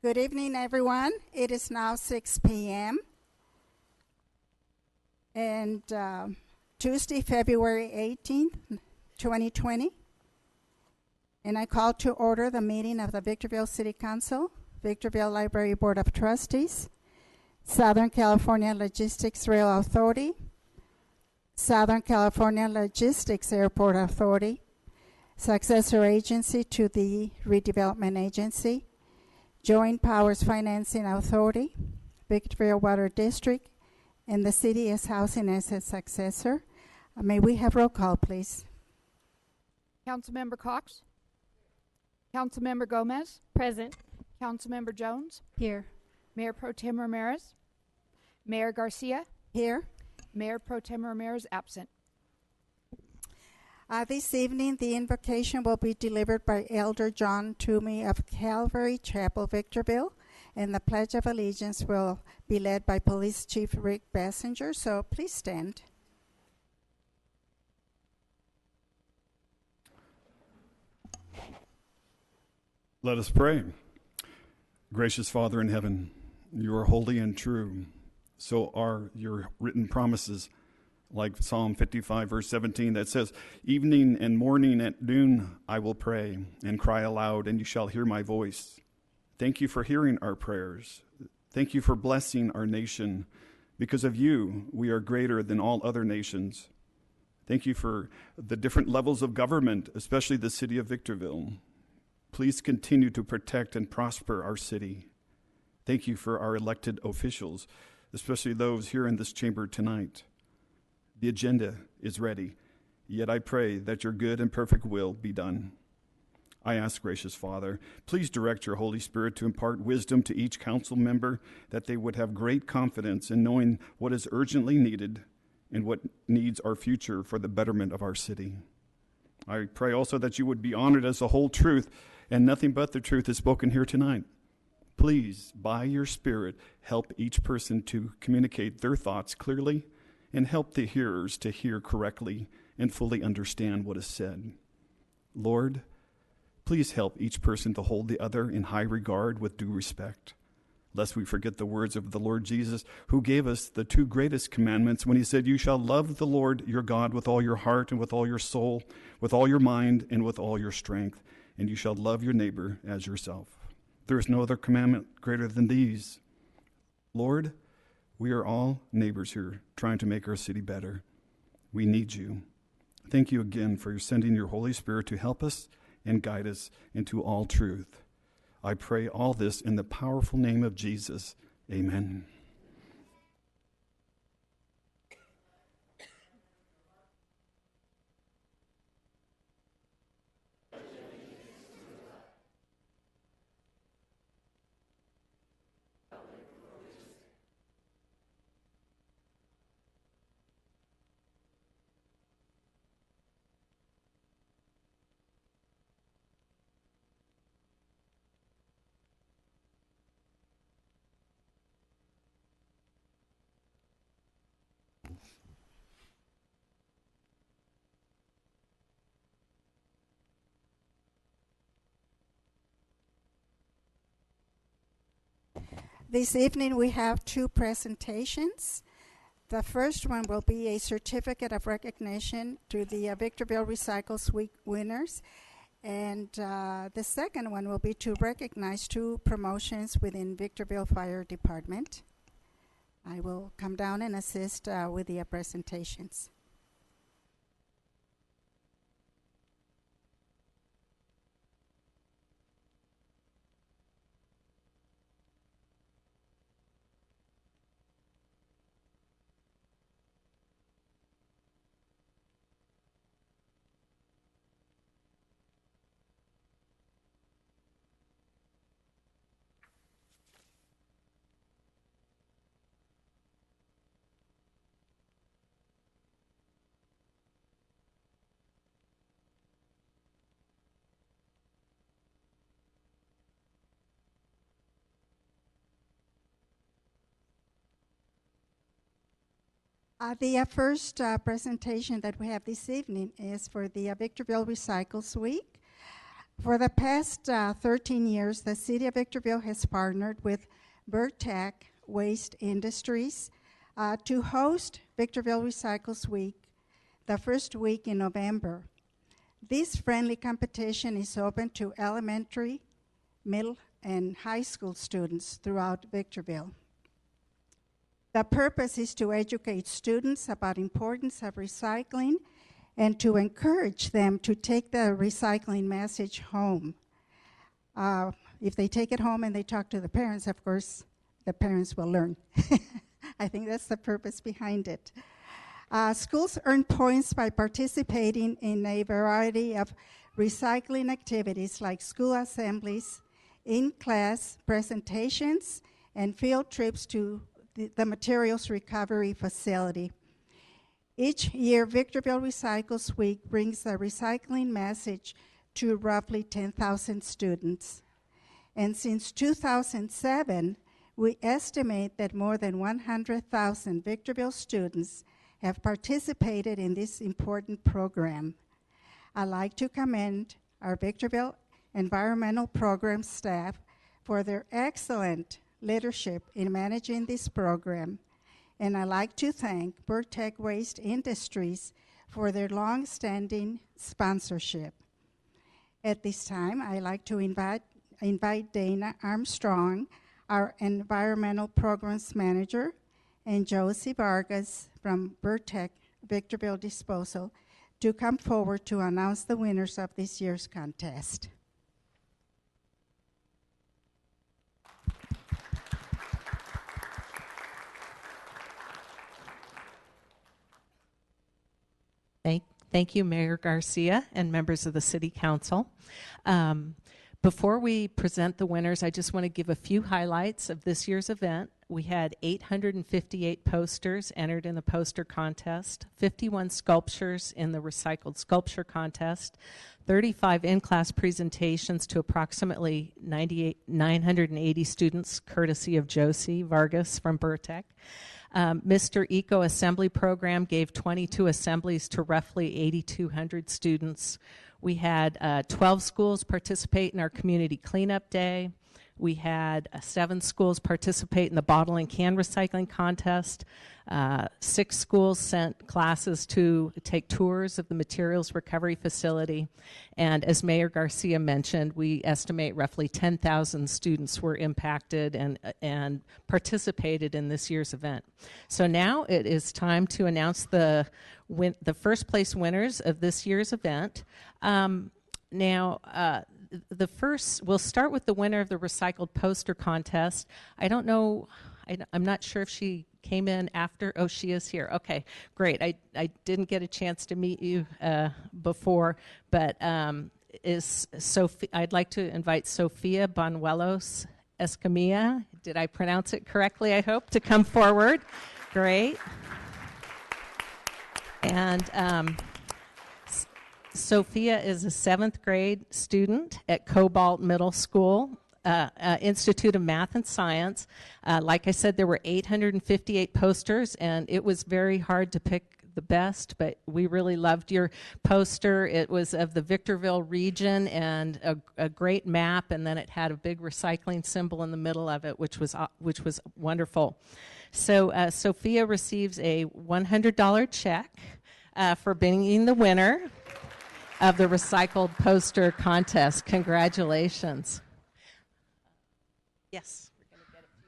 Good evening, everyone. It is now 6 p.m. and Tuesday, February 18th, 2020. And I call to order the meeting of the Victorville City Council, Victorville Library Board of Trustees, Southern California Logistics Rail Authority, Southern California Logistics Airport Authority, successor agency to the Redevelopment Agency, Joint Powers Financing Authority, Victorville Water District, and the city as housing as its successor. May we have roll call, please? Councilmember Cox? Councilmember Gomez? Present. Councilmember Jones? Here. Mayor Pro Tem Ramirez? Mayor Garcia? Here. Mayor Pro Tem Ramirez absent. This evening, the invocation will be delivered by Elder John Toomey of Calvary Chapel, Victorville, and the Pledge of Allegiance will be led by Police Chief Rick Bassinger, so please stand. Let us pray. Gracious Father in heaven, you are holy and true. So are your written promises, like Psalm 55, verse 17, that says, "Evening and morning at noon I will pray and cry aloud, and you shall hear my voice." Thank you for hearing our prayers. Thank you for blessing our nation. Because of you, we are greater than all other nations. Thank you for the different levels of government, especially the city of Victorville. Please continue to protect and prosper our city. Thank you for our elected officials, especially those here in this chamber tonight. The agenda is ready, yet I pray that your good and perfect will be done. I ask, gracious Father, please direct your Holy Spirit to impart wisdom to each council member, that they would have great confidence in knowing what is urgently needed and what needs our future for the betterment of our city. I pray also that you would be honored as the whole truth, and nothing but the truth is spoken here tonight. Please, by your Spirit, help each person to communicate their thoughts clearly and help the hearers to hear correctly and fully understand what is said. Lord, please help each person to hold the other in high regard with due respect, lest we forget the words of the Lord Jesus, who gave us the two greatest commandments when he said, "You shall love the Lord your God with all your heart and with all your soul, with all your mind and with all your strength, and you shall love your neighbor as yourself." There is no other commandment greater than these. Lord, we are all neighbors here trying to make our city better. We need you. Thank you again for sending your Holy Spirit to help us and guide us into all truth. I pray all this in the powerful name of Jesus. Amen. This evening we have two presentations. The first one will be a certificate of recognition to the Victorville Recycles Week winners. And the second one will be to recognize two promotions within Victorville Fire Department. I will come down and assist with the presentations. The first presentation that we have this evening is for the Victorville Recycles Week. For the past 13 years, the City of Victorville has partnered with Burtech Waste Industries to host Victorville Recycles Week, the first week in November. This friendly competition is open to elementary, middle, and high school students throughout Victorville. The purpose is to educate students about the importance of recycling and to encourage them to take the recycling message home. If they take it home and they talk to the parents, of course, the parents will learn. I think that's the purpose behind it. Schools earn points by participating in a variety of recycling activities like school assemblies, in-class presentations, and field trips to the materials recovery facility. Each year, Victorville Recycles Week brings the recycling message to roughly 10,000 students. And since 2007, we estimate that more than 100,000 Victorville students have participated in this important program. I'd like to commend our Victorville Environmental Program staff for their excellent leadership in managing this program. And I'd like to thank Burtech Waste Industries for their long-standing sponsorship. At this time, I'd like to invite Dana Armstrong, our Environmental Programs Manager, and Josie Vargas from Burtech Victorville Disposal to come forward to announce the winners of this year's contest. Thank you, Mayor Garcia and members of the City Council. Before we present the winners, I just want to give a few highlights of this year's event. We had 858 posters entered in the poster contest, 51 sculptures in the recycled sculpture contest, 35 in-class presentations to approximately 980 students, courtesy of Josie Vargas from Burtech. Mr. Eco Assembly Program gave 22 assemblies to roughly 8,200 students. We had 12 schools participate in our community cleanup day. We had 7 schools participate in the bottle and can recycling contest. 6 schools sent classes to take tours of the materials recovery facility. And as Mayor Garcia mentioned, we estimate roughly 10,000 students were impacted and participated in this year's event. So now it is time to announce the first place winners of this year's event. We'll start with the winner of the recycled poster contest. I don't know, I'm not sure if she came in after. Oh, she is here. Okay, great. I didn't get a chance to meet you before, but I'd like to invite Sofia Banuelos Escamilla. Did I pronounce it correctly, I hope, to come forward? Great. And Sophia is a 7th grade student at Cobalt Middle School, Institute of Math and Science. Like I said, there were 858 posters, and it was very hard to pick the best, but we really loved your poster. It was of the Victorville region and a great map, and then it had a big recycling symbol in the middle of it, which was wonderful. So Sophia receives a $100 check for being the winner of the recycled poster contest. Congratulations. Yes. We're going to get a few.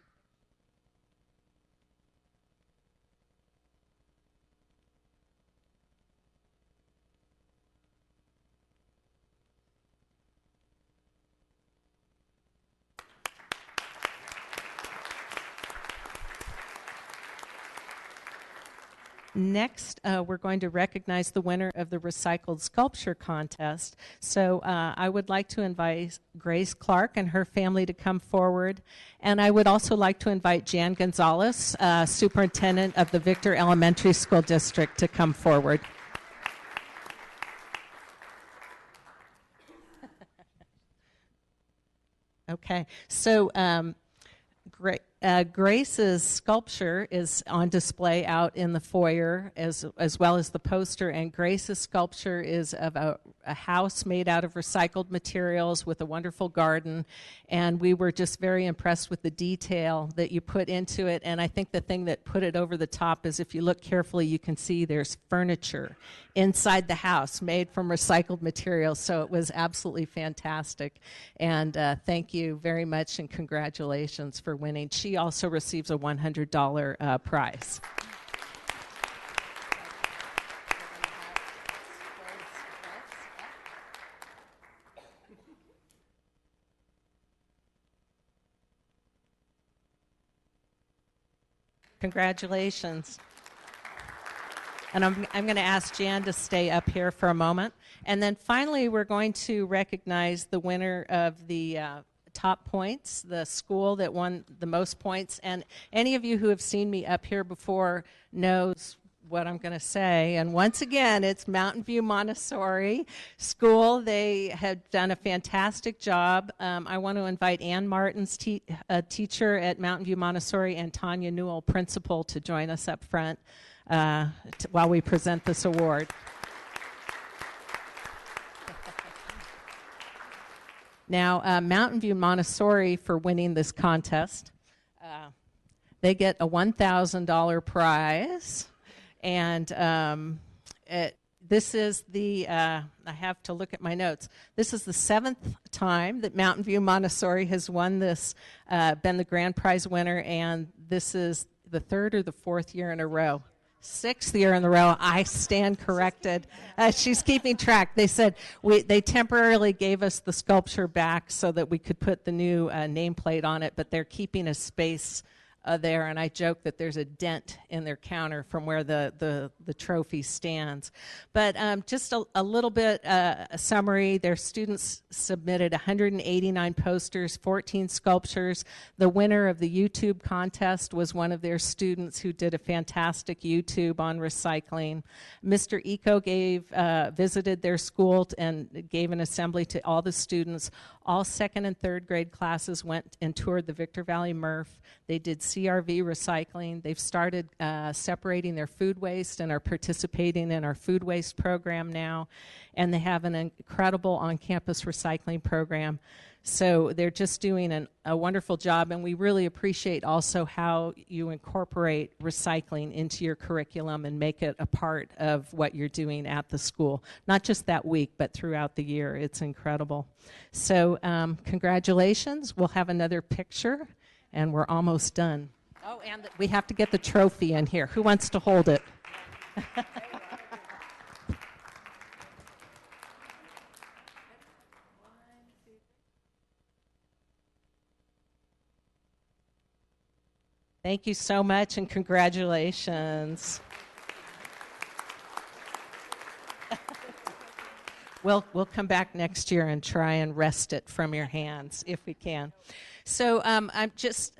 Next, we're going to recognize the winner of the recycled sculpture contest. So I would like to invite Grace Clark and her family to come forward. And I would also like to invite Jan Gonzalez, superintendent of the Victor Elementary School District, to come forward. Okay, so Grace's sculpture is on display out in the foyer as well as the poster, and Grace's sculpture is of a house made out of recycled materials with a wonderful garden, and we were just very impressed with the detail that you put into it. And I think the thing that put it over the top is if you look carefully, you can see there's furniture inside the house made from recycled materials. So it was absolutely fantastic. And thank you very much and congratulations for winning. She also receives a $100 prize. Congratulations. And I'm going to ask Jan to stay up here for a moment. And then finally, we're going to recognize the winner of the top points, the school that won the most points. And any of you who have seen me up here before knows what I'm going to say. And once again, it's Mountain View Montessori School. They have done a fantastic job. I want to invite Ann Martins, teacher at Mountain View Montessori, and Tanya Newell, principal, to join us up front while we present this award. Now, Mountain View Montessori, for winning this contest, they get a $1,000 prize. And this is the, I have to look at my notes. This is the 7th time that Mountain View Montessori has won this, been the grand prize winner, and this is the 3rd or the 4th year in a row. 6th year in a row. I stand corrected. She's keeping track. They said they temporarily gave us the sculpture back so that we could put the new nameplate on it, but they're keeping a space there, and I joke that there's a dent in their counter from where the trophy stands. But just a little bit a summary. Their students submitted 189 posters, 14 sculptures. The winner of the YouTube contest was one of their students who did a fantastic YouTube on recycling. Mr. Eco visited their school and gave an assembly to all the students. All 2nd and 3rd grade classes went and toured the Victor Valley MRF. They did CRV recycling. They've started separating their food waste and are participating in our food waste program now. And they have an incredible on-campus recycling program. So they're just doing a wonderful job, and we really appreciate also how you incorporate recycling into your curriculum and make it a part of what you're doing at the school, not just that week, but throughout the year. It's incredible. So congratulations. We'll have another picture, and we're almost done. Oh, and we have to get the trophy in here. Who wants to hold it? Thank you so much, and congratulations. We'll come back next year and try and wrest it from your hands if we can. So I'm just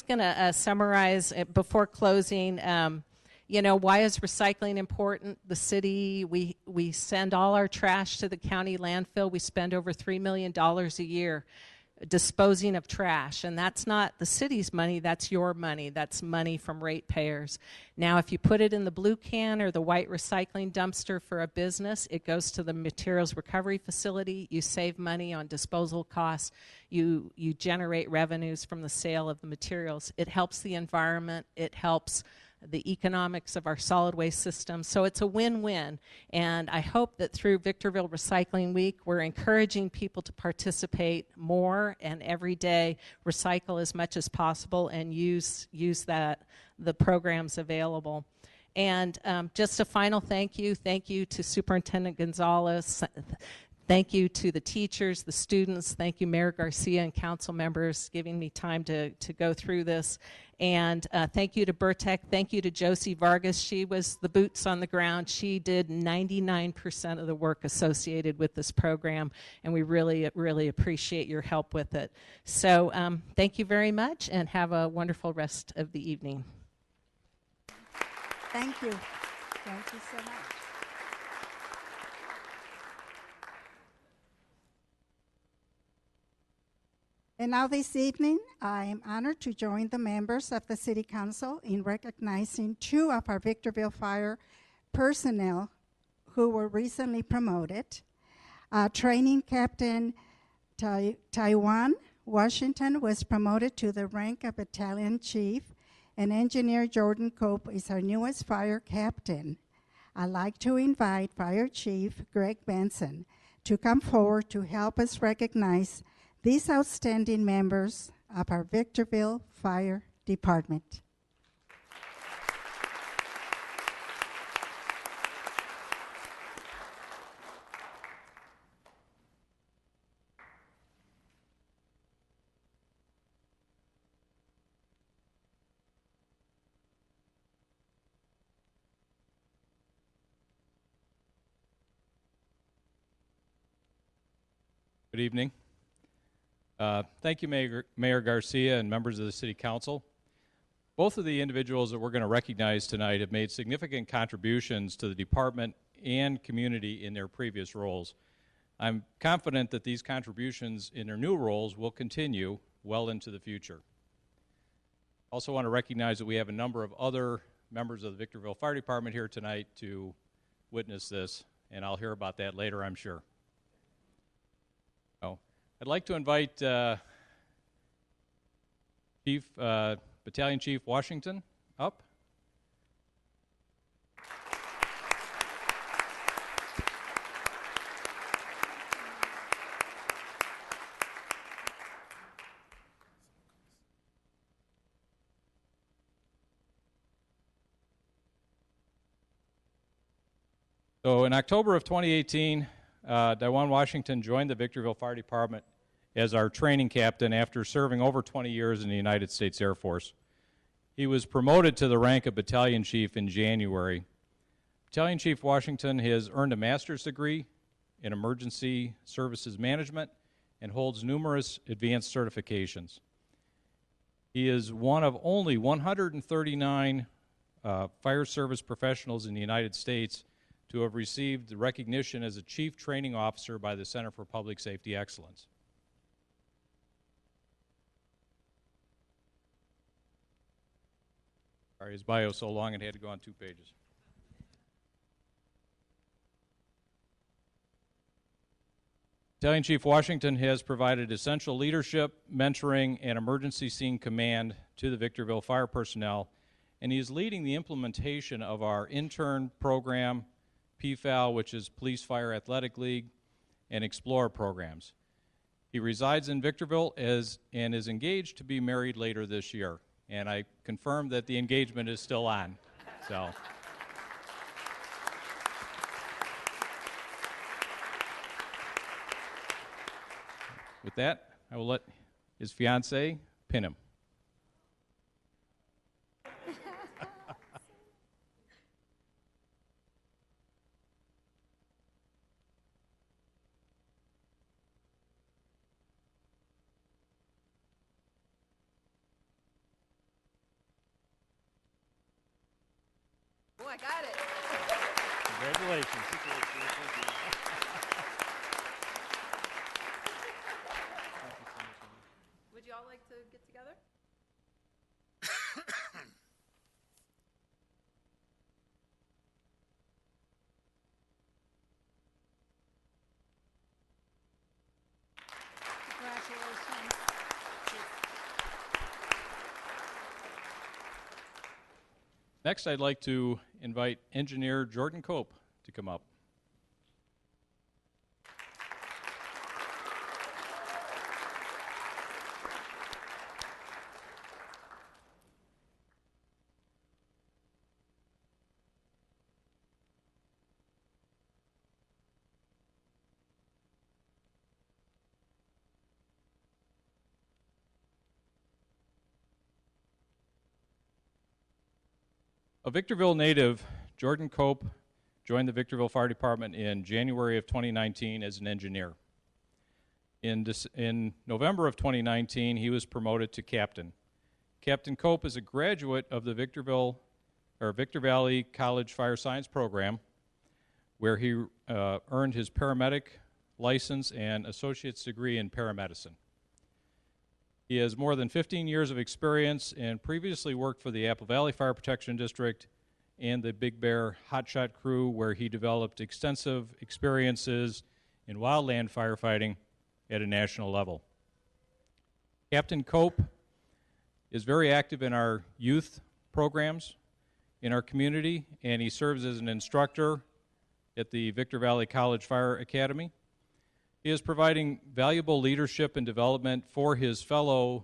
going to summarize before closing. Why is recycling important? The city, we send all our trash to the county landfill. We spend over $3 million a year disposing of trash, and that's not the city's money, that's your money. That's money from ratepayers. Now, if you put it in the blue can or the white recycling dumpster for a business, it goes to the materials recovery facility. You save money on disposal costs. You generate revenues from the sale of the materials. It helps the environment. It helps the economics of our solid waste system. So it's a win-win. And I hope that through Victorville Recycling Week, we're encouraging people to participate more and every day recycle as much as possible and use the programs available. And just a final thank you. Thank you to Superintendent Gonzalez. Thank you to the teachers, the students. Thank you, Mayor Garcia and council members, giving me time to go through this. And thank you to Burtech. Thank you to Josie Vargas. She was the boots on the ground. She did 99% of the work associated with this program, and we really, really appreciate your help with it. So thank you very much, and have a wonderful rest of the evening. Thank you. Thank you so much. And now this evening, I am honored to join the members of the City Council in recognizing two of our Victorville Fire personnel who were recently promoted. Training Captain Taiwan Washington was promoted to the rank of battalion chief, and Engineer Jordan Cope is our newest fire captain. I'd like to invite Fire Chief Greg Benson to come forward to help us recognize these outstanding members of our Victorville Fire Department. Good evening. Thank you, Mayor Garcia and members of the City Council. Both of the individuals that we're going to recognize tonight have made significant contributions to the department and community in their previous roles. I'm confident that these contributions in their new roles will continue well into the future. Also want to recognize that we have a number of other members of the Victorville Fire Department here tonight to witness this, and I'll hear about that later, I'm sure. I'd like to invite Battalion Chief Washington up. So in October of 2018, Taiwan Washington joined the Victorville Fire Department as our training captain after serving over 20 years in the United States Air Force. He was promoted to the rank of battalion chief in January. Battalion Chief Washington has earned a master's degree in emergency services management and holds numerous advanced certifications. He is one of only 139 fire service professionals in the United States to have received the recognition as a Chief Training Officer by the Center for Public Safety Excellence. Sorry, his bio is so long it had to go on 2 pages. Battalion Chief Washington has provided essential leadership, mentoring, and emergency scene command to the Victorville fire personnel, and he is leading the implementation of our intern program, PFAL, which is Police Fire Athletic League, and Explorer programs. He resides in Victorville and is engaged to be married later this year. And I confirm that the engagement is still on. So, with that, I will let his fiancée pin him. Oh, I got it. Congratulations. Would you all like to get together? Congratulations. Next, I'd like to invite Engineer Jordan Cope to come up. A Victorville native, Jordan Cope joined the Victorville Fire Department in January of 2019 as an engineer. In November of 2019, he was promoted to captain. Captain Cope is a graduate of the Victor Valley College Fire Science Program, where he earned his paramedic license and associate's degree in paramedicine. He has more than 15 years of experience and previously worked for the Apple Valley Fire Protection District and the Big Bear Hotshot Crew, where he developed extensive experiences in wildland firefighting at a national level. Captain Cope is very active in our youth programs in our community, and he serves as an instructor at the Victor Valley College Fire Academy. He is providing valuable leadership and development for his fellow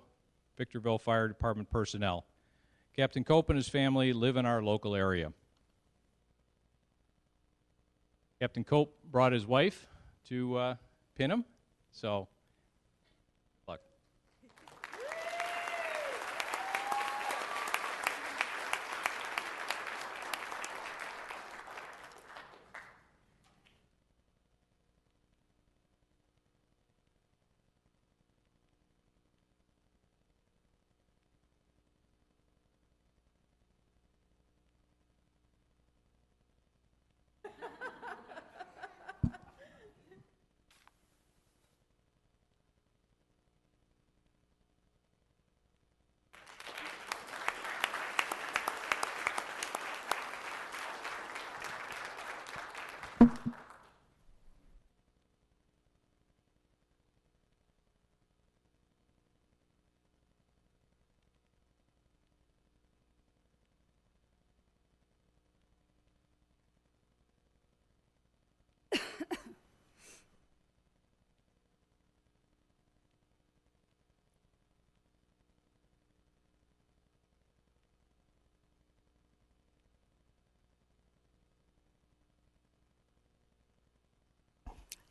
Victorville Fire Department personnel. Captain Cope and his family live in our local area. Captain Cope brought his wife to pin him, so good luck.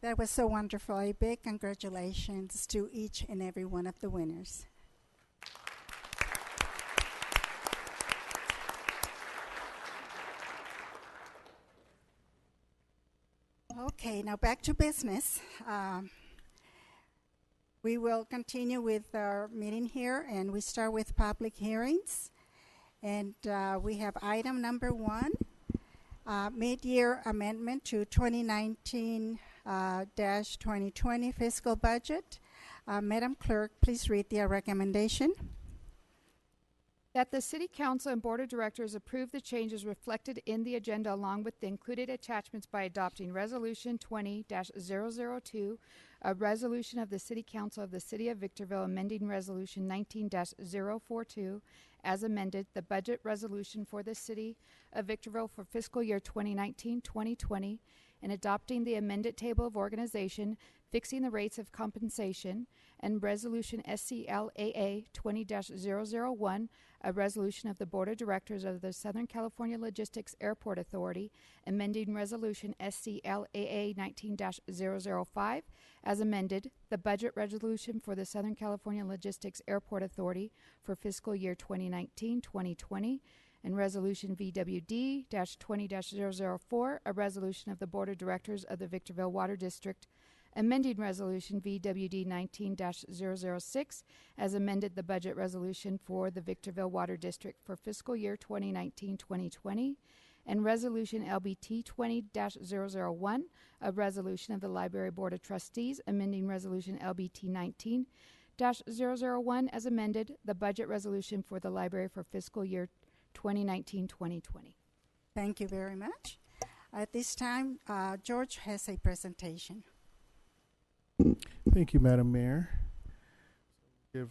That was so wonderful. A big congratulations to each and every one of the winners. Okay, now back to business. We will continue with our meeting here, and we start with public hearings. And we have item number 1, mid-year amendment to 2019-2020 fiscal budget. Madam Clerk, please read the recommendation. That the City Council and Board of Directors approve the changes reflected in the agenda along with the included attachments by adopting Resolution 20-002, a resolution of the City Council of the City of Victorville amending Resolution 19-042 as amended, the budget resolution for the City of Victorville for fiscal year 2019-2020, and adopting the amended table of organization, fixing the rates of compensation, and Resolution SCLAA 20-001, a resolution of the Board of Directors of the Southern California Logistics Airport Authority, amending Resolution SCLAA 19-005, as amended, the budget resolution for the Southern California Logistics Airport Authority for fiscal year 2019-2020, and Resolution VWD-20-004, a resolution of the Board of Directors of the Victorville Water District, amending Resolution VWD 19-006, as amended the budget resolution for the Victorville Water District for fiscal year 2019-2020, and Resolution LBT 20-001, a resolution of the Library Board of Trustees, amending Resolution LBT 19-001, as amended the budget resolution for the library for fiscal year 2019-2020. Thank you very much. At this time, George has a presentation. Thank you, Madam Mayor. Give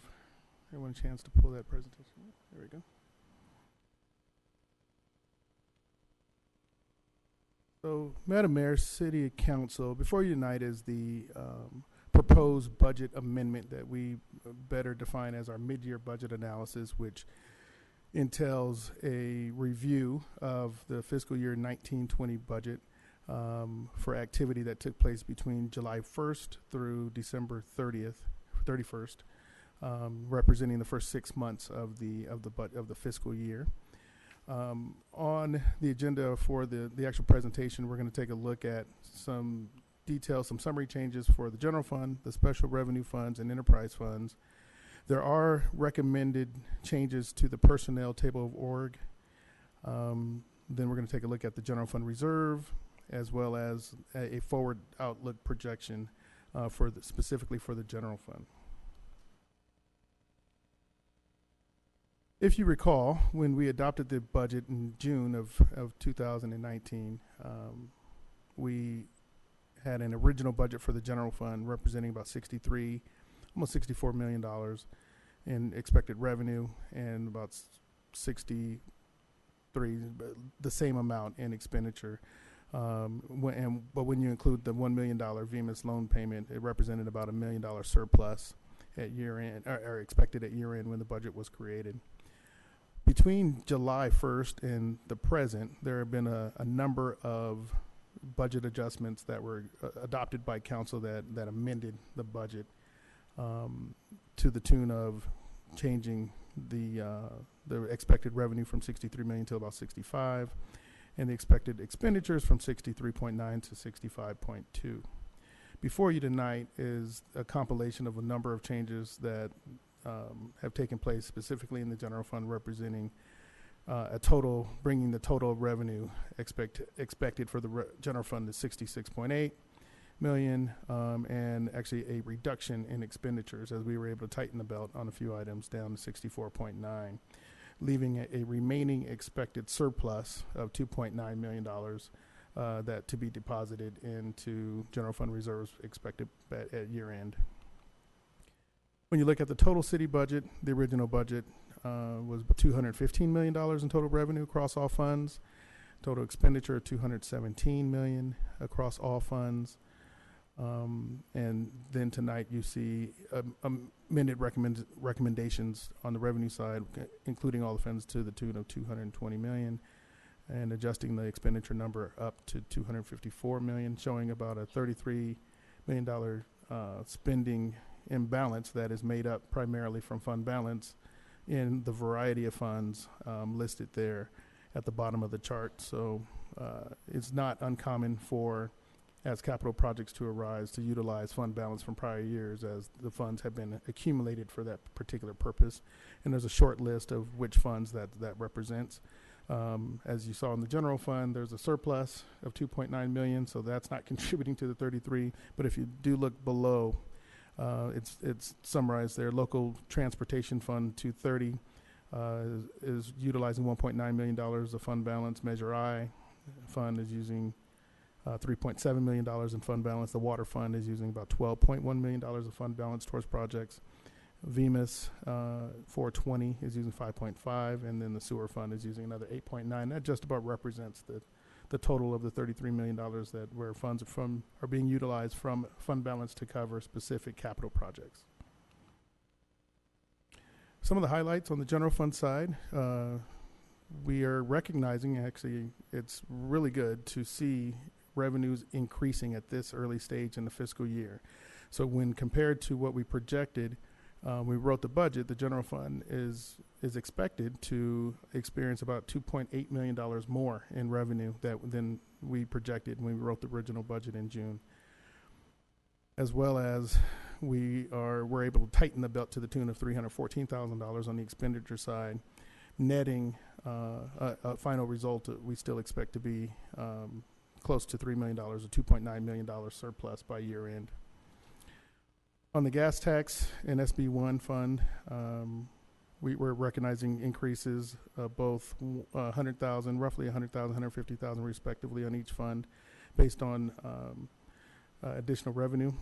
everyone a chance to pull that presentation. There we go. So, Madam Mayor, City Council, before you tonight is the proposed budget amendment that we better define as our mid-year budget analysis, which entails a review of the fiscal year 19-20 budget for activity that took place between July 1st through December 31st, representing the first 6 months of the fiscal year. On the agenda for the actual presentation, we're going to take a look at some details, some summary changes for the general fund, the special revenue funds, and enterprise funds. There are recommended changes to the personnel table of org. Then we're going to take a look at the general fund reserve, as well as a forward outlook projection specifically for the general fund. If you recall, when we adopted the budget in June of 2019, we had an original budget for the general fund representing about almost $64 million in expected revenue and about 63, the same amount in expenditure. But when you include the $1 million VMIS loan payment, it represented about $1 million surplus at year end, or expected at year end when the budget was created. Between July 1st and the present, there have been a number of budget adjustments that were adopted by council that amended the budget to the tune of changing the expected revenue from 63 million to about 65, and the expected expenditures from 63.9 to 65.2. Before you tonight is a compilation of a number of changes that have taken place specifically in the general fund, representing bringing the total revenue expected for the general fund to 66.8 million, and actually a reduction in expenditures as we were able to tighten the belt on a few items down to 64.9, leaving a remaining expected surplus of $2.9 million that to be deposited into general fund reserves expected at year end. When you look at the total city budget, the original budget was $215 million in total revenue across all funds. Total expenditure $217 million across all funds. And then tonight you see amended recommendations on the revenue side, including all the funds to the tune of $220 million, and adjusting the expenditure number up to $254 million, showing about a $33 million spending imbalance that is made up primarily from fund balance in the variety of funds listed there at the bottom of the chart. So it's not uncommon for, as capital projects to arise, to utilize fund balance from prior years, as the funds have been accumulated for that particular purpose. And there's a short list of which funds that represents. As you saw in the general fund, there's a surplus of 2.9 million, so that's not contributing to the 33. But if you do look below, it's summarized there. Local Transportation Fund 230 is utilizing $1.9 million of fund balance. Measure I fund is using $3.7 million in fund balance. The Water Fund is using about $12.1 million of fund balance towards projects. VMIS 420 is using 5.5, and then the Sewer Fund is using another 8.9. That just about represents the total of the $33 million that where funds are being utilized from fund balance to cover specific capital projects. Some of the highlights on the general fund side, we are recognizing, actually it's really good to see revenues increasing at this early stage in the fiscal year. So when compared to what we projected, we wrote the budget, the general fund is expected to experience about $2.8 million more in revenue than we projected when we wrote the original budget in June. As well as we're able to tighten the belt to the tune of $314,000 on the expenditure side, netting a final result that we still expect to be close to $3 million, a $2.9 million surplus by year end. On the gas tax and SB1 fund, we're recognizing increases of both $100,000, roughly $100,000, $150,000 respectively on each fund, based on additional revenue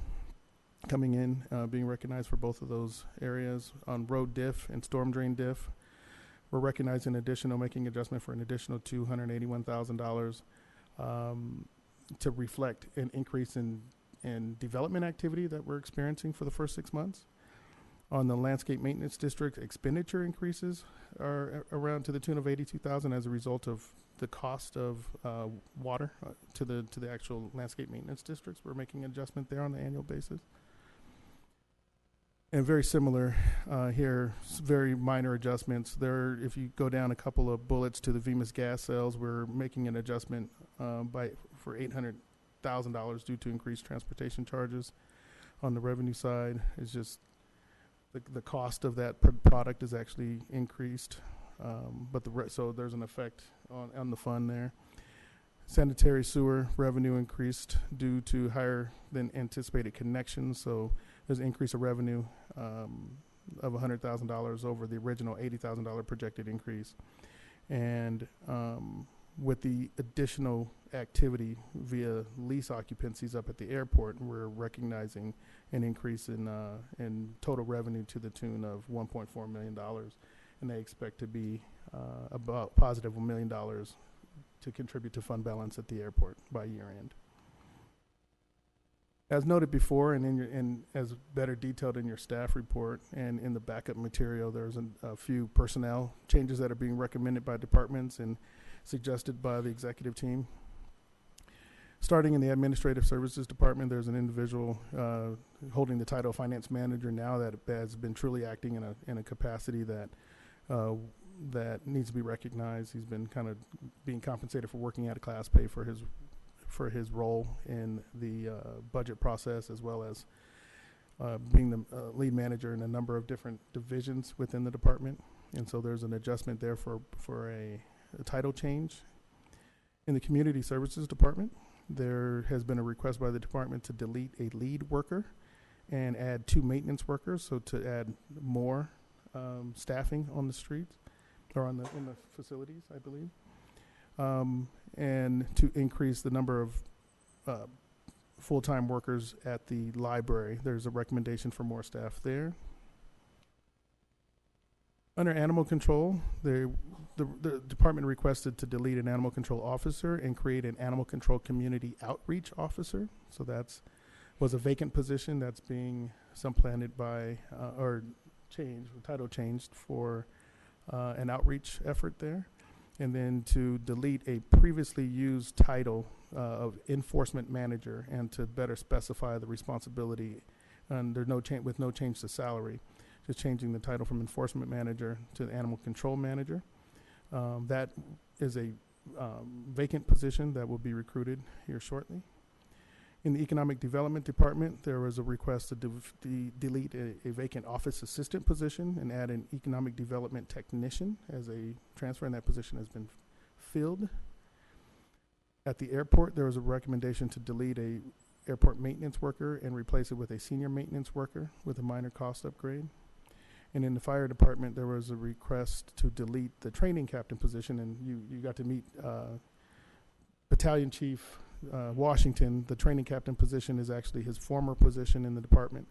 coming in, being recognized for both of those areas. On road diff and storm drain diff, we're recognizing making adjustment for an additional $281,000 to reflect an increase in development activity that we're experiencing for the first 6 months. On the landscape maintenance district, expenditure increases are around to the tune of $82,000 as a result of the cost of water to the actual landscape maintenance districts. We're making an adjustment there on an annual basis. And very similar here, very minor adjustments. If you go down a couple of bullets to the VMIS gas sales, we're making an adjustment for $800,000 due to increased transportation charges. On the revenue side, it's just the cost of that product is actually increased, so there's an effect on the fund there. Sanitary sewer revenue increased due to higher than anticipated connections, so there's an increase of revenue of $100,000 over the original $80,000 projected increase. And with the additional activity via lease occupancies up at the airport, we're recognizing an increase in total revenue to the tune of $1.4 million, and they expect to be about positive $1 million to contribute to fund balance at the airport by year end. As noted before, and as better detailed in your staff report and in the backup material, there's a few personnel changes that are being recommended by departments and suggested by the executive team. Starting in the Administrative Services Department, there's an individual holding the title of Finance Manager now that has been truly acting in a capacity that needs to be recognized. He's been kind of being compensated for working at a class pay for his role in the budget process, as well as being the lead manager in a number of different divisions within the department. And so there's an adjustment there for a title change. In the Community Services Department, there has been a request by the department to delete a lead worker and add 2 maintenance workers, so to add more staffing on the streets or in the facilities, I believe, and to increase the number of full-time workers at the library. There's a recommendation for more staff there. Under animal control, the department requested to delete an animal control officer and create an animal control community outreach officer. So was a vacant position that's being supplanted by title changed for an outreach effort there. And then to delete a previously used title of enforcement manager and to better specify the responsibility, and there's with no change to salary. Just changing the title from enforcement manager to animal control manager. That is a vacant position that will be recruited here shortly. In the Economic Development Department, there was a request to delete a vacant office assistant position and add an economic development technician as a transfer, and that position has been filled. At the airport, there was a recommendation to delete a airport maintenance worker and replace it with a senior maintenance worker with a minor cost upgrade. And in the fire department, there was a request to delete the training captain position, and you got to meet Battalion Chief Washington. The training captain position is actually his former position in the department.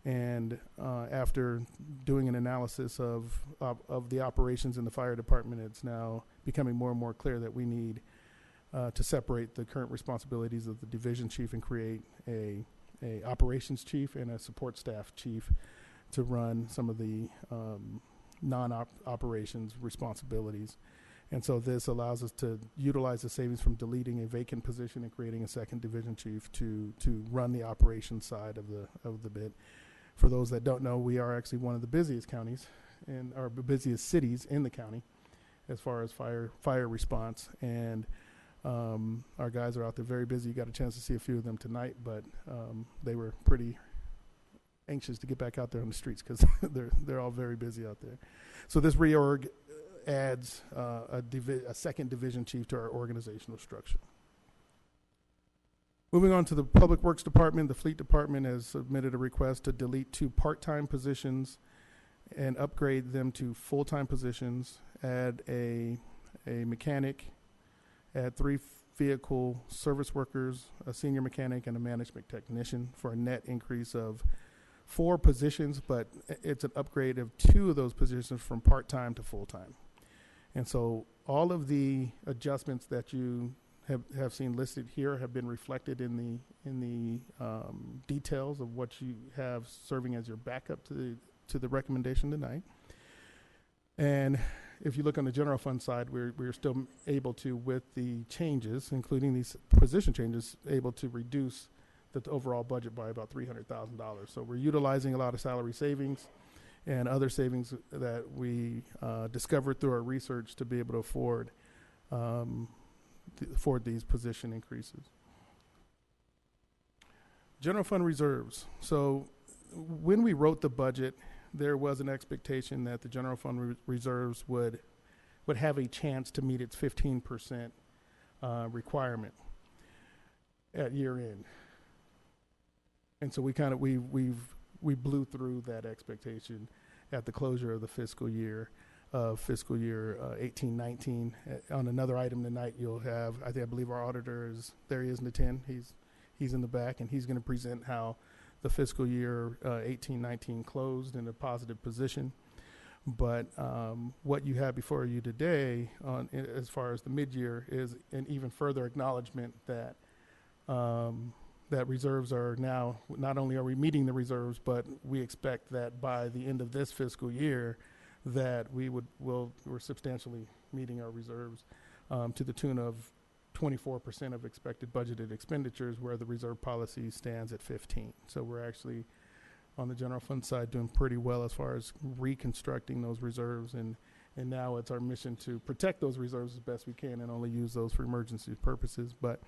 And after doing an analysis of the operations in the fire department, it's now becoming more and more clear that we need to separate the current responsibilities of the division chief and create a operations chief and a support staff chief to run some of the non-operations responsibilities. And so this allows us to utilize the savings from deleting a vacant position and creating a second division chief to run the operations side of the bit. For those that don't know, we are actually one of the busiest counties and our busiest cities in the county as far as fire response. And our guys are out there very busy. You got a chance to see a few of them tonight, but they were pretty anxious to get back out there on the streets because they're all very busy out there. So this reorg adds a second division chief to our organizational structure. Moving on to the Public Works Department, the Fleet Department has submitted a request to delete 2 part-time positions and upgrade them to full-time positions, add a mechanic, add 3 vehicle service workers, a senior mechanic, and a management technician for a net increase of 4 positions, but it's an upgrade of 2 of those positions from part-time to full-time. And so all of the adjustments that you have seen listed here have been reflected in the details of what you have serving as your backup to the recommendation tonight. And if you look on the general fund side, we're still able to, with the changes, including these position changes, able to reduce the overall budget by about $300,000. So we're utilizing a lot of salary savings and other savings that we discovered through our research to be able to afford these position increases. General fund reserves. So when we wrote the budget, there was an expectation that the general fund reserves would have a chance to meet its 15% requirement at year end. And so we blew through that expectation at the closure of the fiscal year. of fiscal year 18-19. On another item tonight, you'll have, I believe our auditor is, there he is in the 10. He's in the back, and he's going to present how the fiscal year 18-19 closed in a positive position. But what you have before you today, as far as the mid-year, is an even further acknowledgement that that reserves are now, not only are we meeting the reserves, but we expect that by the end of this fiscal year, that we're substantially meeting our reserves to the tune of 24% of expected budgeted expenditures, where the reserve policy stands at 15. So we're actually, on the general fund side, doing pretty well as far as reconstructing those reserves, and now it's our mission to protect those reserves as best we can and only use those for emergency purposes. But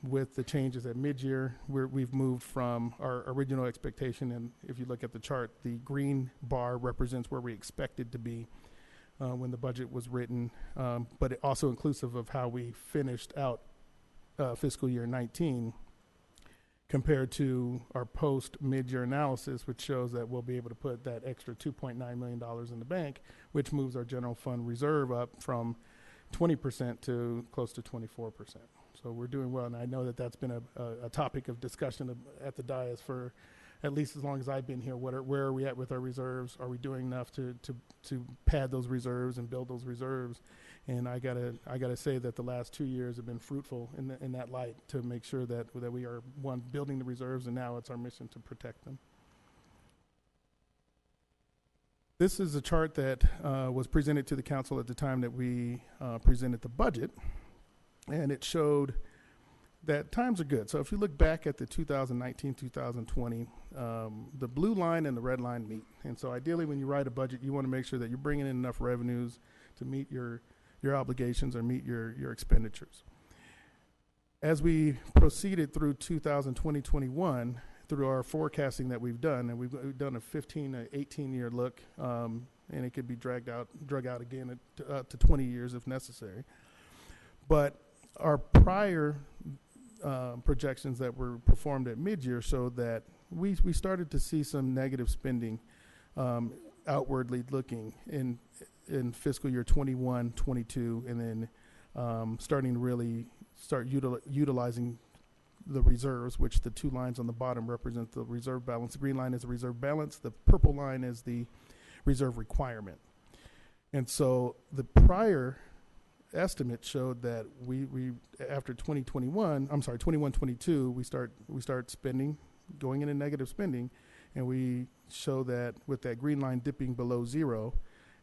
with the changes at mid-year, we've moved from our original expectation, and if you look at the chart, the green bar represents where we expected to be when the budget was written, but it also inclusive of how we finished out fiscal year 19 compared to our post mid-year analysis, which shows that we'll be able to put that extra $2.9 million in the bank, which moves our general fund reserve up from 20% to close to 24%. So we're doing well, and I know that that's been a topic of discussion at the dais for at least as long as I've been here. Where are we at with our reserves? Are we doing enough to pad those reserves and build those reserves? And I gotta say that the last 2 years have been fruitful in that light, to make sure that we are, one, building the reserves, and now it's our mission to protect them. This is a chart that was presented to the council at the time that we presented the budget, and it showed that times are good. So if you look back at the 2019-2020, the blue line and the red line meet. And so ideally, when you write a budget, you want to make sure that you're bringing in enough revenues to meet your obligations or meet your expenditures. As we proceeded through 2020-21, through our forecasting that we've done, and we've done a 15 to 18-year look, and it could be drug out again to 20 years if necessary. But our prior projections that were performed at mid-year showed that we started to see some negative spending outwardly looking in fiscal year 21, 22, and then starting to really start utilizing the reserves, which the two lines on the bottom represent the reserve balance. The green line is the reserve balance. The purple line is the reserve requirement. And so the prior estimate showed that we after 21-22, we start spending, going into negative spending, and we show that with that green line dipping below zero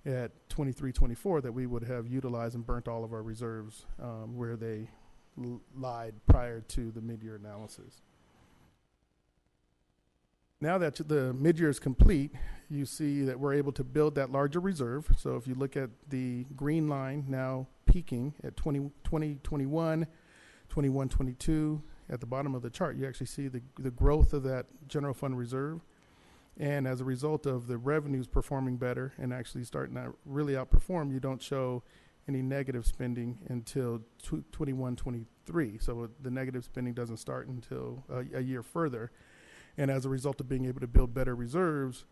at 23-24, that we would have utilized and burnt all of our reserves where they lied prior to the mid-year analysis. Now that the mid-year is complete, you see that we're able to build that larger reserve. So if you look at the green line now peaking at 2021, 22, at the bottom of the chart, you actually see the growth of that general fund reserve. And as a result of the revenues performing better and actually starting to really outperform, you don't show any negative spending until 21, 23. So the negative spending doesn't start until a year further. And as a result of being able to build better reserves,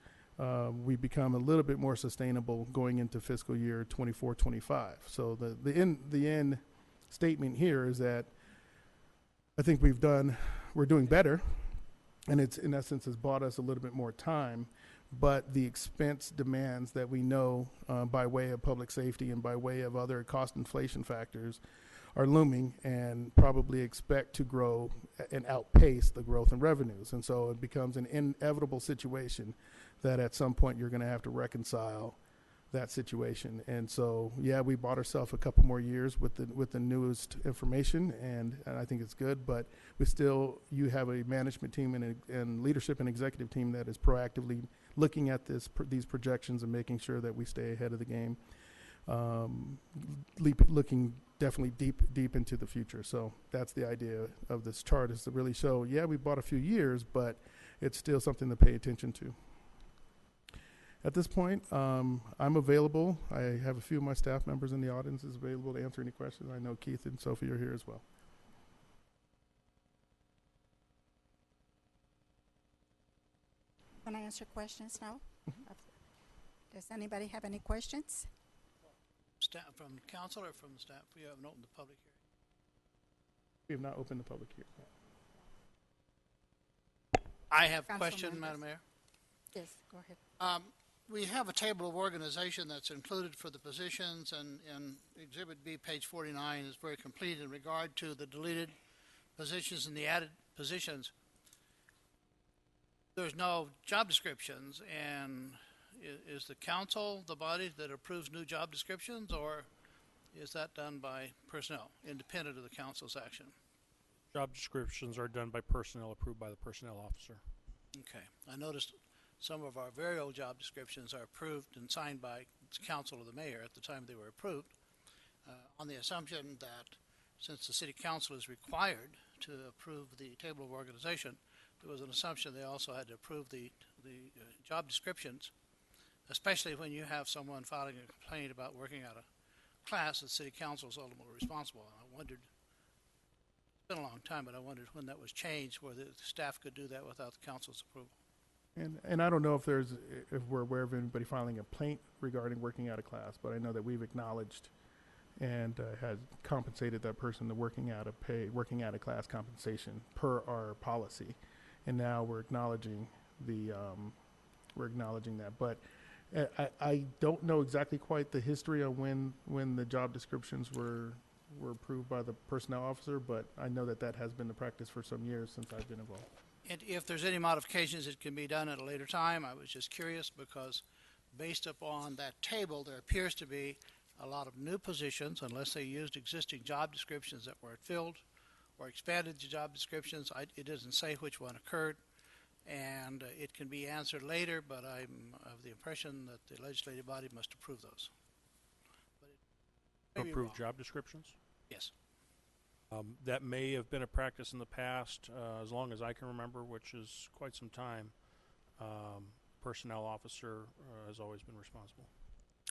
we become a little bit more sustainable going into fiscal year 24, 25. So the end statement here is that I think we're doing better, and it's in essence has bought us a little bit more time, but the expense demands that we know by way of public safety and by way of other cost inflation factors are looming and probably expect to grow and outpace the growth in revenues. And so it becomes an inevitable situation that at some point you're going to have to reconcile that situation. And so, yeah, we bought ourselves a couple more years with the newest information, and I think it's good, but you have a management team and leadership and executive team that is proactively looking at these projections and making sure that we stay ahead of the game, looking definitely deep into the future. So that's the idea of this chart, is to really show, yeah, we bought a few years, but it's still something to pay attention to. At this point, I'm available. I have a few of my staff members in the audience is available to answer any questions. I know Keith and Sophie are here as well. Can I answer questions now? Does anybody have any questions? Staff, from council or from staff? We haven't opened the public hearing. We have not opened the public hearing. I have a Council question, members. Madam Mayor. Yes, go ahead. We have a table of organization that's included for the positions, and Exhibit B, page 49, is very complete in regard to the deleted positions and the added positions. There's no job descriptions, and is the council the body that approves new job descriptions, or is that done by personnel, independent of the council's action? Job descriptions are done by personnel approved by the personnel officer. Okay. I noticed some of our very old job descriptions are approved and signed by the council or the mayor at the time they were approved, on the assumption that since the city council is required to approve the table of organization, there was an assumption they also had to approve the job descriptions, especially when you have someone filing a complaint about working out a class that city council is ultimately responsible. And I wondered, it's been a long time, but I wondered when that was changed, whether the staff could do that without the council's approval. And I don't know if we're aware of anybody filing a complaint regarding working out of class, but I know that we've acknowledged and had compensated that person the working out of class compensation per our policy, and now we're acknowledging that. But I don't know exactly quite the history of when the job descriptions were approved by the personnel officer, but I know that has been the practice for some years since I've been involved. And if there's any modifications that can be done at a later time, I was just curious because based upon that table, there appears to be a lot of new positions, unless they used existing job descriptions that were filled or expanded the job descriptions. It doesn't say which one occurred, and it can be answered later, but I'm of the impression that the legislative body must approve those. But it may be Approved wrong. job descriptions? Yes. That may have been a practice in the past, as long as I can remember, which is quite some time. Personnel officer has always been responsible.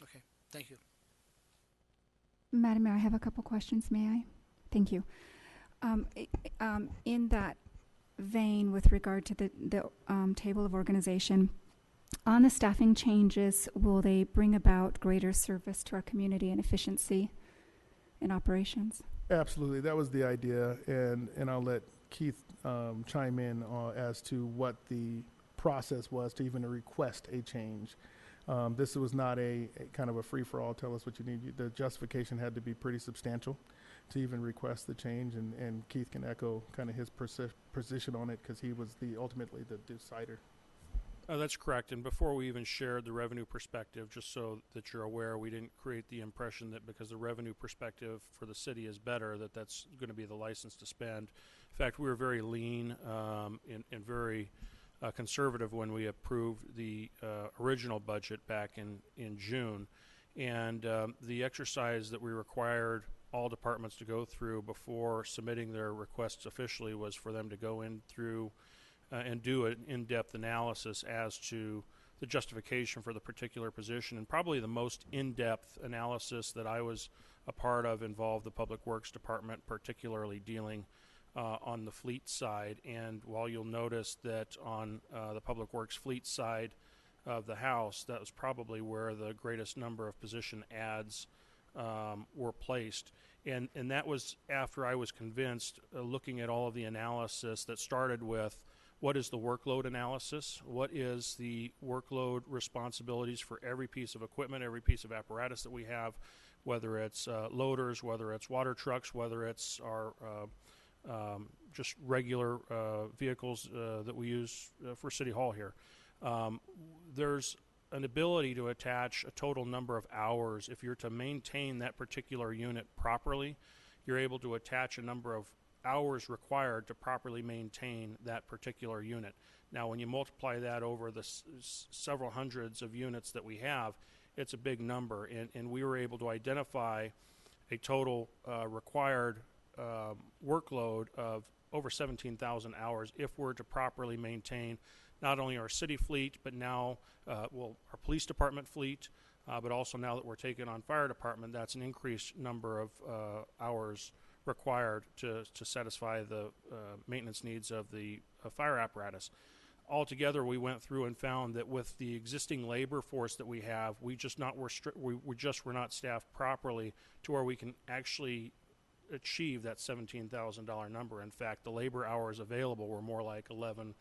Okay. Thank you. Madam Mayor, I have a couple questions, may I? Thank you. In that vein, with regard to the table of organization, on the staffing changes, will they bring about greater service to our community and efficiency in operations? Absolutely, that was the idea, and I'll let Keith chime in as to what the process was to even request a change. This was not a kind of a free-for-all, tell us what you need. The justification had to be pretty substantial to even request the change, and Keith can echo kind of his position on it because he was ultimately the decider. That's correct. And before we even shared the revenue perspective, just so that you're aware, we didn't create the impression that because the revenue perspective for the city is better, that's going to be the license to spend. In fact, we were very lean and very conservative when we approved the original budget back in June. And the exercise that we required all departments to go through before submitting their requests officially was for them to go in through and do an in-depth analysis as to the justification for the particular position. And probably the most in-depth analysis that I was a part of involved the Public Works Department, particularly dealing on the fleet side. And while you'll notice that on the Public Works fleet side of the house, that was probably where the greatest number of position adds were placed. And that was after I was convinced, looking at all of the analysis that started with what is the workload analysis, what is the workload responsibilities for every piece of equipment, every piece of apparatus that we have, whether it's loaders, whether it's water trucks, whether it's our just regular vehicles that we use for City Hall here. There's an ability to attach a total number of hours. If you're to maintain that particular unit properly, you're able to attach a number of hours required to properly maintain that particular unit. Now, when you multiply that over the several hundreds of units that we have, it's a big number, and we were able to identify a total required workload of over 17,000 hours if we're to properly maintain not only our city fleet, but now, our police department fleet, but also now that we're taking on fire department, that's an increased number of hours required to satisfy the maintenance needs of the fire apparatus. altogether, we went through and found that with the existing labor force that we have, we just were not staffed properly to where we can actually achieve that $17,000 number. In fact, the labor hours available were more like 11,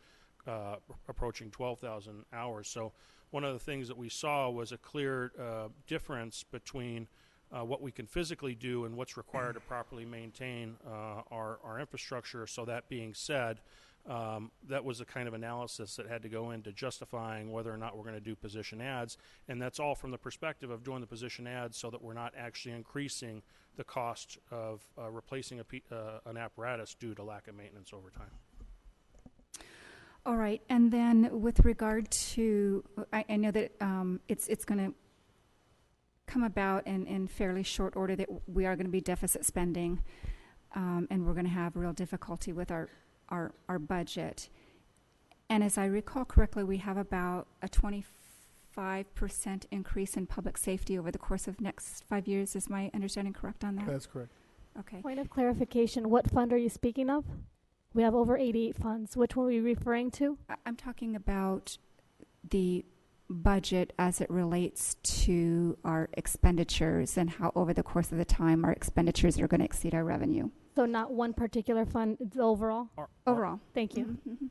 approaching 12,000 hours. So one of the things that we saw was a clear difference between what we can physically do and what's required to properly maintain our infrastructure. So that being said, that was the kind of analysis that had to go into justifying whether or not we're going to do position adds, and that's all from the perspective of doing the position adds so that we're not actually increasing the cost of replacing an apparatus due to lack of maintenance over time. All right, and then with regard to, I know that it's going to come about in fairly short order that we are going to be deficit spending, and we're going to have real difficulty with our budget. And as I recall correctly, we have about a 25% increase in public safety over the course of next 5 years. Is my understanding correct on that? That's correct. Okay. Point of clarification, what fund are you speaking of? We have over 88 funds. Which one are you referring to? I'm talking about the budget as it relates to our expenditures and how over the course of the time our expenditures are going to exceed our revenue. So not one particular fund, it's overall? Overall. Thank you. Mm-hmm.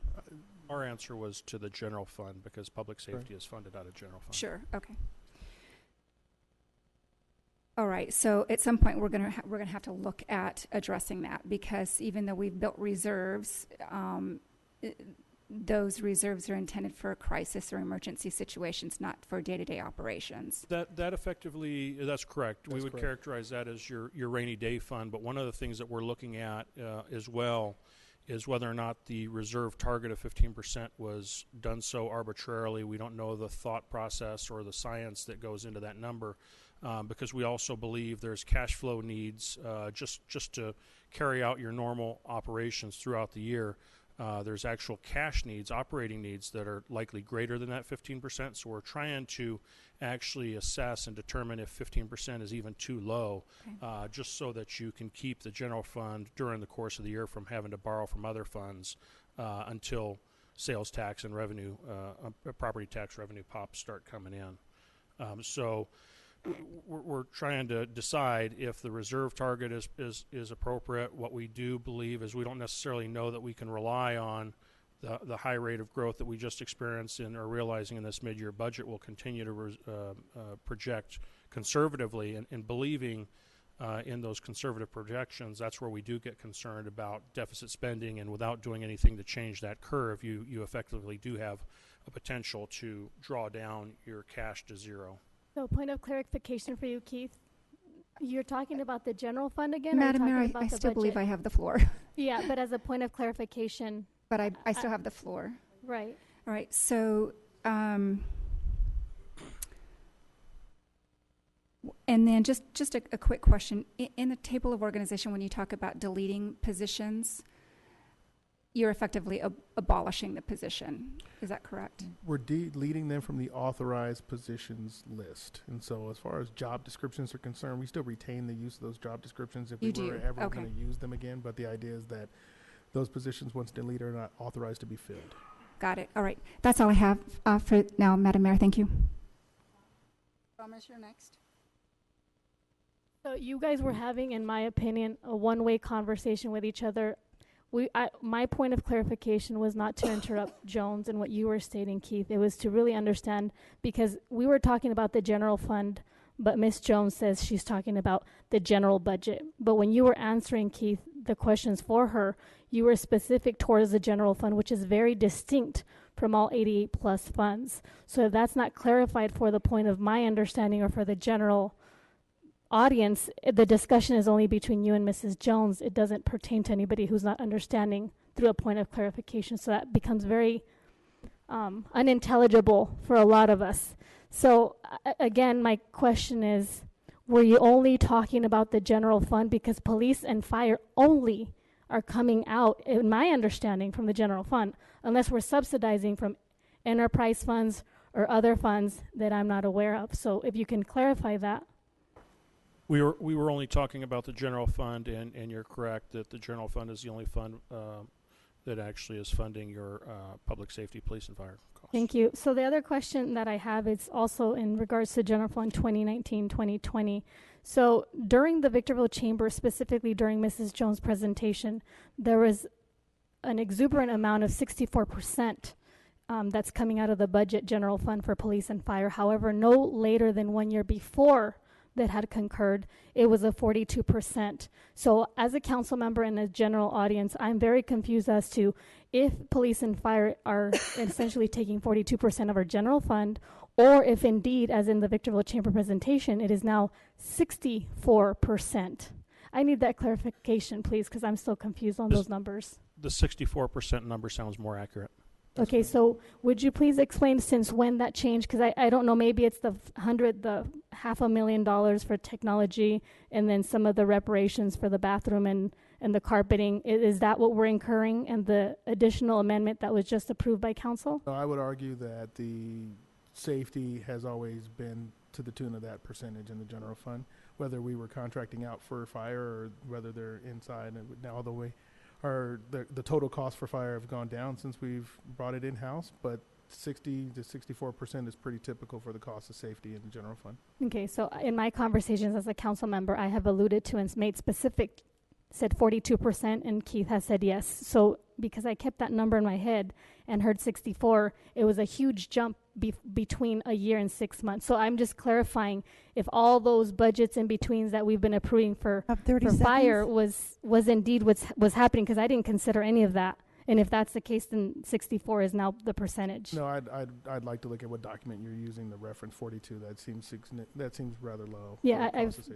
Our answer was to the general fund because public safety is funded out of general fund. Sure. Okay. All right. So at some point we're gonna have to look at addressing that, because even though we've built reserves, those reserves are intended for crisis or emergency situations, not for day-to-day operations. That effectively, that's correct. We would correct. characterize that as your rainy day fund. But one of the things that we're looking at as well is whether or not the reserve target of 15% was done so arbitrarily. We don't know the thought process or the science that goes into that number, because we also believe there's cash flow needs just to carry out your normal operations throughout the year. There's actual cash needs, operating needs that are likely greater than that 15%. So we're trying to actually assess and determine if 15% is even too low, Okay. just so that you can keep the general fund during the course of the year from having to borrow from other funds until sales tax and revenue, property tax revenue pops start coming in. So we're trying to decide if the reserve target is appropriate. What we do believe is we don't necessarily know that we can rely on the high rate of growth that we just experienced and are realizing in this mid-year budget. Will continue to project conservatively, and believing in those conservative projections, that's where we do get concerned about deficit spending, and without doing anything to change that curve, you effectively do have a potential to draw down your cash to zero. So point of clarification for you, Keith. You're talking about the general fund again? Madam or Mayor, talking about I the still believe I budget? have the floor, Yeah, but as a point of clarification, but I still have the floor. right. All right. So, and then just a quick question. In the table of organization, when you talk about deleting positions, you're effectively abolishing the position. Is that correct? We're deleting them from the authorized positions list. And so as far as job descriptions are concerned, we still retain the use of those job descriptions if You we were do? ever Okay. going to use them again. But the idea is that those positions, once deleted, are not authorized to be filled. Got it. All right. That's all I have for now, Madam Mayor. Thank you. Thomas, you're next. So you guys were having, in my opinion, a one-way conversation with each other. My point of clarification was not to interrupt Jones and what you were stating, Keith. It was to really understand, because we were talking about the general fund, but Ms. Jones says she's talking about the general budget. But when you were answering, Keith, the questions for her, you were specific towards the general fund, which is very distinct from all 88 plus funds. So if that's not clarified for the point of my understanding or for the general audience, the discussion is only between you and Mrs. Jones. It doesn't pertain to anybody who's not understanding through a point of clarification. So that becomes very unintelligible for a lot of us. So again, my question is, were you only talking about the general fund because police and fire only are coming out, in my understanding, from the general fund, unless we're subsidizing from enterprise funds or other funds that I'm not aware of? So if you can clarify that. We were only talking about the general fund, and you're correct that the general fund is the only fund that actually is funding your public safety, police, and fire costs. Thank you. So the other question that I have is also in regards to General Fund 2019-2020. So during the Victorville Chamber, specifically during Mrs. Jones' presentation, there was an exuberant amount of 64% that's coming out of the budget general fund for police and fire. However, no later than 1 year before that had concurred, it was a 42%. So as a council member and a general audience, I'm very confused as to if police and fire are essentially taking 42% of our general fund, or if indeed, as in the Victorville Chamber presentation, it is now 64%. I need that clarification, please, because I'm still confused on those numbers. The 64% number sounds more accurate. Okay, so would you please explain since when that changed? Because I don't know, maybe it's the $500,000 for technology and then some of the reparations for the bathroom and the carpeting. Is that what we're incurring and the additional amendment that was just approved by council? I would argue that the safety has always been to the tune of that percentage in the general fund, whether we were contracting out for fire or whether they're inside and now the way. The total costs for fire have gone down since we've brought it in-house, but 60 to 64% is pretty typical for the cost of safety in the general fund. Okay, so in my conversations as a council member, I have alluded to and made specific, said 42%, and Keith has said yes. So because I kept that number in my head and heard 64, it was a huge jump between a year and 6 months. So I'm just clarifying if all those budgets in betweens that we've been approving for fire was indeed was happening, because I didn't consider any of that. And if that's the case, then 64 is now the percentage. No, I'd like to look at what document you're using the reference 42. That seems rather low. Yeah,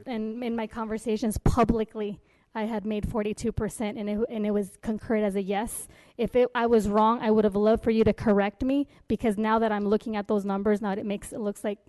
and in my conversations publicly, I had made 42%, and it was concurred as a yes. If I was wrong, I would have loved for you to correct me, because now that I'm looking at those numbers, now it looks like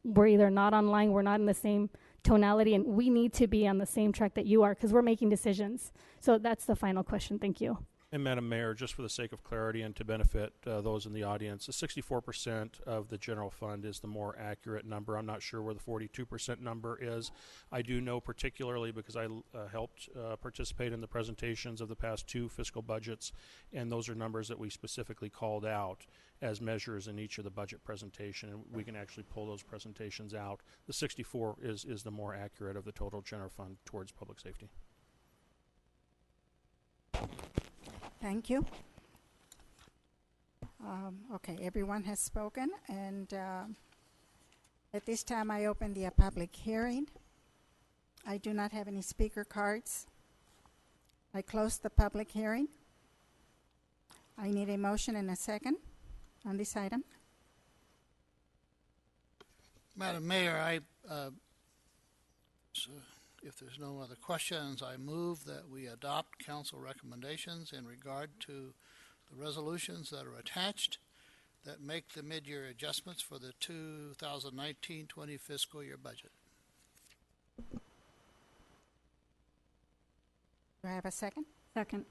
we're either not online, we're not in the same tonality, and we need to be on the same track that you are, because we're making decisions. So that's the final question. Thank you. And Madam Mayor, just for the sake of clarity and to benefit those in the audience, the 64% of the general fund is the more accurate number. I'm not sure where the 42% number is. I do know particularly because I helped participate in the presentations of the past 2 fiscal budgets, and those are numbers that we specifically called out as measures in each of the budget presentation, and we can actually pull those presentations out. The 64 is the more accurate of the total general fund towards public safety. Thank you. Okay, everyone has spoken, and at this time I open the public hearing. I do not have any speaker cards. I close the public hearing. I need a motion and a second on this item. Madam Mayor, if there's no other questions, I move that we adopt council recommendations in regard to the resolutions that are attached that make the mid-year adjustments for the 2019-20 fiscal year budget. Do I have a second? Second.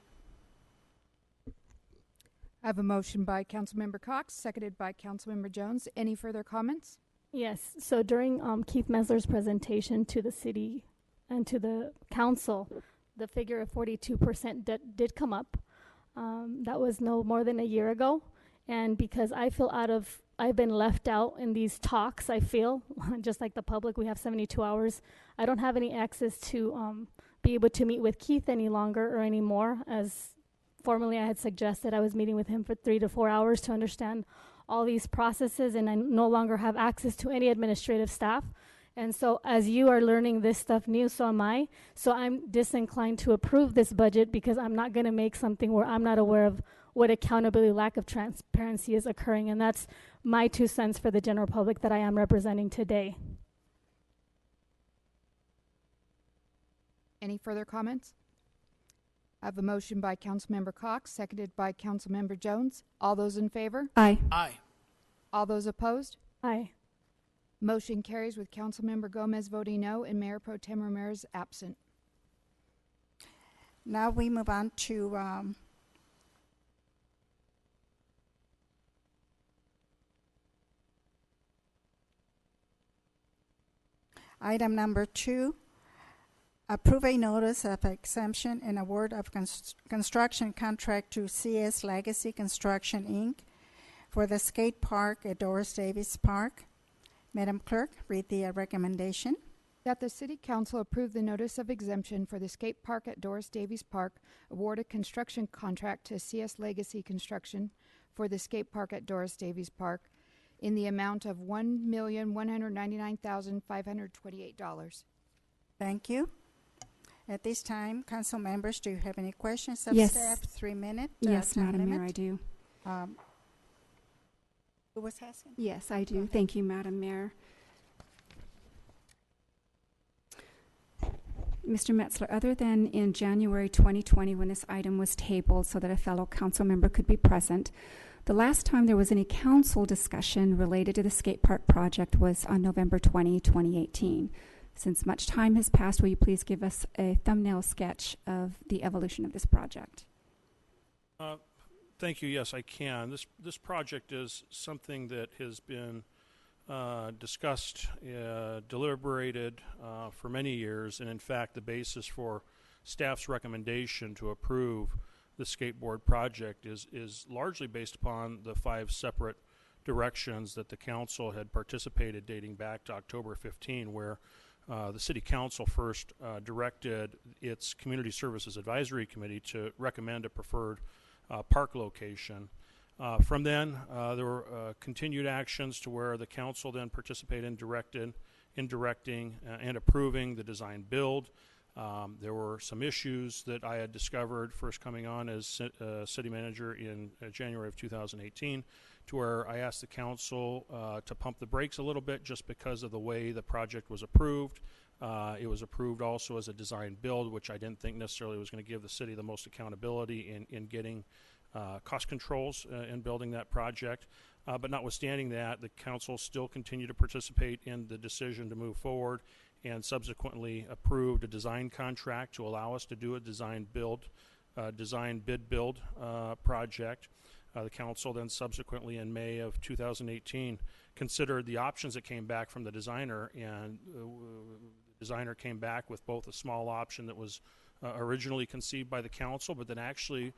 I have a motion by Councilmember Cox, seconded by Councilmember Jones. Any further comments? Yes. So during Keith Mesler's presentation to the city and to the council, the figure of 42% did come up. That was no more than a year ago. And because I feel I've been left out in these talks, I feel, just like the public, we have 72 hours. I don't have any access to be able to meet with Keith any longer or anymore. As formerly I had suggested, I was meeting with him for 3 to 4 hours to understand all these processes, and I no longer have access to any administrative staff. And so as you are learning this stuff new, so am I. So I'm disinclined to approve this budget because I'm not going to make something where I'm not aware of what accountability, lack of transparency is occurring. And that's my 2 cents for the general public that I am representing today. Any further comments? I have a motion by Councilmember Cox, seconded by Councilmember Jones. All those in favor? Aye. Aye. All those opposed? Aye. Motion carries with Councilmember Gomez voting no and Mayor Pro Tem Ramirez absent. Now we move on to item number 2, approve a notice of exemption and award of construction contract to CS Legacy Construction, Inc. for the skate park at Doris Davis Park. Madam Clerk, read the recommendation. That the City Council approve the notice of exemption for the skate park at Doris Davies Park, award a construction contract to CS Legacy Construction for the skate park at Doris Davies Park in the amount of $1,199,528. Thank you. At this time, council members, do you have any questions of Yes. staff? 3 minute Yes, time Madam Mayor, limit. I do. Who was asking? Yes, I Go do. ahead. Thank you, Madam Mayor. Mr. Metzler, other than in January 2020 when this item was tabled so that a fellow council member could be present, the last time there was any council discussion related to the skate park project was on November 20, 2018. Since much time has passed, will you please give us a thumbnail sketch of the evolution of this project? Thank you. Yes, I can. This project is something that has been discussed, deliberated for many years, and in fact the basis for staff's recommendation to approve the skateboard project is largely based upon the 5 separate directions that the council had participated dating back to October 15, where the City Council first directed its Community Services Advisory Committee to recommend a preferred park location. From then, there were continued actions to where the council then participated in directing and approving the design build. There were some issues that I had discovered first coming on as city manager in January of 2018, to where I asked the council to pump the brakes a little bit just because of the way the project was approved. It was approved also as a design build, which I didn't think necessarily was going to give the city the most accountability in getting cost controls in building that project. But notwithstanding that, the council still continued to participate in the decision to move forward and subsequently approved a design contract to allow us to do a design bid build project. The council then subsequently in May of 2018 considered the options that came back from the designer, and the designer came back with both a small option that was originally conceived by the council, but then actually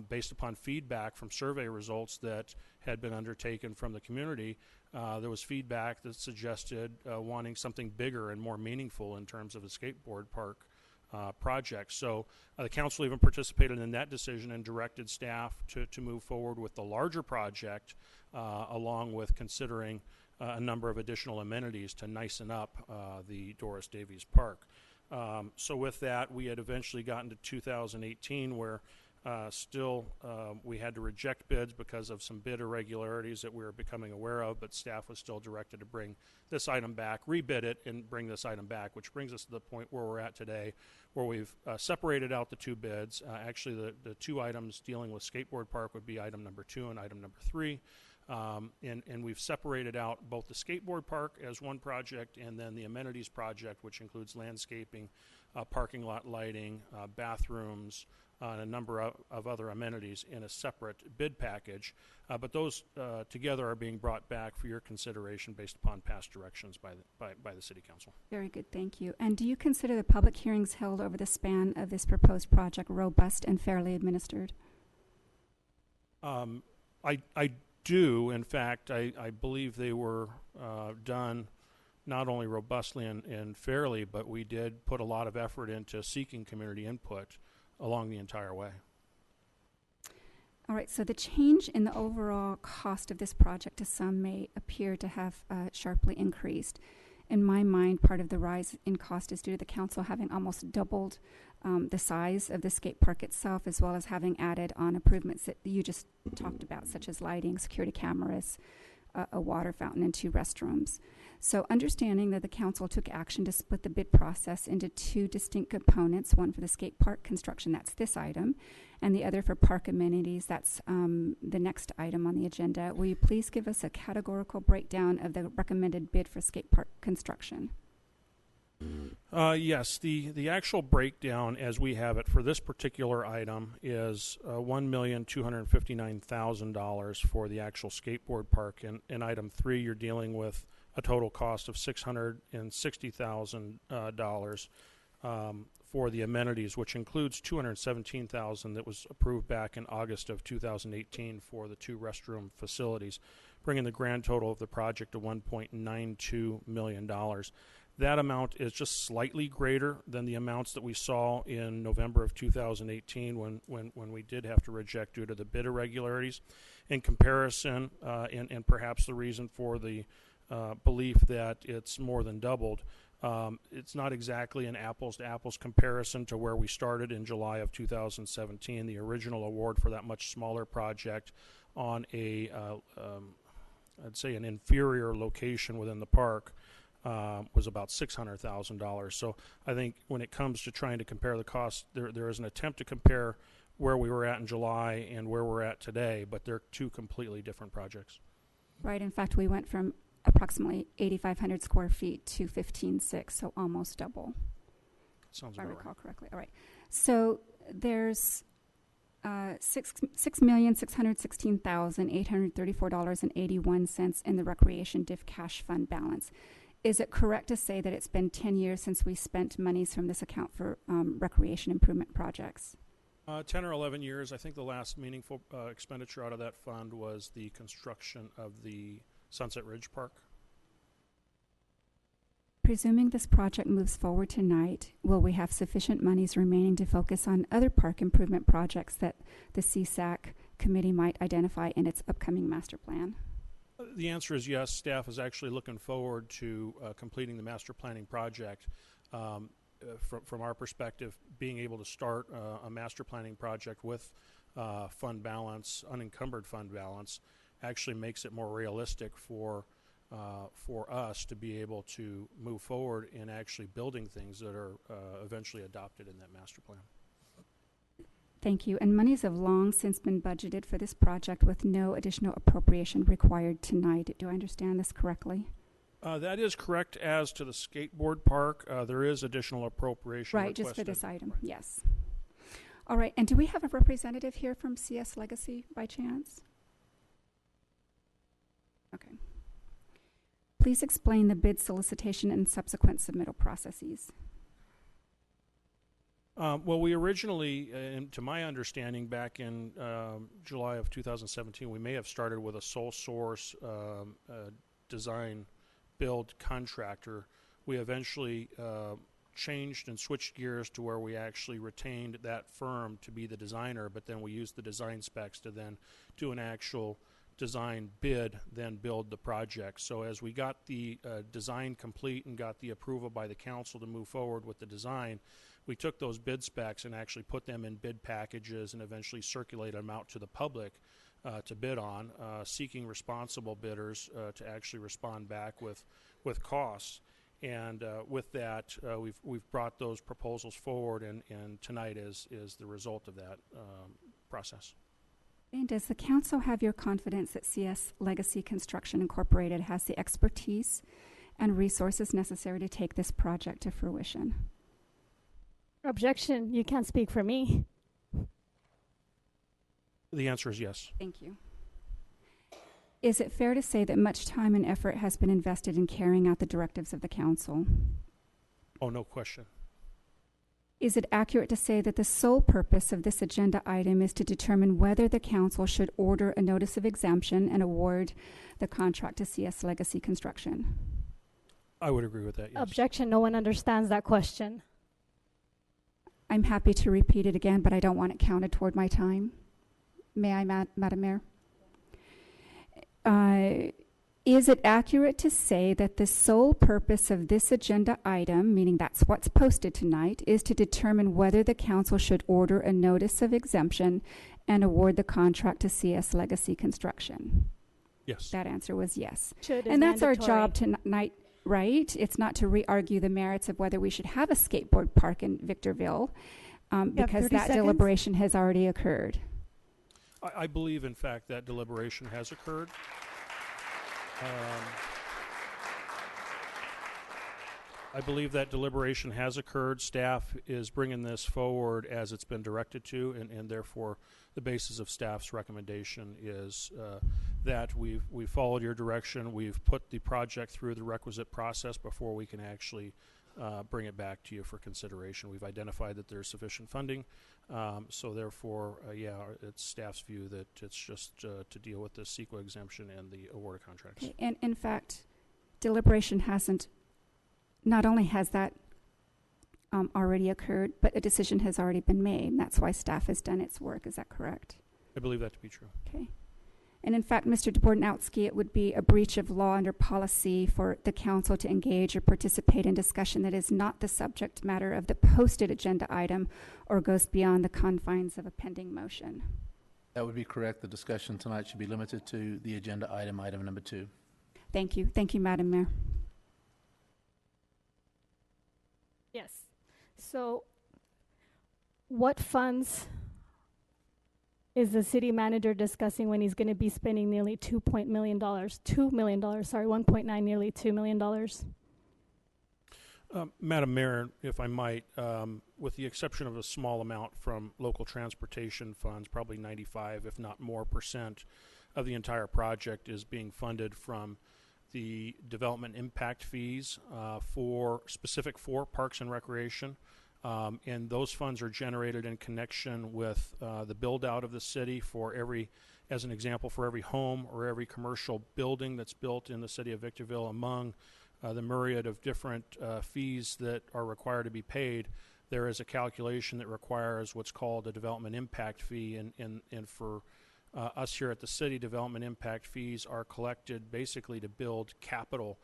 based upon feedback from survey results that had been undertaken from the community, there was feedback that suggested wanting something bigger and more meaningful in terms of a skateboard park project. So the council even participated in that decision and directed staff to move forward with the larger project, along with considering a number of additional amenities to nicen up the Doris Davies Park. So with that, we had eventually gotten to 2018 where we had to reject bids because of some bid irregularities that we were becoming aware of, but staff was still directed to bring this item back, rebid it, and bring this item back, which brings us to the point where we're at today, where we've separated out the 2 bids. Actually, the 2 items dealing with skateboard park would be item number 2 and item number 3. And we've separated out both the skateboard park as one project and then the amenities project, which includes landscaping, parking lot lighting, bathrooms, and a number of other amenities in a separate bid package. But those together are being brought back for your consideration based upon past directions by the City Council. Very good, thank you. And do you consider the public hearings held over the span of this proposed project robust and fairly administered? I do. In fact, I believe they were done not only robustly and fairly, but we did put a lot of effort into seeking community input along the entire way. All right, so the change in the overall cost of this project to some may appear to have sharply increased. In my mind, part of the rise in cost is due to the council having almost doubled the size of the skate park itself, as well as having added on improvements that you just talked about, such as lighting, security cameras, a water fountain, and 2 restrooms. So understanding that the council took action to split the bid process into 2 distinct components, one for the skate park construction, that's this item, and the other for park amenities, that's the next item on the agenda. Will you please give us a categorical breakdown of the recommended bid for skate park construction? Yes, the actual breakdown as we have it for this particular item is $1,259,000 for the actual skateboard park. And in item 3, you're dealing with a total cost of $660,000 for the amenities, which includes $217,000 that was approved back in August of 2018 for the 2 restroom facilities, bringing the grand total of the project to $1.92 million. That amount is just slightly greater than the amounts that we saw in November of 2018 when we did have to reject due to the bid irregularities. In comparison, and perhaps the reason for the belief that it's more than doubled, it's not exactly an apples-to-apples comparison to where we started in July of 2017. The original award for that much smaller project on a, I'd say an inferior location within the park, was about $600,000. So I think when it comes to trying to compare the costs, there is an attempt to compare where we were at in July and where we're at today, but they're 2 completely different projects. Right. In fact, we went from approximately 8,500 square feet to 15,600, so almost double. Sounds if I about recall right. correctly. All right. So there's $6,616,834.81 in the recreation diff cash fund balance. Is it correct to say that it's been 10 years since we spent monies from this account for recreation improvement projects? 10 or 11 years. I think the last meaningful expenditure out of that fund was the construction of the Sunset Ridge Park. Presuming this project moves forward tonight, will we have sufficient monies remaining to focus on other park improvement projects that the CSAC committee might identify in its upcoming master plan? The answer is yes. Staff is actually looking forward to completing the master planning project. From our perspective, being able to start a master planning project with fund balance, unencumbered fund balance, actually makes it more realistic for us to be able to move forward in actually building things that are eventually adopted in that master plan. Thank you. And monies have long since been budgeted for this project with no additional appropriation required tonight. Do I understand this correctly? That is correct as to the skateboard park. There is additional appropriation Right, requested. just for this item, Right. yes. All right, and do we have a representative here from CS Legacy by chance? Okay. Please explain the bid solicitation and subsequent submittal processes. Well, we originally, and to my understanding, back in July of 2017, we may have started with a sole source design build contractor. We eventually changed and switched gears to where we actually retained that firm to be the designer, but then we used the design specs to then do an actual design bid, then build the project. So as we got the design complete and got the approval by the council to move forward with the design, we took those bid specs and actually put them in bid packages and eventually circulated them out to the public to bid on, seeking responsible bidders to actually respond back with costs. And with that, we've brought those proposals forward, and tonight is the result of that process. And does the council have your confidence that CS Legacy Construction Incorporated has the expertise and resources necessary to take this project to fruition? Objection. You can't speak for me. The answer is yes. Thank you. Is it fair to say that much time and effort has been invested in carrying out the directives of the council? Oh, no question. Is it accurate to say that the sole purpose of this agenda item is to determine whether the council should order a notice of exemption and award the contract to CS Legacy Construction? I would agree with that, yes. Objection. No one understands that question. I'm happy to repeat it again, but I don't want it counted toward my time. May I, Madam Mayor? Is it accurate to say that the sole purpose of this agenda item, meaning that's what's posted tonight, is to determine whether the council should order a notice of exemption and award the contract to CS Legacy Construction? Yes. That answer was yes. Should is And that's our mandatory. job tonight, right? It's not to re-argue the merits of whether we should have a skateboard park in Victorville, because 30 that seconds. deliberation has already occurred. I believe, in fact, that deliberation has occurred. I believe that deliberation has occurred. Staff is bringing this forward as it's been directed to, and therefore the basis of staff's recommendation is that we've followed your direction. We've put the project through the requisite process before we can actually bring it back to you for consideration. We've identified that there's sufficient funding, so therefore, it's staff's view that it's just to deal with the CEQA exemption and the award of contracts. Okay. And in fact, deliberation not only has that already occurred, but a decision has already been made. And that's why staff has done its work. Is that correct? I believe that to be true. Okay. And in fact, Mr. Dubordnowski, it would be a breach of law under policy for the council to engage or participate in discussion that is not the subject matter of the posted agenda item or goes beyond the confines of a pending motion. That would be correct. The discussion tonight should be limited to the agenda item number 2. Thank you. Thank you, Madam Mayor. Yes. So, what funds is the city manager discussing when he's going to be spending nearly $1.9, nearly $2 million? Madam Mayor, if I might, with the exception of a small amount from local transportation funds, probably 95, if not more, % of the entire project is being funded from the development impact fees specific for Parks and Recreation. And those funds are generated in connection with the build-out of the city as an example, for every home or every commercial building that's built in the city of Victorville. Among the myriad of different fees that are required to be paid, there is a calculation that requires what's called a development impact fee. And for us here at the city, development impact fees are collected basically to build capital,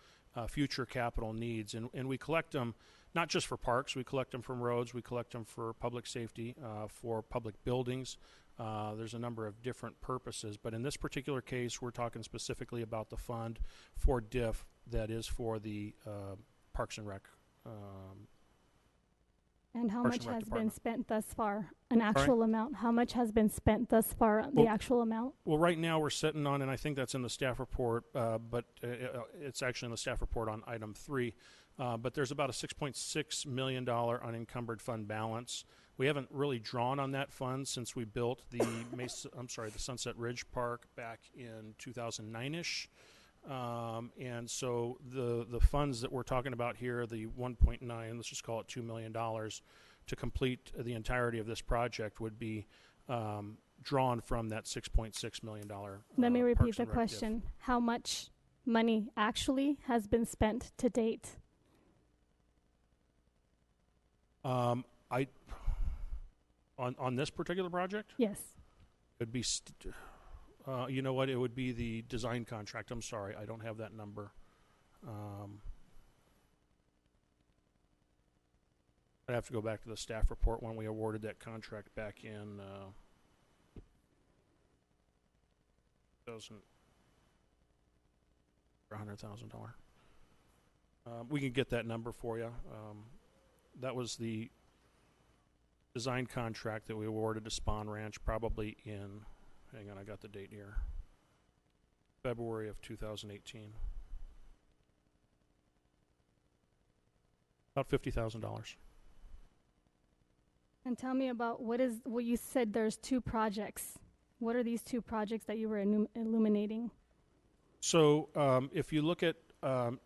future capital needs. And we collect them not just for parks, we collect them from roads, we collect them for public safety, for public buildings. There's a number of different purposes, but in this particular case, we're talking specifically about the fund for DIF that is for the Parks and Rec. And how Parks much and Rec has Department. been spent thus far? An actual amount? How much has been spent thus far, the actual amount? Well, right now we're sitting on, and I think that's in the staff report, but it's actually in the staff report on item 3. But there's about a $6.6 million unencumbered fund balance. We haven't really drawn on that fund since we built the Sunset Ridge Park back in 2009-ish. And so the funds that we're talking about here, the 1.9, let's just call it $2 million, to complete the entirety of this project would be drawn from that $6.6 million. Let me repeat Parks the and Rec question. DIF. How much money actually has been spent to date? On this particular project, Yes. it'd be, you know what? It would be the design contract. I'm sorry, I don't have that number. I'd have to go back to the staff report when we awarded that contract back in $100,000. We can get that number for you. That was the design contract that we awarded to Spawn Ranch probably in, hang on, I got the date here, February of 2018. About $50,000. And tell me about what you said there's 2 projects. What are these 2 projects that you were illuminating? So if you look at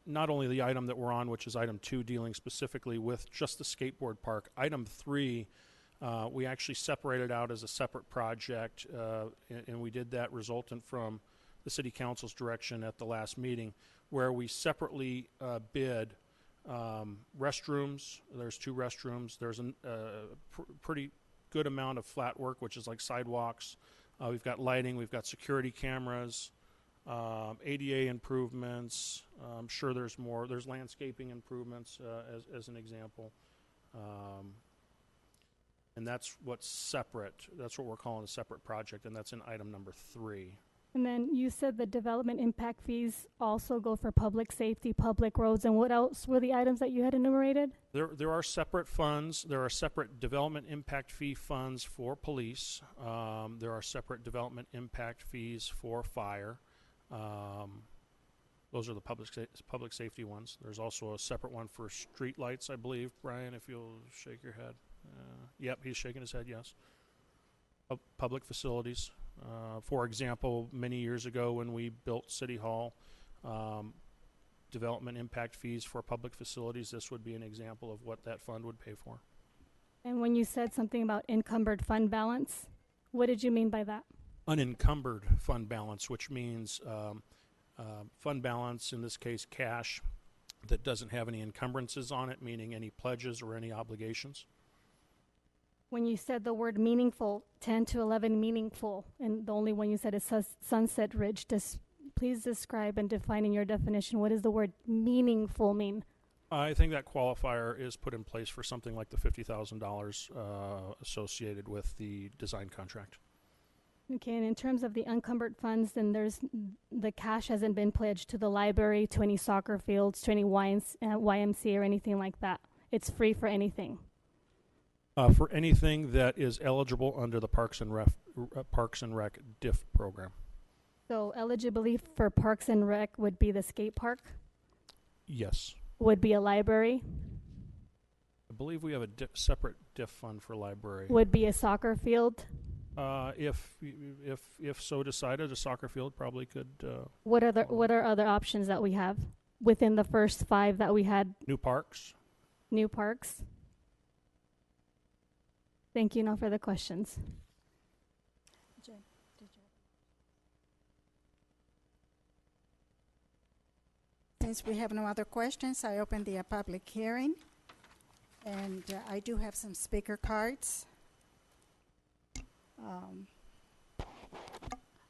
not only the item that we're on, which is item 2, dealing specifically with just the skateboard park, item 3, we actually separated out as a separate project, and we did that resultant from the City Council's direction at the last meeting, where we separately bid restrooms. There's 2 restrooms. There's a pretty good amount of flat work, which is like sidewalks. We've got lighting. We've got security cameras, ADA improvements. I'm sure there's more. There's landscaping improvements, as an example. And that's what's separate. That's what we're calling a separate project, and that's in item number 3. And then you said the development impact fees also go for public safety, public roads, and what else were the items that you had enumerated? There are separate funds. There are separate development impact fee funds for police. There are separate development impact fees for fire. Those are the public safety ones. There's also a separate one for street lights, I believe. Brian, if you'll shake your head. Yep, he's shaking his head, yes. Public facilities. For example, many years ago when we built City Hall, development impact fees for public facilities, this would be an example of what that fund would pay for. And when you said something about encumbered fund balance, what did you mean by that? Unencumbered fund balance, which means fund balance, in this case cash, that doesn't have any encumbrances on it, meaning any pledges or any obligations. When you said the word meaningful, 10 to 11 meaningful, and the only one you said is Sunset Ridge, please describe and define in your definition, what does the word meaningful mean? I think that qualifier is put in place for something like the $50,000 associated with the design contract. Okay, and in terms of the encumbered funds, then the cash hasn't been pledged to the library, to any soccer fields, to any YMCA or anything like that. It's free for anything. For anything that is eligible under the Parks and Rec DIF program. So eligibility for Parks and Rec would be the skate park? Yes. Would be a library? I believe we have a separate DIF fund for library. Would be a soccer field? If so decided, a soccer field probably could. What are other options that we have within the first 5 that we had? New parks. New parks. Thank you. No further questions. Since we have no other questions, I open the public hearing. And I do have some speaker cards.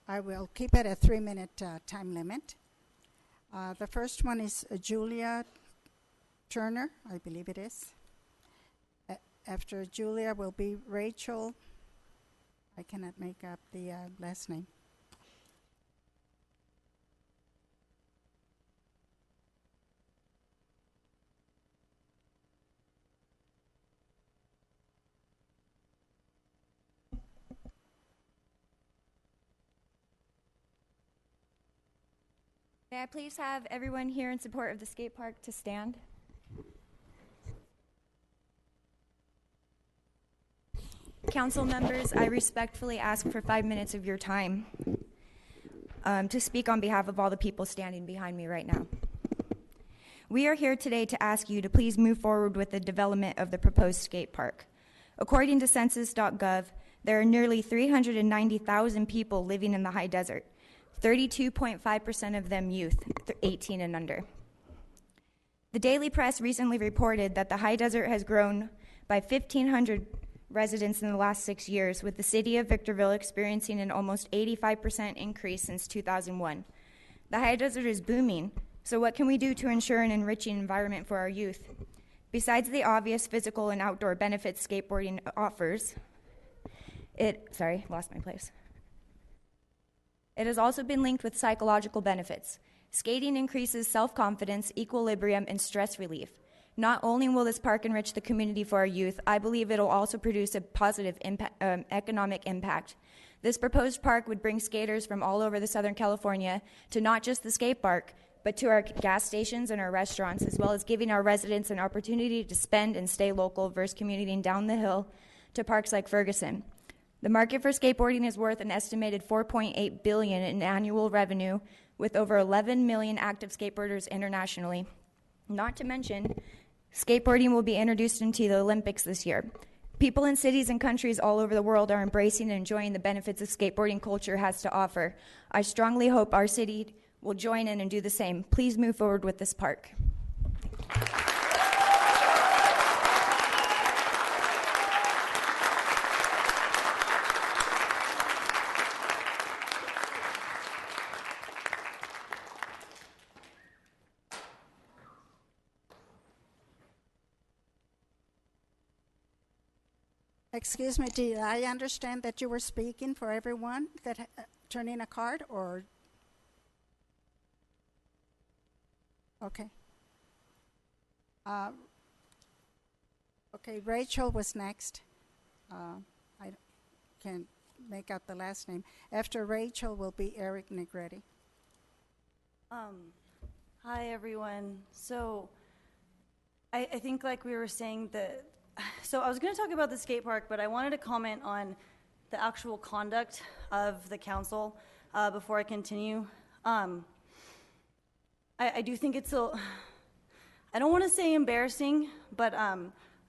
I will keep it a 3-minute time limit. The first one is Julia Turner, I believe it is. After Julia will be Rachel. I cannot make up the last name. May I please have everyone here in support of the skate park to stand? Council members, I respectfully ask for 5 minutes of your time to speak on behalf of all the people standing behind me right now. We are here today to ask you to please move forward with the development of the proposed skate park. According to census.gov, there are nearly 390,000 people living in the high desert. 32.5% of them youth, 18 and under. The Daily Press recently reported that the high desert has grown by 1,500 residents in the last 6 years, with the city of Victorville experiencing an almost 85% increase since 2001. The high desert is booming, so what can we do to ensure an enriching environment for our youth? Besides the obvious physical and outdoor benefits skateboarding offers, it has also been linked with psychological benefits. Skating increases self-confidence, equilibrium, and stress relief. Not only will this park enrich the community for our youth, I believe it will also produce a positive economic impact. This proposed park would bring skaters from all over the Southern California to not just the skate park, but to our gas stations and our restaurants, as well as giving our residents an opportunity to spend and stay local versus commuting down the hill to parks like Ferguson. The market for skateboarding is worth an estimated $4.8 billion in annual revenue, with over 11 million active skateboarders internationally. Not to mention, skateboarding will be introduced into the Olympics this year. People in cities and countries all over the world are embracing and enjoying the benefits of skateboarding culture has to offer. I strongly hope our city will join in and do the same. Please move forward with this park. Excuse me, did I understand that you were speaking for everyone that turned in a card, or? Okay. Okay, Rachel was next. I can't make out the last name. After Rachel will be Eric Negretti. Hi, everyone. So I think like we were saying so I was going to talk about the skate park, but I wanted to comment on the actual conduct of the council before I continue. I do think it's I don't want to say embarrassing, but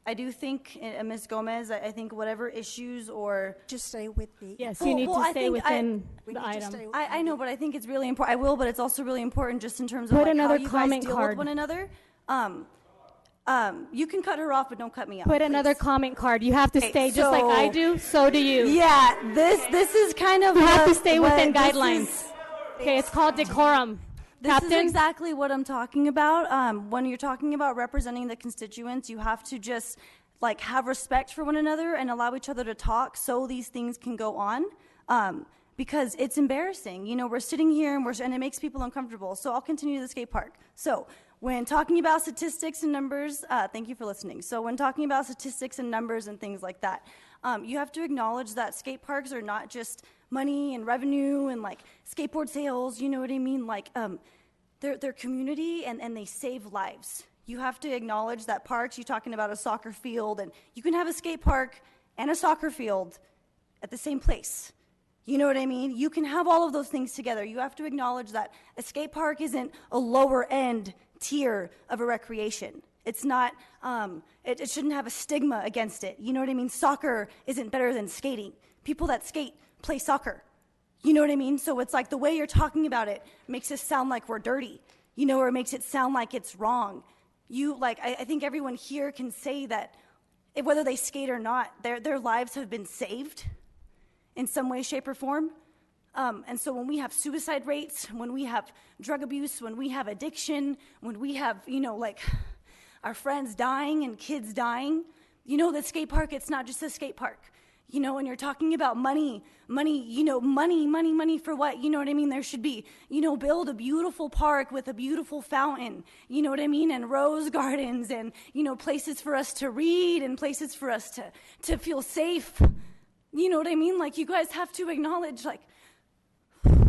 I do think, Ms. Gomez, I think whatever issues or... Just stay with the... Yes, you need to stay within the item. I know, but I think it's really important. I will, but it's also really important just in terms of Put like, how another you guys comment deal card. with one another. You can cut her off, but don't cut me off. Put another comment card. You have to Okay, stay just like so- I do. So do you. Yeah, this is kind of... You have to what- stay what within this guidelines. is- Okay, it's called decorum. This Captain? is exactly what I'm talking about. When you're talking about representing the constituents, you have to just like have respect for one another and allow each other to talk so these things can go on. Because it's embarrassing. You know, we're sitting here and it makes people uncomfortable. So I'll continue the skate park. So when talking about statistics and numbers, thank you for listening. So when talking about statistics and numbers and things like that, you have to acknowledge that skate parks are not just money and revenue and like skateboard sales, you know what I mean? Like they're community and they save lives. You have to acknowledge that parks, you're talking about a soccer field, and you can have a skate park and a soccer field at the same place. You know what I mean? You can have all of those things together. You have to acknowledge that a skate park isn't a lower end tier of a recreation. It's not, it shouldn't have a stigma against it. You know what I mean? Soccer isn't better than skating. People that skate play soccer. You know what I mean? So it's like the way you're talking about it makes us sound like we're dirty, you know, or it makes it sound like it's wrong. I think everyone here can say that whether they skate or not, their lives have been saved in some way, shape, or form. And so when we have suicide rates, when we have drug abuse, when we have addiction, when we have, you know, like our friends dying and kids dying, you know, the skate park, it's not just a skate park. You know, when you're talking about money, you know, money for what? You know what I mean? There should be, you know, build a beautiful park with a beautiful fountain, you know what I mean? And rose gardens and, you know, places for us to read and places for us to feel safe. You know what I mean? Like, you guys have to acknowledge, like,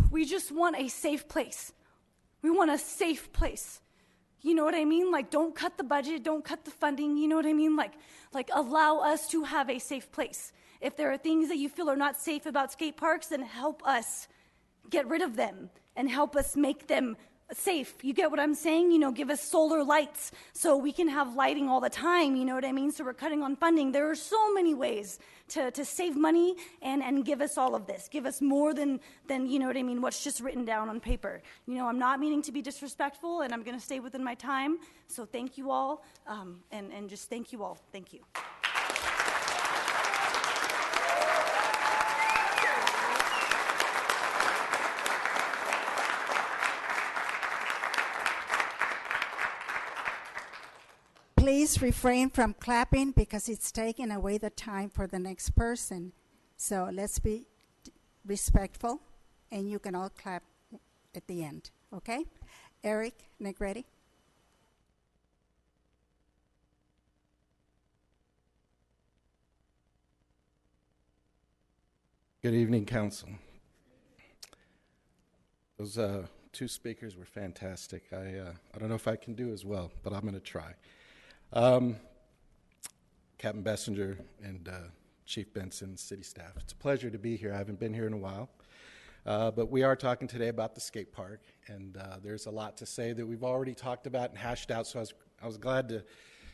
we just want a safe place. We want a safe place. You know what I mean? Like, don't cut the budget, don't cut the funding, you know what I mean? Like allow us to have a safe place. If there are things that you feel are not safe about skate parks, then help us get rid of them and help us make them safe. You get what I'm saying? You know, give us solar lights so we can have lighting all the time, you know what I mean? So we're cutting on funding. There are so many ways to save money and give us all of this. Give us more than, you know what I mean, what's just written down on paper. You know, I'm not meaning to be disrespectful, and I'm going to stay within my time. So thank you all, and just thank you all. Thank you. Please refrain from clapping because it's taking away the time for the next person. So let's be respectful, and you can all clap at the end, okay? Eric Negretti. Good evening, Council. Those two speakers were fantastic. I don't know if I can do as well, but I'm going to try. Captain Bessinger and Chief Benson, city staff. It's a pleasure to be here. I haven't been here in a while. But we are talking today about the skate park, and there's a lot to say that we've already talked about and hashed out, so I was glad to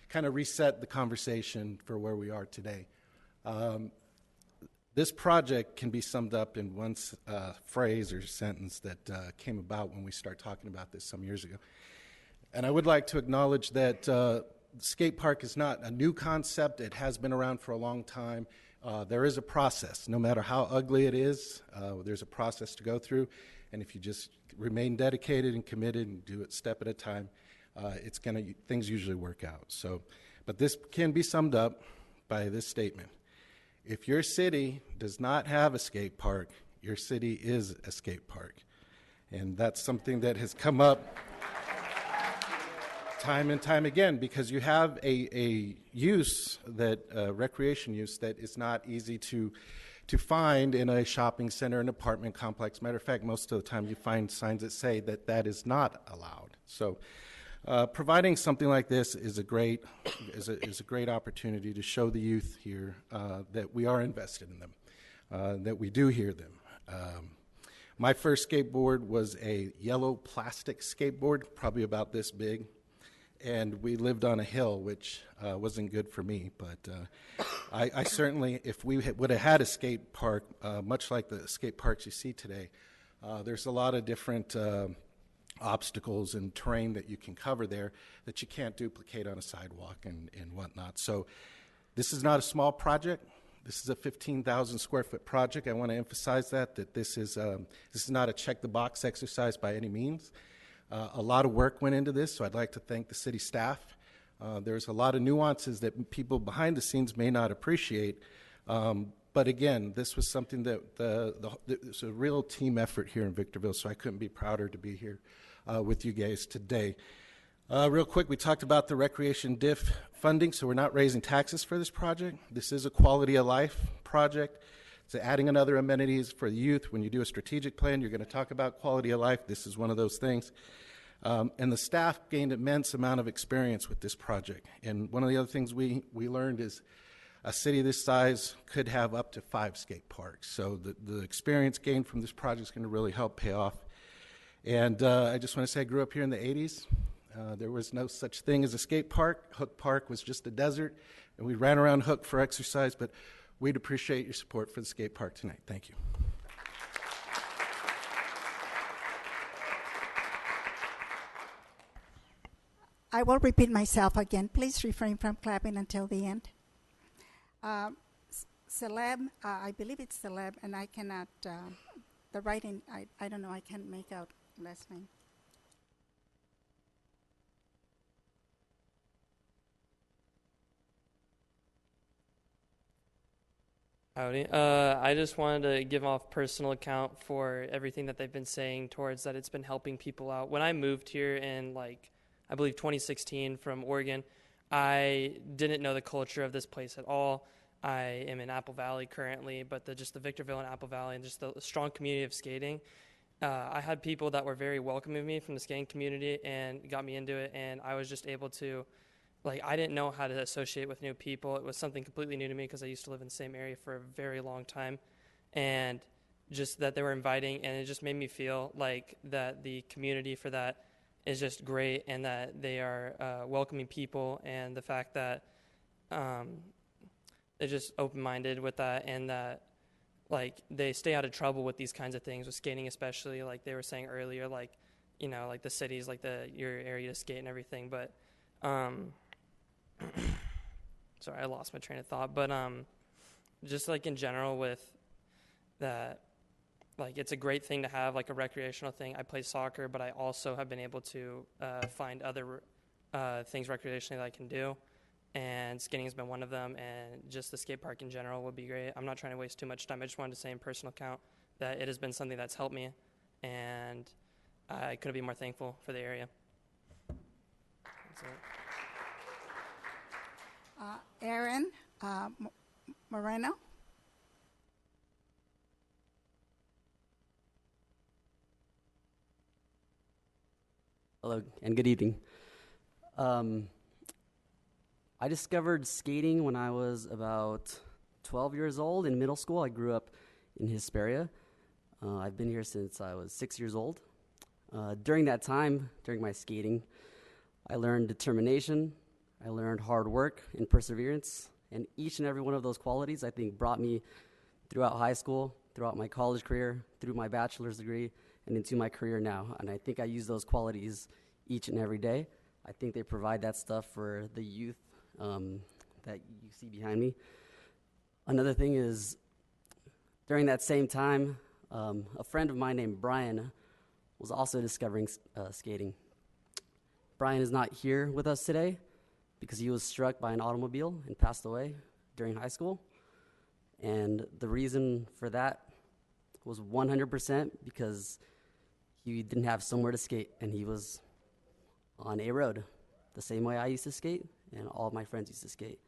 kind of reset the conversation for where we are today. This project can be summed up in one phrase or sentence that came about when we started talking about this some years ago. And I would like to acknowledge that the skate park is not a new concept. It has been around for a long time. There is a process. No matter how ugly it is, there's a process to go through. And if you just remain dedicated and committed and do it step at a time, things usually work out. So, but this can be summed up by this statement. If your city does not have a skate park, your city is a skate park. And that's something that has come up time and time again, because you have a use that recreation use that is not easy to find in a shopping center, an apartment complex. Matter of fact, most of the time you find signs that say that is not allowed. So providing something like this is a great opportunity to show the youth here that we are invested in them, that we do hear them. My first skateboard was a yellow plastic skateboard, probably about this big. And we lived on a hill, which wasn't good for me. But I certainly, if we would have had a skate park, much like the skate parks you see today, there's a lot of different obstacles and terrain that you can cover there that you can't duplicate on a sidewalk and whatnot. So this is not a small project. This is a 15,000 square foot project. I want to emphasize that this is not a check the box exercise by any means. A lot of work went into this, so I'd like to thank the city staff. There's a lot of nuances that people behind the scenes may not appreciate. But again, this was something that it's a real team effort here in Victorville, so I couldn't be prouder to be here with you guys today. Real quick, we talked about the recreation diff funding, so we're not raising taxes for this project. This is a quality of life project. So adding another amenities for the youth. When you do a strategic plan, you're going to talk about quality of life. This is one of those things. And the staff gained immense amount of experience with this project. And one of the other things we learned is a city this size could have up to 5 skate parks. So the experience gained from this project is going to really help pay off. And I just want to say I grew up here in the 80s. There was no such thing as a skate park. Hook Park was just a desert, and we ran around Hook for exercise, but we'd appreciate your support for the skate park tonight. Thank you. I will repeat myself again. Please refrain from clapping until the end. Celeb, I believe it's Celeb, and I cannot, the writing, I don't know, I can't make out last name. Howdy. I just wanted to give off personal account for everything that they've been saying towards that it's been helping people out. When I moved here in, I believe 2016 from Oregon, I didn't know the culture of this place at all. I am in Apple Valley currently, but just the Victorville and Apple Valley and just the strong community of skating. I had people that were very welcoming of me from the skating community and got me into it, and I was just able to I didn't know how to associate with new people. It was something completely new to me because I used to live in the same area for a very long time. And just that they were inviting, and it just made me feel like that the community for that is just great, and that they are welcoming people, and the fact that they're just open-minded with that, and that they stay out of trouble with these kinds of things, with skating especially, like they were saying earlier, the cities, your area to skate and everything. But sorry, I lost my train of thought. But just in general with that, it's a great thing to have a recreational thing. I play soccer, but I also have been able to find other things recreationally that I can do, and skating has been one of them, and just the skate park in general would be great. I'm not trying to waste too much time. I just wanted to say in personal account that it has been something that's helped me, and I couldn't be more thankful for the area. That's it. Aaron Moreno. Hello and good evening. I discovered skating when I was about 12 years old in middle school. I grew up in Hesperia. I've been here since I was 6 years old. During that time, during my skating, I learned determination, I learned hard work and perseverance, and each and every one of those qualities, I think, brought me throughout high school, throughout my college career, through my bachelor's degree, and into my career now. And I think I use those qualities each and every day. I think they provide that stuff for the youth that you see behind me. Another thing is, during that same time, a friend of mine named Brian was also discovering skating. Brian is not here with us today because he was struck by an automobile and passed away during high school. And the reason for that was 100% because he didn't have somewhere to skate, and he was on a road, the same way I used to skate, and all of my friends used to skate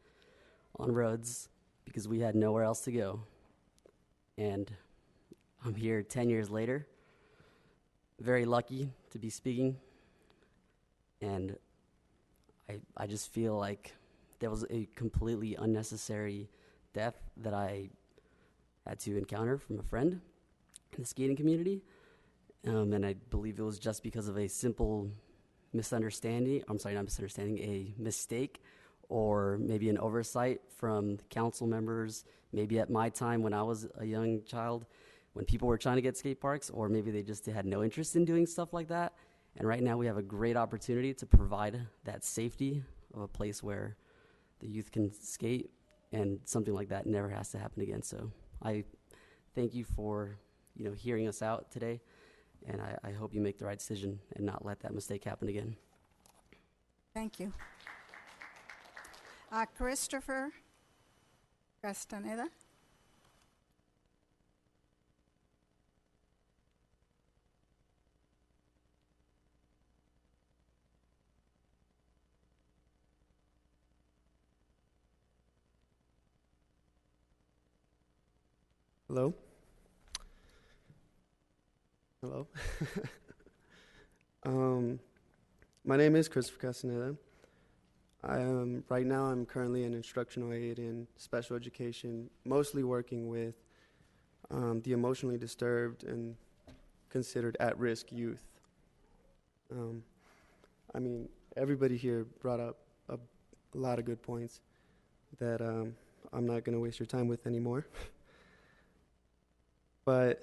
on roads because we had nowhere else to go. And I'm here 10 years later, very lucky to be speaking, and I just feel like there was a completely unnecessary death that I had to encounter from a friend in the skating community. And I believe it was just because of a simple misunderstanding. I'm sorry, not misunderstanding, a mistake, or maybe an oversight from the council members, maybe at my time when I was a young child, when people were trying to get skate parks, or maybe they just had no interest in doing stuff like that. And right now we have a great opportunity to provide that safety of a place where the youth can skate, and something like that never has to happen again. So I thank you for, hearing us out today, and I hope you make the right decision and not let that mistake happen again. Thank you. Christopher Castaneda. Hello? Hello? My name is Christopher Castaneda. Right now I'm currently an instructional aide in special education, mostly working with the emotionally disturbed and considered at-risk youth. Everybody here brought up a lot of good points that I'm not going to waste your time with anymore. But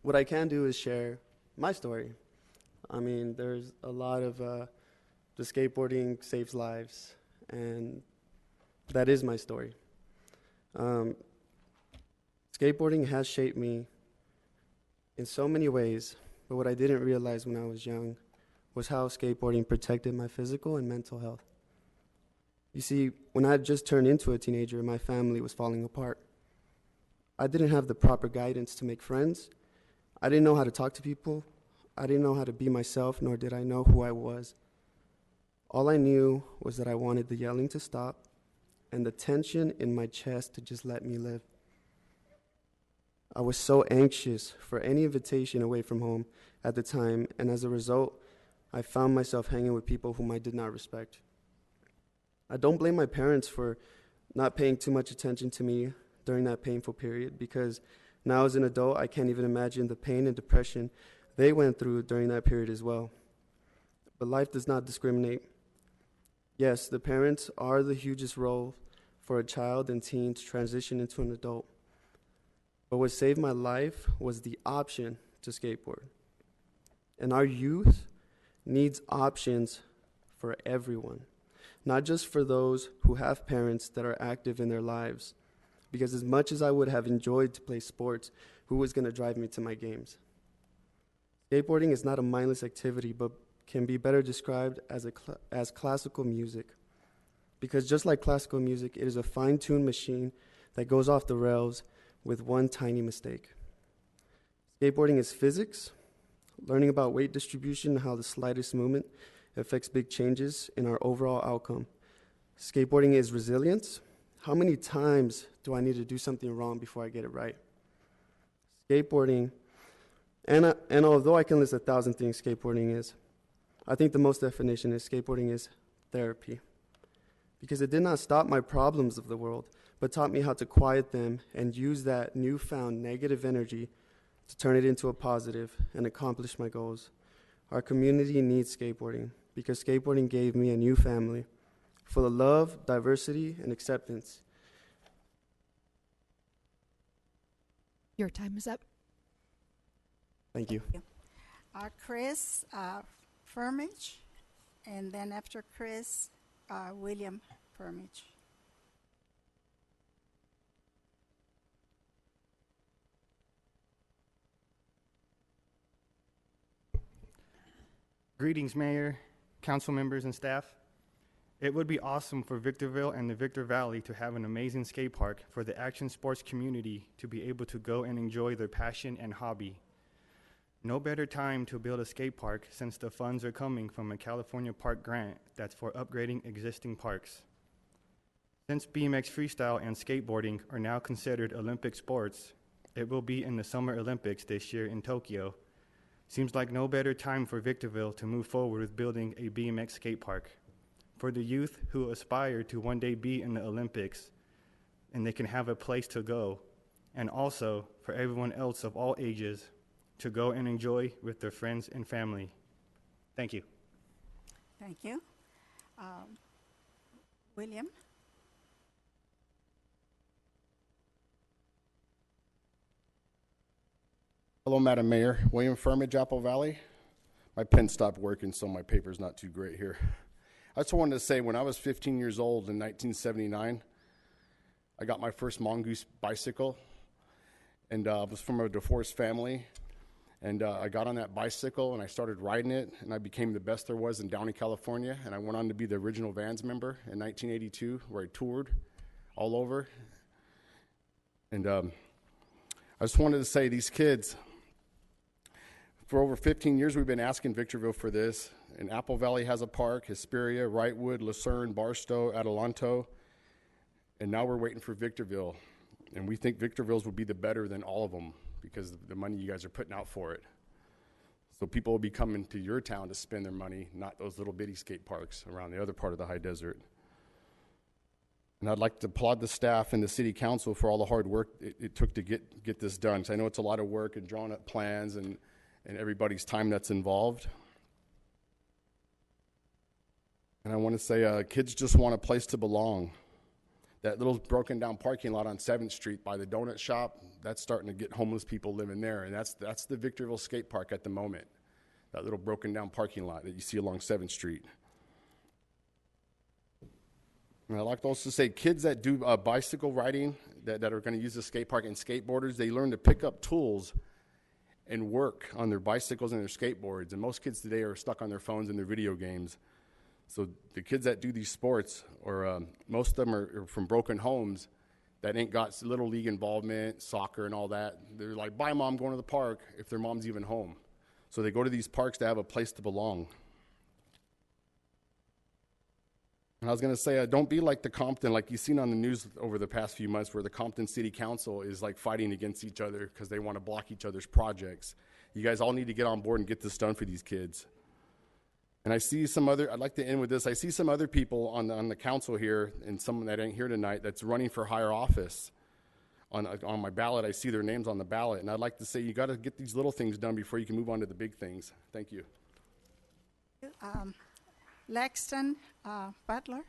what I can do is share my story. There's a lot of the skateboarding saves lives, and that is my story. Skateboarding has shaped me in so many ways, but what I didn't realize when I was young was how skateboarding protected my physical and mental health. You see, when I had just turned into a teenager, my family was falling apart. I didn't have the proper guidance to make friends. I didn't know how to talk to people. I didn't know how to be myself, nor did I know who I was. All I knew was that I wanted the yelling to stop and the tension in my chest to just let me live. I was so anxious for any invitation away from home at the time, and as a result, I found myself hanging with people whom I did not respect. I don't blame my parents for not paying too much attention to me during that painful period, because now as an adult, I can't even imagine the pain and depression they went through during that period as well. But life does not discriminate. Yes, the parents are the hugest role for a child and teen to transition into an adult. But what saved my life was the option to skateboard. And our youth needs options for everyone, not just for those who have parents that are active in their lives. Because as much as I would have enjoyed to play sports, who was going to drive me to my games? Skateboarding is not a mindless activity, but can be better described as classical music. Because just like classical music, it is a fine-tuned machine that goes off the rails with one tiny mistake. Skateboarding is physics, learning about weight distribution and how the slightest movement affects big changes in our overall outcome. Skateboarding is resilience. How many times do I need to do something wrong before I get it right? Skateboarding, and although I can list 1,000 things skateboarding is, I think the most definition is skateboarding is therapy. Because it did not stop my problems of the world, but taught me how to quiet them and use that newfound negative energy to turn it into a positive and accomplish my goals. Our community needs skateboarding because skateboarding gave me a new family full of love, diversity, and acceptance. Your time is up. Thank you. Chris Firmage, and then after Chris, William Firmage. Greetings, Mayor, council members, and staff. It would be awesome for Victorville and the Victor Valley to have an amazing skate park for the action sports community to be able to go and enjoy their passion and hobby. No better time to build a skate park since the funds are coming from a California Park grant that's for upgrading existing parks. Since BMX freestyle and skateboarding are now considered Olympic sports, it will be in the Summer Olympics this year in Tokyo. Seems like no better time for Victorville to move forward with building a BMX skate park. For the youth who aspire to one day be in the Olympics, and they can have a place to go, and also for everyone else of all ages to go and enjoy with their friends and family. Thank you. Thank you. William? Hello, Madam Mayor. William Firmage, Apple Valley. My pen stopped working, so my paper's not too great here. I just wanted to say, when I was 15 years old in 1979, I got my first Mongoose bicycle, and I was from a divorced family. And I got on that bicycle, and I started riding it, and I became the best there was in Downey, California. And I went on to be the original Vans member in 1982, where I toured all over. And I just wanted to say, these kids, for over 15 years, we've been asking Victorville for this. And Apple Valley has a park, Hesperia, Wrightwood, Lucerne, Barstow, Adelanto. And now we're waiting for Victorville. And we think Victorville's will be the better than all of them, because of the money you guys are putting out for it. So people will be coming to your town to spend their money, not those little bitty skate parks around the other part of the high desert. And I'd like to applaud the staff and the city council for all the hard work it took to get this done. So I know it's a lot of work and drawing up plans and everybody's time that's involved. And I want to say kids just want a place to belong. That little broken down parking lot on 7th Street by the donut shop, that's starting to get homeless people living there. And that's the Victorville skate park at the moment. That little broken down parking lot that you see along 7th Street. And I'd like to also say kids that do bicycle riding, that are going to use the skate park, and skateboarders, they learn to pick up tools and work on their bicycles and their skateboards. And most kids today are stuck on their phones and their video games. So the kids that do these sports, or most of them are from broken homes that ain't got little league involvement, soccer and all that. They're like, bye, Mom, going to the park, if their mom's even home. So they go to these parks to have a place to belong. And I was going to say, don't be like the Compton, like you've seen on the news over the past few months, where the Compton City Council is like fighting against each other because they want to block each other's projects. You guys all need to get on board and get this done for these kids. And I see some other, I'd like to end with this. I see some other people on the council here, and someone that ain't here tonight, that's running for higher office. On my ballot, I see their names on the ballot. And I'd like to say, you got to get these little things done before you can move on to the big things. Thank you. Lexton Butler.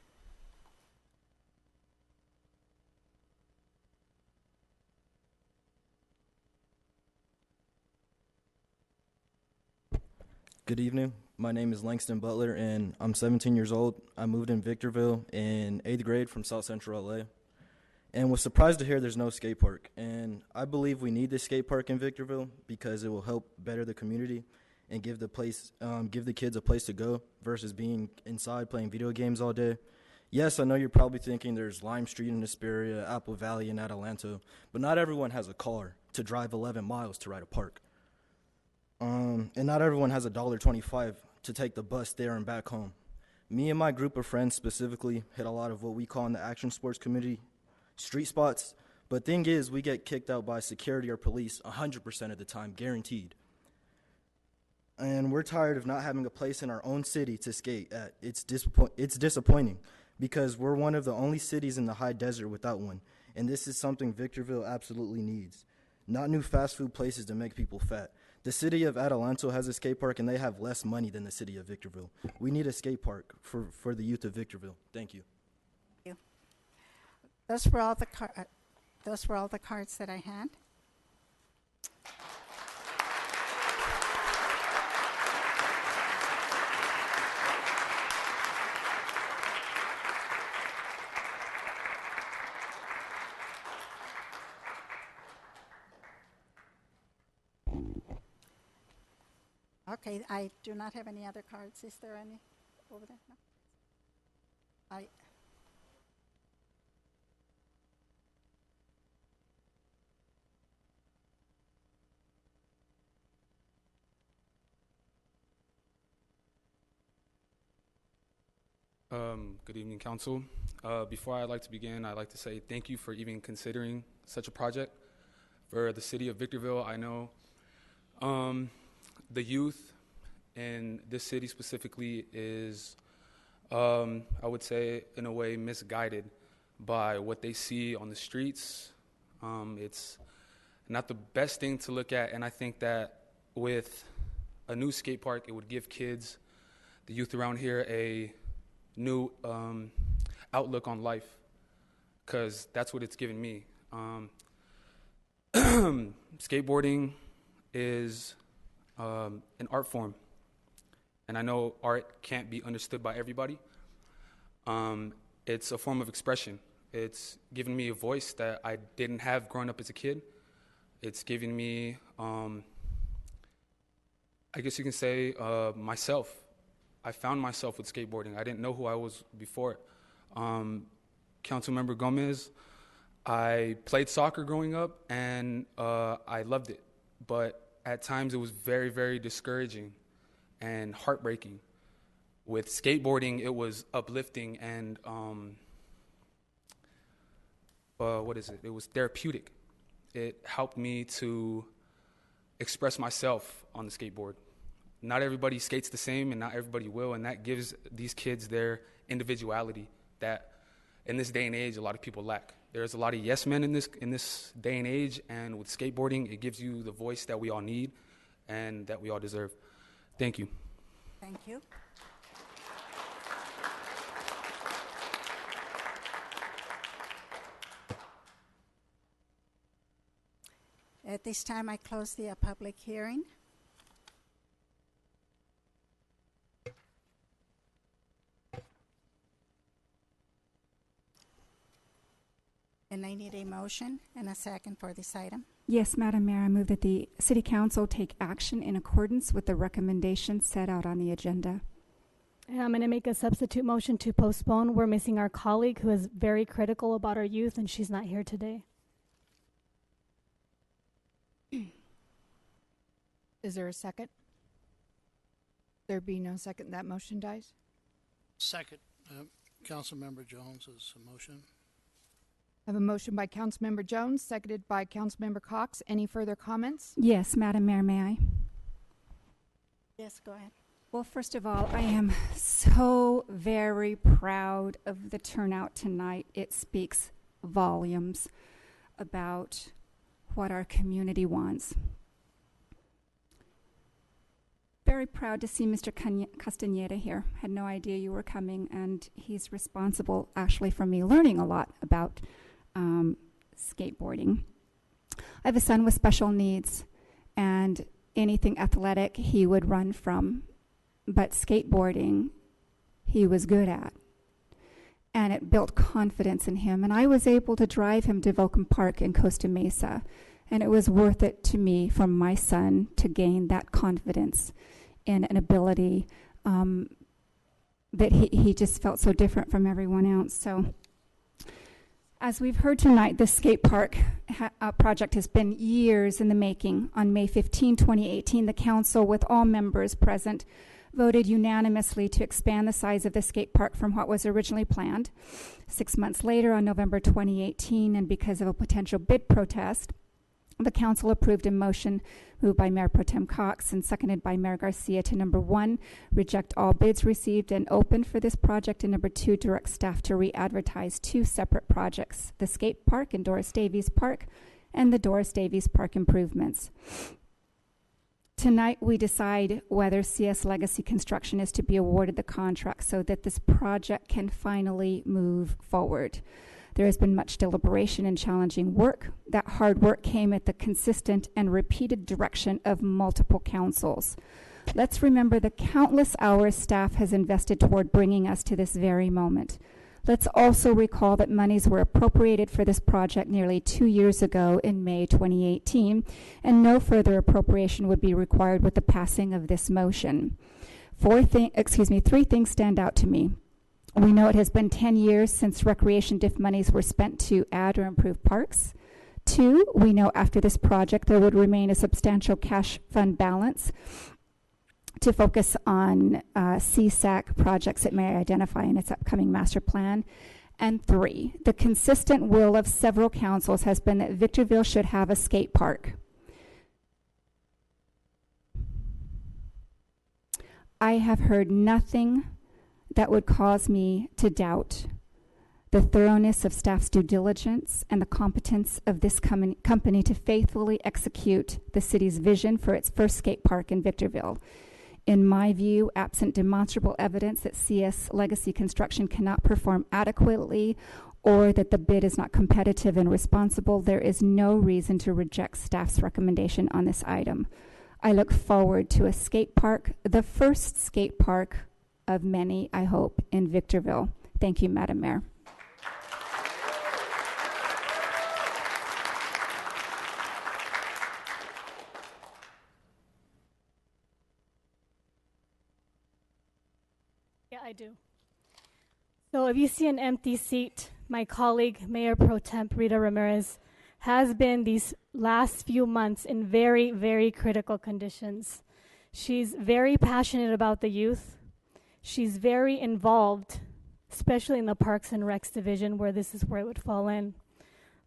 Good evening. My name is Langston Butler, and I'm 17 years old. I moved in Victorville in 8th grade from South Central LA, and was surprised to hear there's no skate park. And I believe we need this skate park in Victorville because it will help better the community and give the kids a place to go versus being inside playing video games all day. Yes, I know you're probably thinking there's Lime Street in Hesperia, Apple Valley in Adelanto, but not everyone has a car to drive 11 miles to ride a park. And not everyone has $1.25 to take the bus there and back home. Me and my group of friends specifically hit a lot of what we call in the action sports community street spots, but thing is, we get kicked out by security or police 100% of the time, guaranteed. And we're tired of not having a place in our own city to skate at. It's disappointing because we're one of the only cities in the high desert without one, and this is something Victorville absolutely needs. Not new fast food places to make people fat. The city of Adelanto has a skate park, and they have less money than the city of Victorville. We need a skate park for the youth of Victorville. Thank you. Thank you. Those were all the cards that I had. Okay, I do not have any other cards. Is there any over there? No. Good evening, Council. Before I'd like to begin, I'd like to say thank you for even considering such a project for the city of Victorville. I know the youth in this city specifically is, I would say, in a way, misguided by what they see on the streets. It's not the best thing to look at, and I think that with a new skate park, it would give kids, the youth around here, a new outlook on life, because that's what it's given me. Skateboarding is an art form, and I know art can't be understood by everybody. It's a form of expression. It's given me a voice that I didn't have growing up as a kid. It's given me, I guess you can say, myself. I found myself with skateboarding. I didn't know who I was before it. Councilmember Gomez, I played soccer growing up, and I loved it. But at times it was very, very discouraging and heartbreaking. With skateboarding, it was uplifting and, it was therapeutic. It helped me to express myself on the skateboard. Not everybody skates the same, and not everybody will, and that gives these kids their individuality that in this day and age a lot of people lack. There's a lot of yes men in this day and age, and with skateboarding, it gives you the voice that we all need and that we all deserve. Thank you. Thank you. At this time, I close the public hearing. And I need a motion and a second for this item. Yes, Madam Mayor, I move that the City Council take action in accordance with the recommendations set out on the agenda. And I'm going to make a substitute motion to postpone. We're missing our colleague who is very critical about our youth, and she's not here today. Is there a second? There be no second, that motion dies. Second, Councilmember Jones's motion. I have a motion by Councilmember Jones, seconded by Councilmember Cox. Any further comments? Yes, Madam Mayor, may I? Yes, go ahead. Well, first of all, I am so very proud of the turnout tonight. It speaks volumes about what our community wants. Very proud to see Mr. Castaneda here. Had no idea you were coming, and he's responsible actually for me learning a lot about skateboarding. I have a son with special needs, and anything athletic he would run from, but skateboarding he was good at. And it built confidence in him, and I was able to drive him to Volcom Park in Costa Mesa, and it was worth it to me from my son to gain that confidence in an ability that he just felt so different from everyone else. So as we've heard tonight, the skate park project has been years in the making. On May 15, 2018, the council, with all members present, voted unanimously to expand the size of the skate park from what was originally planned. 6 months later, on November 2018, and because of a potential bid protest, the council approved a motion moved by Mayor Pro Tem Cox and seconded by Mayor Garcia to, number 1, reject all bids received and open for this project, and number 2, direct staff to re-advertise 2 separate projects, the skate park in Doris Davies Park and the Doris Davies Park improvements. Tonight, we decide whether CS Legacy Construction is to be awarded the contract so that this project can finally move forward. There has been much deliberation and challenging work. That hard work came at the consistent and repeated direction of multiple councils. Let's remember the countless hours staff has invested toward bringing us to this very moment. Let's also recall that monies were appropriated for this project nearly 2 years ago in May 2018, and no further appropriation would be required with the passing of this motion. 3 things stand out to me. We know it has been 10 years since recreation DIF monies were spent to add or improve parks. 2, we know after this project there would remain a substantial cash fund balance to focus on CSAC projects it may identify in its upcoming master plan. And 3, the consistent will of several councils has been that Victorville should have a skate park. I have heard nothing that would cause me to doubt the thoroughness of staff's due diligence, and the competence of this company to faithfully execute the city's vision for its first skate park in Victorville. In my view, absent demonstrable evidence that CS Legacy Construction cannot perform adequately or that the bid is not competitive and responsible, there is no reason to reject staff's recommendation on this item. I look forward to a skate park, the first skate park of many, I hope, in Victorville. Thank you, Madam Mayor. Yeah, I do. So if you see an empty seat, my colleague, Mayor Pro Temp Rita Ramirez, has been these last few months in very, very critical conditions. She's very passionate about the youth. She's very involved, especially in the Parks and Recs division, where this is where it would fall in.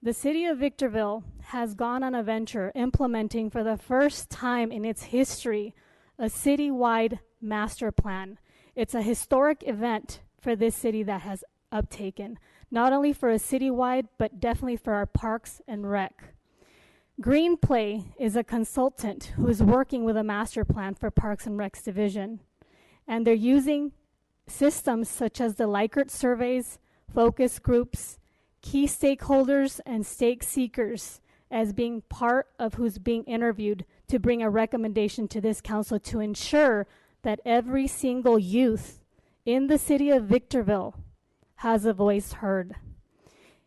The city of Victorville has gone on a venture implementing for the first time in its history a citywide master plan. It's a historic event for this city that has uptaken, not only for a citywide, but definitely for our Parks and Rec. Greenplay is a consultant who is working with a master plan for Parks and Recs division. And they're using systems such as the Likert surveys, focus groups, key stakeholders, and stake seekers as being part of who's being interviewed to bring a recommendation to this council to ensure that every single youth in the city of Victorville has a voice heard.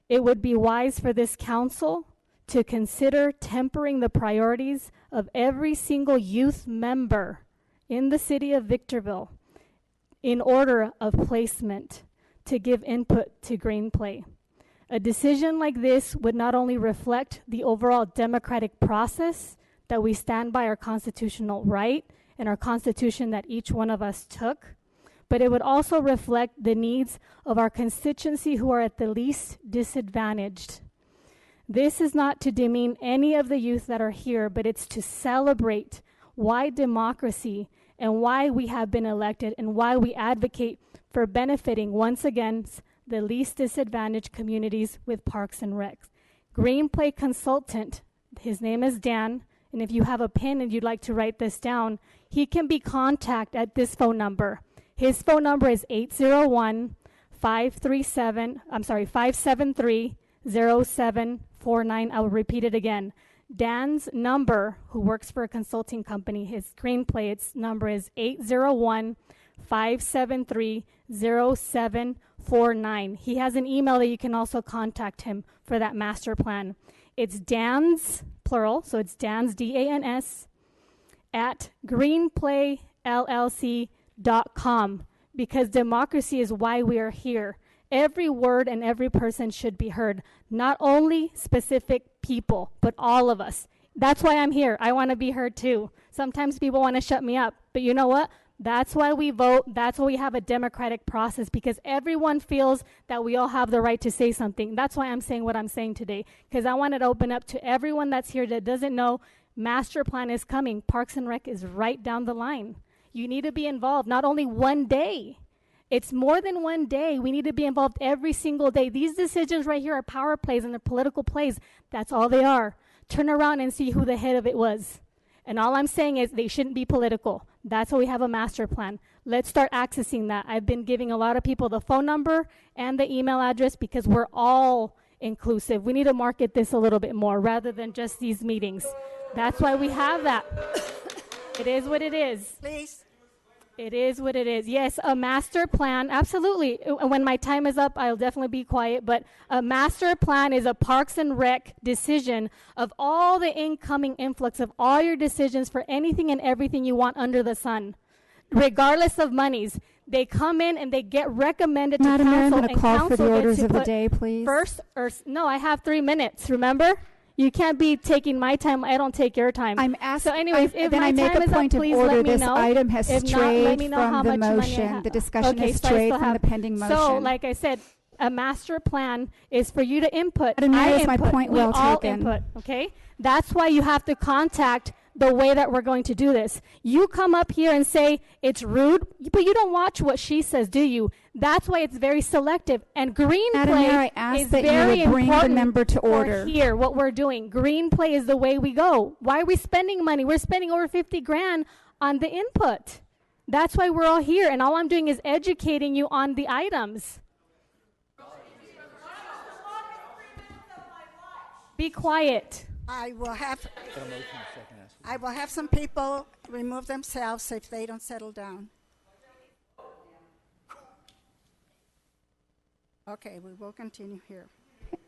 It would be wise for this council to consider tempering the priorities of every single youth member in the city of Victorville in order of placement to give input to Greenplay. A decision like this would not only reflect the overall democratic process that we stand by our constitutional right and our constitution that each one of us took, but it would also reflect the needs of our constituency who are at the least disadvantaged. This is not to demean any of the youth that are here, but it's to celebrate why democracy and why we have been elected and why we advocate for benefiting, once again, the least disadvantaged communities with Parks and Recs. Greenplay consultant, his name is Dan, and if you have a pen and you'd like to write this down, he can be contacted at this phone number. His phone number is 573-0749. I will repeat it again. Dan's number, who works for a consulting company, his Greenplay, its number is 801-573-0749. He has an email that you can also contact him for that master plan. It's Dan's, plural, so it's Dan's, D-A-N-S, at greenplayllc.com, because democracy is why we are here. Every word and every person should be heard, not only specific people, but all of us. That's why I'm here. I want to be heard too. Sometimes people want to shut me up, but you know what? That's why we vote. That's why we have a democratic process, because everyone feels that we all have the right to say something. That's why I'm saying what I'm saying today, because I wanted to open up to everyone that's here that doesn't know master plan is coming. Parks and Rec is right down the line. You need to be involved, not only one day. It's more than one day. We need to be involved every single day. These decisions right here are power plays and they're political plays. That's all they are. Turn around and see who the head of it was. And all I'm saying is they shouldn't be political. That's why we have a master plan. Let's start accessing that. I've been giving a lot of people the phone number and the email address because we're all inclusive. We need to market this a little bit more rather than just these meetings. That's why we have that. It is what it is. Please. It is what it is. Yes, a master plan, absolutely. When my time is up, I'll definitely be quiet, but a master plan is a Parks and Rec decision of all the incoming influx of all your decisions for anything and everything you want under the sun, regardless of monies. They come in and they get recommended to council. Madam Mayor, I'm going and to call for council the gets orders to of the put day, please. No, I have 3 minutes, remember? You can't be taking my time. I don't take your time. I'm asking. So anyways, if then my I make time a is point up, of please order. let me This know. item has If not, let strayed me know how from the much money I motion. have. The discussion Okay, has so I strayed still from have- the pending motion. So, like I said, a master plan is for you to input. Madam Mayor, I is my input. point We well all taken. input, okay? That's why you have to contact the way that we're going to do this. You come up here and say it's rude, but you don't watch what she says, do you? That's why it's very selective. And green Madam Mayor, I play ask is that you very would bring the important member to for order. here, what we're doing. Green play is the way we go. Why are we spending money? We're spending over 50 grand on the input. That's why we're all here, and all I'm doing is educating you on the items. Be quiet. I will have some people remove themselves if they don't settle down. Okay, we will continue here.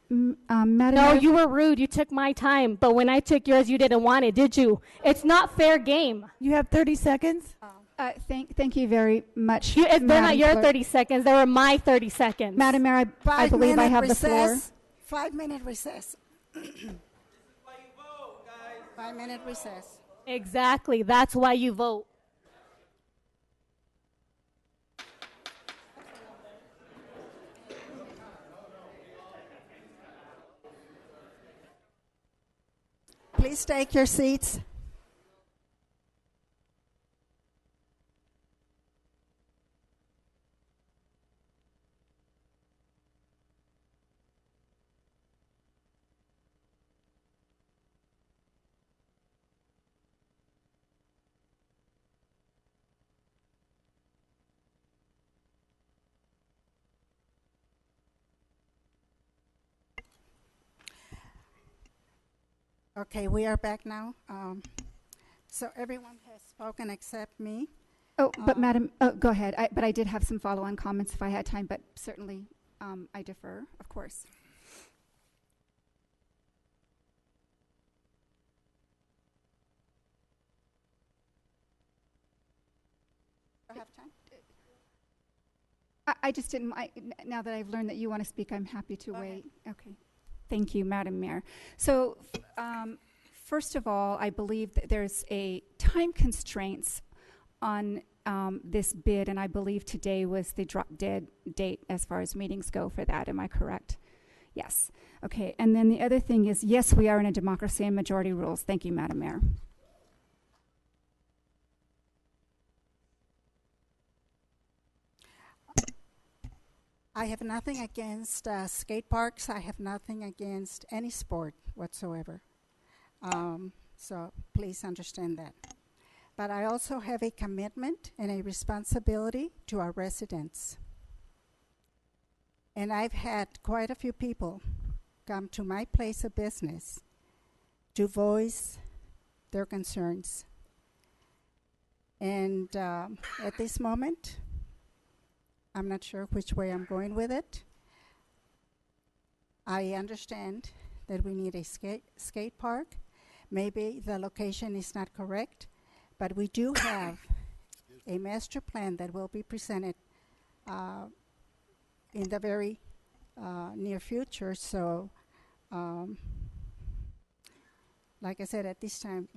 Madam No, Mayor, you were rude. You took my time, but when I took yours, you didn't want it, did you? It's not fair game. You have 30 seconds. thank you very much. They're not Madam your Clerk. 30 seconds. They were my 30 seconds. Madam Mayor, I believe I have the floor. 5-minute recess. 5-minute recess. Exactly. That's why you vote. Please take your seats. Okay, we are back now. So everyone has spoken except me. Oh, but Madam, go ahead. But I did have some follow-on comments if I had time, but certainly I defer, of course. I have time. I just didn't, now that I've learned that you want to speak, I'm happy to wait. Okay. Thank you, Madam Mayor. So, first of all, I believe that there's a time constraints on this bid, and I believe today was the drop dead date as far as meetings go for that. Am I correct? Yes. Okay. And then the other thing is, yes, we are in a democracy and majority rules. Thank you, Madam Mayor. I have nothing against skate parks. I have nothing against any sport whatsoever. So please understand that. But I also have a commitment and a responsibility to our residents. And I've had quite a few people come to my place of business to voice their concerns. And at this moment, I'm not sure which way I'm going with it. I understand that we need a skate park. Maybe the location is not correct, but we do have a master plan that will be presented in the very near future. So, like I said, at this time,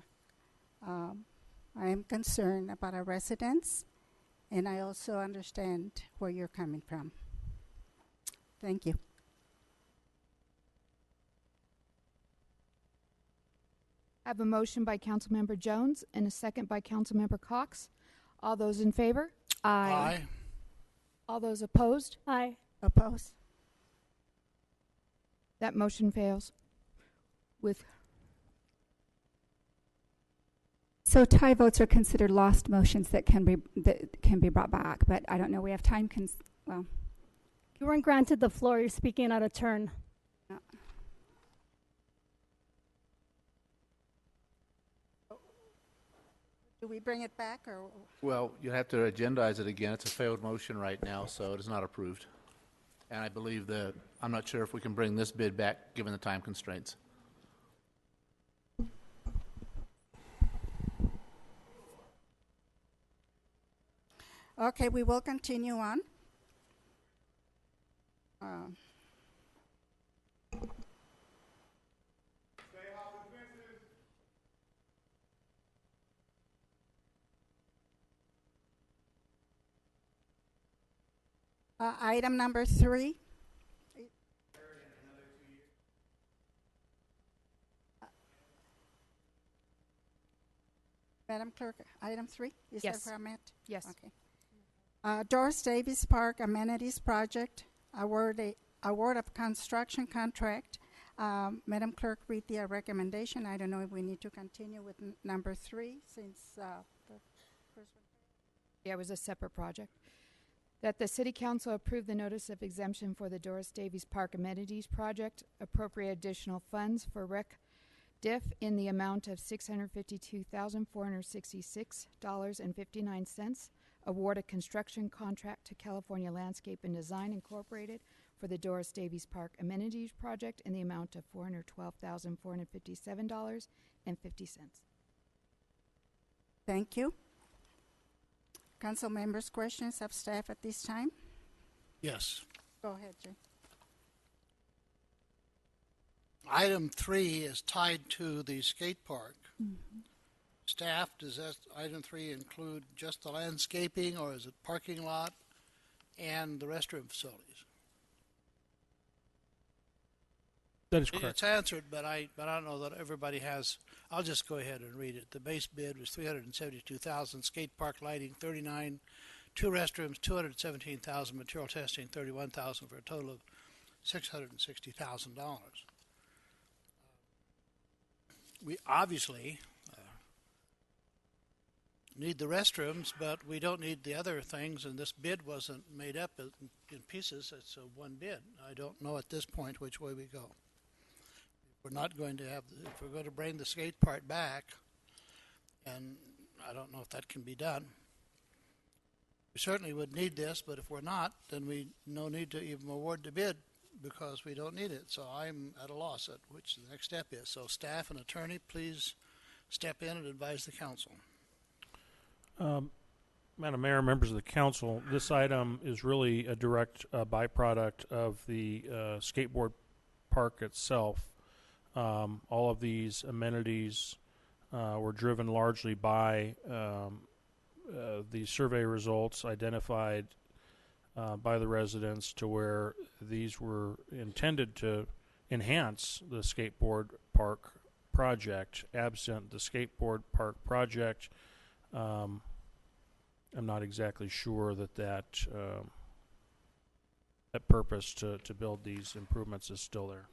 I am concerned about our residents, and I also understand where you're coming from. Thank you. I have a motion by Councilmember Jones and a second by Councilmember Cox. All those in favor? Aye. All those opposed? Aye. Opposed? That motion fails. So tie votes are considered lost motions that can be brought back, but I don't know. We have time. Well, You weren't granted the floor. You're speaking out of turn. Do we bring it back, or? Well, you have to agendize it again. It's a failed motion right now, so it is not approved. And I believe that, I'm not sure if we can bring this bid back, given the time constraints. Okay, we will continue on. Item number 3. Madam Clerk, item 3, is Yes. that where I'm at? Yes. Okay. Doris Davies Park Amenities Project, award of construction contract. Madam Clerk, read the recommendation. I don't know if we need to continue with number 3 since the first one. Yeah, it was a separate project. That the City Council approve the notice of exemption for the Doris Davies Park Amenities Project, appropriate additional funds for rec diff in the amount of $652,466.59, award a construction contract to California Landscape and Design Incorporated for the Doris Davies Park Amenities Project in the amount of $412,457.50. Thank you. Council members, questions of staff at this time? Yes. Go ahead, Jay. Item 3 is tied to the skate park. Staff, does that item 3 include just the landscaping, or is it parking lot and the restroom facilities? That is correct. It's answered, but I don't know that everybody has. I'll just go ahead and read it. The base bid was $372,000. Skate park lighting $39,000. 2 restrooms $217,000. Material testing $31,000 for a total of $660,000. We obviously need the restrooms, but we don't need the other things. And this bid wasn't made up in pieces. It's a one bid. I don't know at this point which way we go. We're not going to have, if we're going to bring the skate park back, and I don't know if that can be done. We certainly would need this, but if we're not, then we no need to even award the bid because we don't need it. So I'm at a loss at which the next step is. So staff and attorney, please step in and advise the council. Madam Mayor, members of the council, this item is really a direct byproduct of the skateboard park itself. All of these amenities were driven largely by the survey results identified by the residents to where these were intended to enhance the skateboard park project. Absent the skateboard park project, I'm not exactly sure that purpose to build these improvements is still there.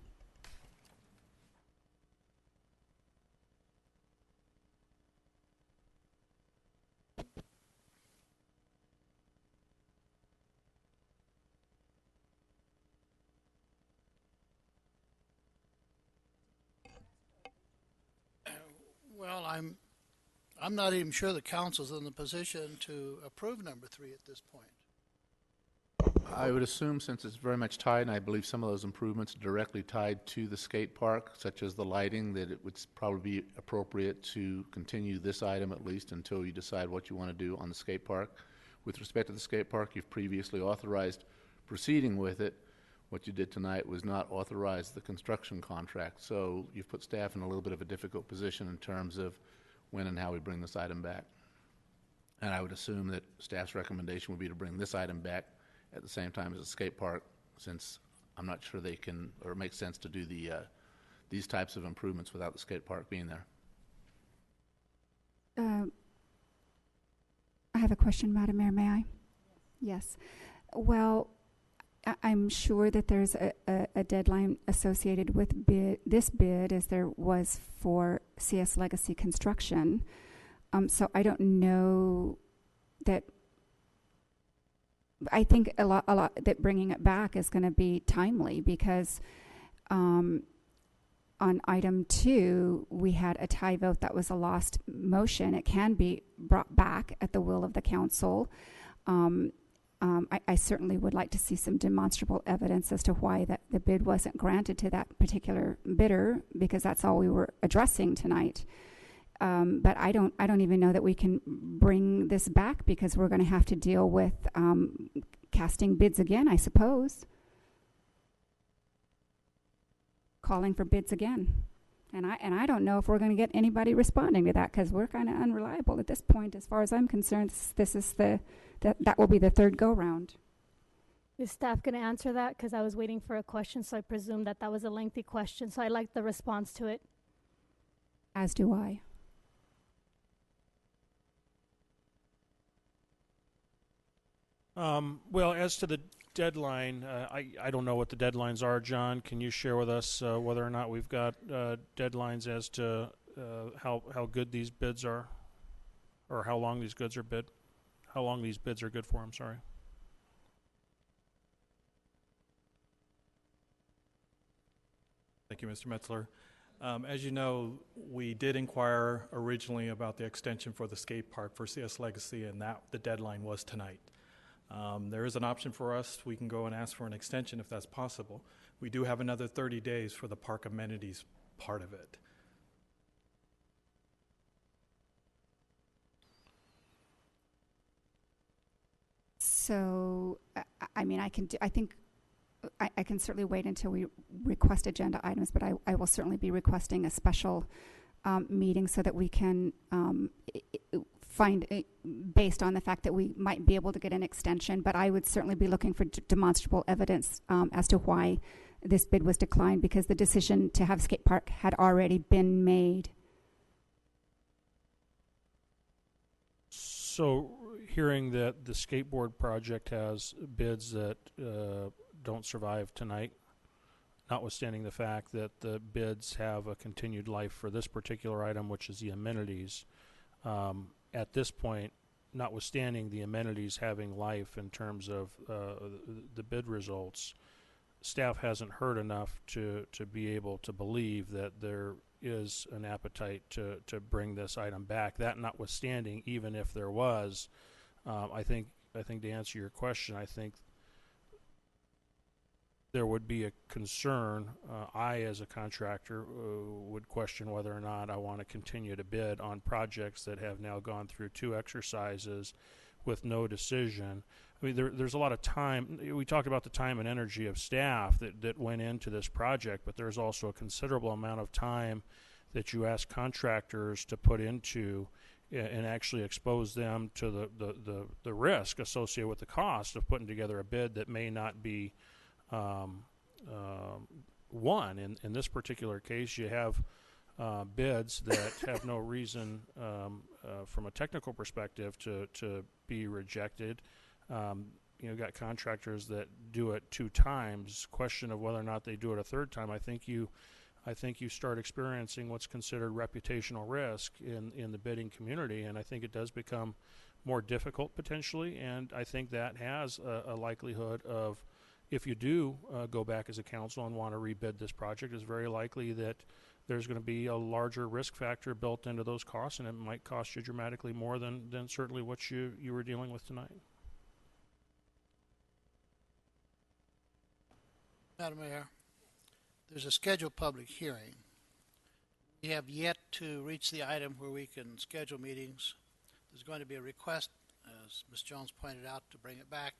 Well, I'm not even sure the council's in the position to approve number 3 at this point. I would assume, since it's very much tied, and I believe some of those improvements are directly tied to the skate park, such as the lighting, that it would probably be appropriate to continue this item at least until you decide what you want to do on the skate park. With respect to the skate park, you've previously authorized proceeding with it. What you did tonight was not authorize the construction contract, so you've put staff in a little bit of a difficult position in terms of when and how we bring this item back. And I would assume that staff's recommendation would be to bring this item back at the same time as the skate park, since I'm not sure they can, or it makes sense to do these types of improvements without the skate park being there. I have a question, Madam Mayor, may I? Yes. Well, I'm sure that there's a deadline associated with this bid as there was for CS Legacy Construction. So I don't know that. I think a lot that bringing it back is going to be timely because on item 2 we had a tie vote that was a lost motion. It can be brought back at the will of the council. I certainly would like to see some demonstrable evidence as to why that the bid wasn't granted to that particular bidder, because that's all we were addressing tonight. But I don't even know that we can bring this back because we're going to have to deal with casting bids again, I suppose. Calling for bids again. And I don't know if we're going to get anybody responding to that because we're kind of unreliable at this point. As far as I'm concerned, this is that will be the third go-round. Is staff going to answer that? Because I was waiting for a question, so I presume that was a lengthy question. So I'd like the response to it. As do I. Well, as to the deadline, I don't know what the deadlines are. John, can you share with us whether or not we've got deadlines as to how good these bids are, or how long these goods are bid, how long these bids are good for? I'm sorry. Thank you, Mr. Metzler. As you know, we did inquire originally about the extension for the skate park for CS Legacy, and that the deadline was tonight. There is an option for us. We can go and ask for an extension if that's possible. We do have another 30 days for the park amenities part of it. So, I mean, I think I can certainly wait until we request agenda items, but I will certainly be requesting a special meeting so that we can find, based on the fact that we might be able to get an extension, but I would certainly be looking for demonstrable evidence as to why this bid was declined, because the decision to have skate park had already been made. So, hearing that the skateboard project has bids that don't survive tonight, notwithstanding the fact that the bids have a continued life for this particular item, which is the amenities, at this point, notwithstanding the amenities having life in terms of the bid results, staff hasn't heard enough to be able to believe that there is an appetite to bring this item back. That notwithstanding, even if there was, I think to answer your question, I think there would be a concern. I, as a contractor, would question whether or not I want to continue to bid on projects that have now gone through 2 exercises with no decision. I mean, there's a lot of time. We talked about the time and energy of staff that went into this project, but there's also a considerable amount of time that you ask contractors to put into and actually expose them to the risk associated with the cost of putting together a bid that may not be won. In this particular case, you have bids that have no reason from a technical perspective to be rejected. Got contractors that do it 2 times. Question of whether or not they do it a 3rd time. I think you start experiencing what's considered reputational risk in the bidding community, and I think it does become more difficult potentially. And I think that has a likelihood of, if you do go back as a council and want to rebid this project, it's very likely that there's going to be a larger risk factor built into those costs, and it might cost you dramatically more than certainly what you were dealing with tonight. Madam Mayor, there's a scheduled public hearing. We have yet to reach the item where we can schedule meetings. There's going to be a request, as Ms. Jones pointed out, to bring it back.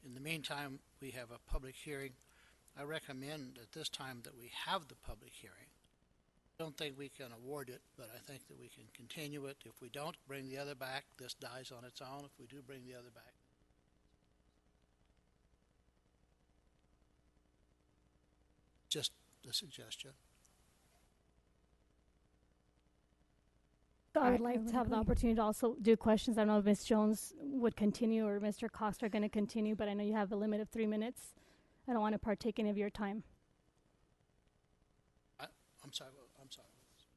In the meantime, we have a public hearing. I recommend at this time that we have the public hearing. I don't think we can award it, but I think that we can continue it. If we don't bring the other back, this dies on its own. If we do bring the other back, just a suggestion. So I would like to have the opportunity to also do questions. I don't know if Ms. Jones would continue or Mr. Cox are going to continue, but I know you have a limit of 3 minutes. I don't want to partake any of your time. I'm sorry.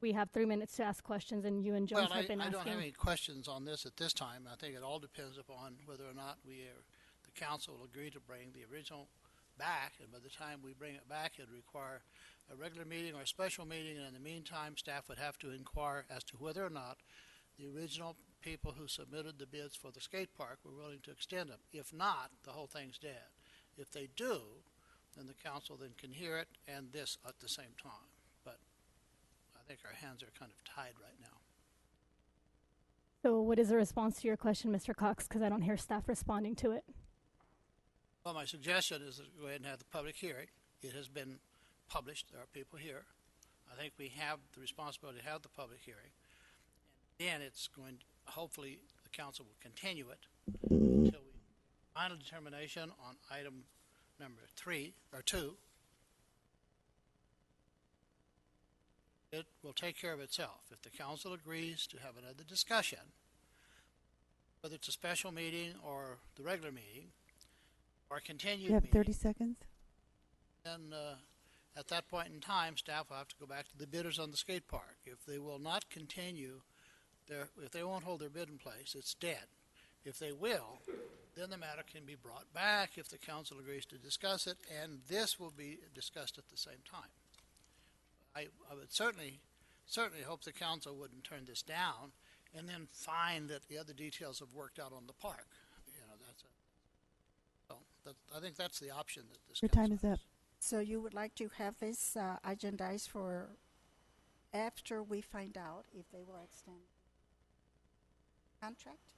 We have 3 minutes to ask questions, and you and Jones have been asking. I don't have any questions on this at this time. I think it all depends upon whether or not the council will agree to bring the original back, and by the time we bring it back, it would require a regular meeting or a special meeting, and in the meantime, staff would have to inquire as to whether or not the original people who submitted the bids for the skate park were willing to extend them. If not, the whole thing's dead. If they do, then the council then can hear it and this at the same time. But I think our hands are kind of tied right now. So what is the response to your question, Mr. Cox? Because I don't hear staff responding to it. Well, my suggestion is that we go ahead and have the public hearing. It has been published. There are people here. I think we have the responsibility to have the public hearing. And then it's going to, hopefully, the council will continue it until we final determination on item number 2. It will take care of itself. If the council agrees to have another discussion, whether it's a special meeting or the regular meeting, or a continued You have meeting. 30 seconds. Then at that point in time, staff will have to go back to the bidders on the skate park. If they will not continue if they won't hold their bid in place, it's dead. If they will, then the matter can be brought back if the council agrees to discuss it, and this will be discussed at the same time. I would certainly hope the council wouldn't turn this down and then find that the other details have worked out on the park. I think that's the option that this Your council time is up. So you would like to have this agendized for after we find out if they will extend contract?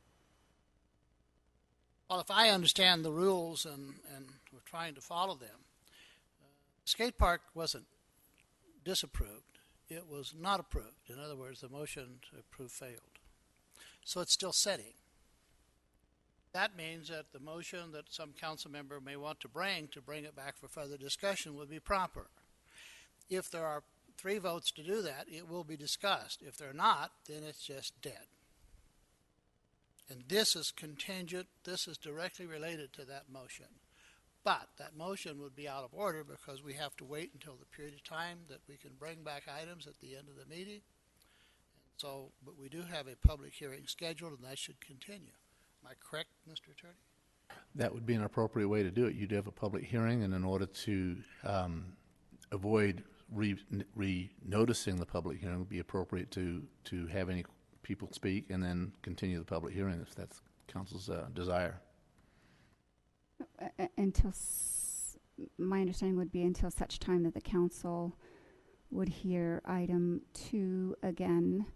Well, if I understand the rules and we're trying to follow them, the skate park wasn't disapproved. It was not approved. In other words, the motion to approve failed. So it's still setting. That means that the motion that some council member may want to bring it back for further discussion would be proper. If there are 3 votes to do that, it will be discussed. If there are not, then it's just dead. And this is contingent, this is directly related to that motion. But that motion would be out of order because we have to wait until the period of time that we can bring back items at the end of the meeting. So, but we do have a public hearing scheduled, and that should continue. Am I correct, Mr. Attorney? That would be an appropriate way to do it. You'd have a public hearing, and in order to avoid re-noticing the public hearing, it would be appropriate to have any people speak and then continue the public hearing if that's council's desire. My understanding would be until such time that the council would hear item 2 again,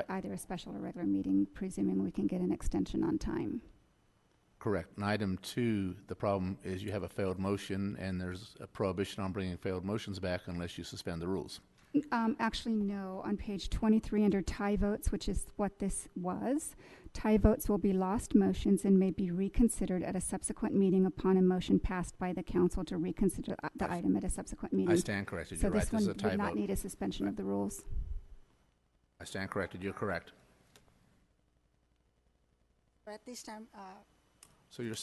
either a special or regular meeting, presuming we can get an extension on time. Correct. And item 2, the problem is you have a failed motion, and there's a prohibition on bringing failed motions back unless you suspend the rules. Actually, no. On page 23 under tie votes, which is what this was, tie votes will be lost motions and may be reconsidered at a subsequent meeting upon a motion passed by the council to reconsider the item at a subsequent meeting. I stand corrected. So You're right. this This is one a tie would not vote. need a suspension of the rules. I stand corrected. You're correct. But at this time, So you're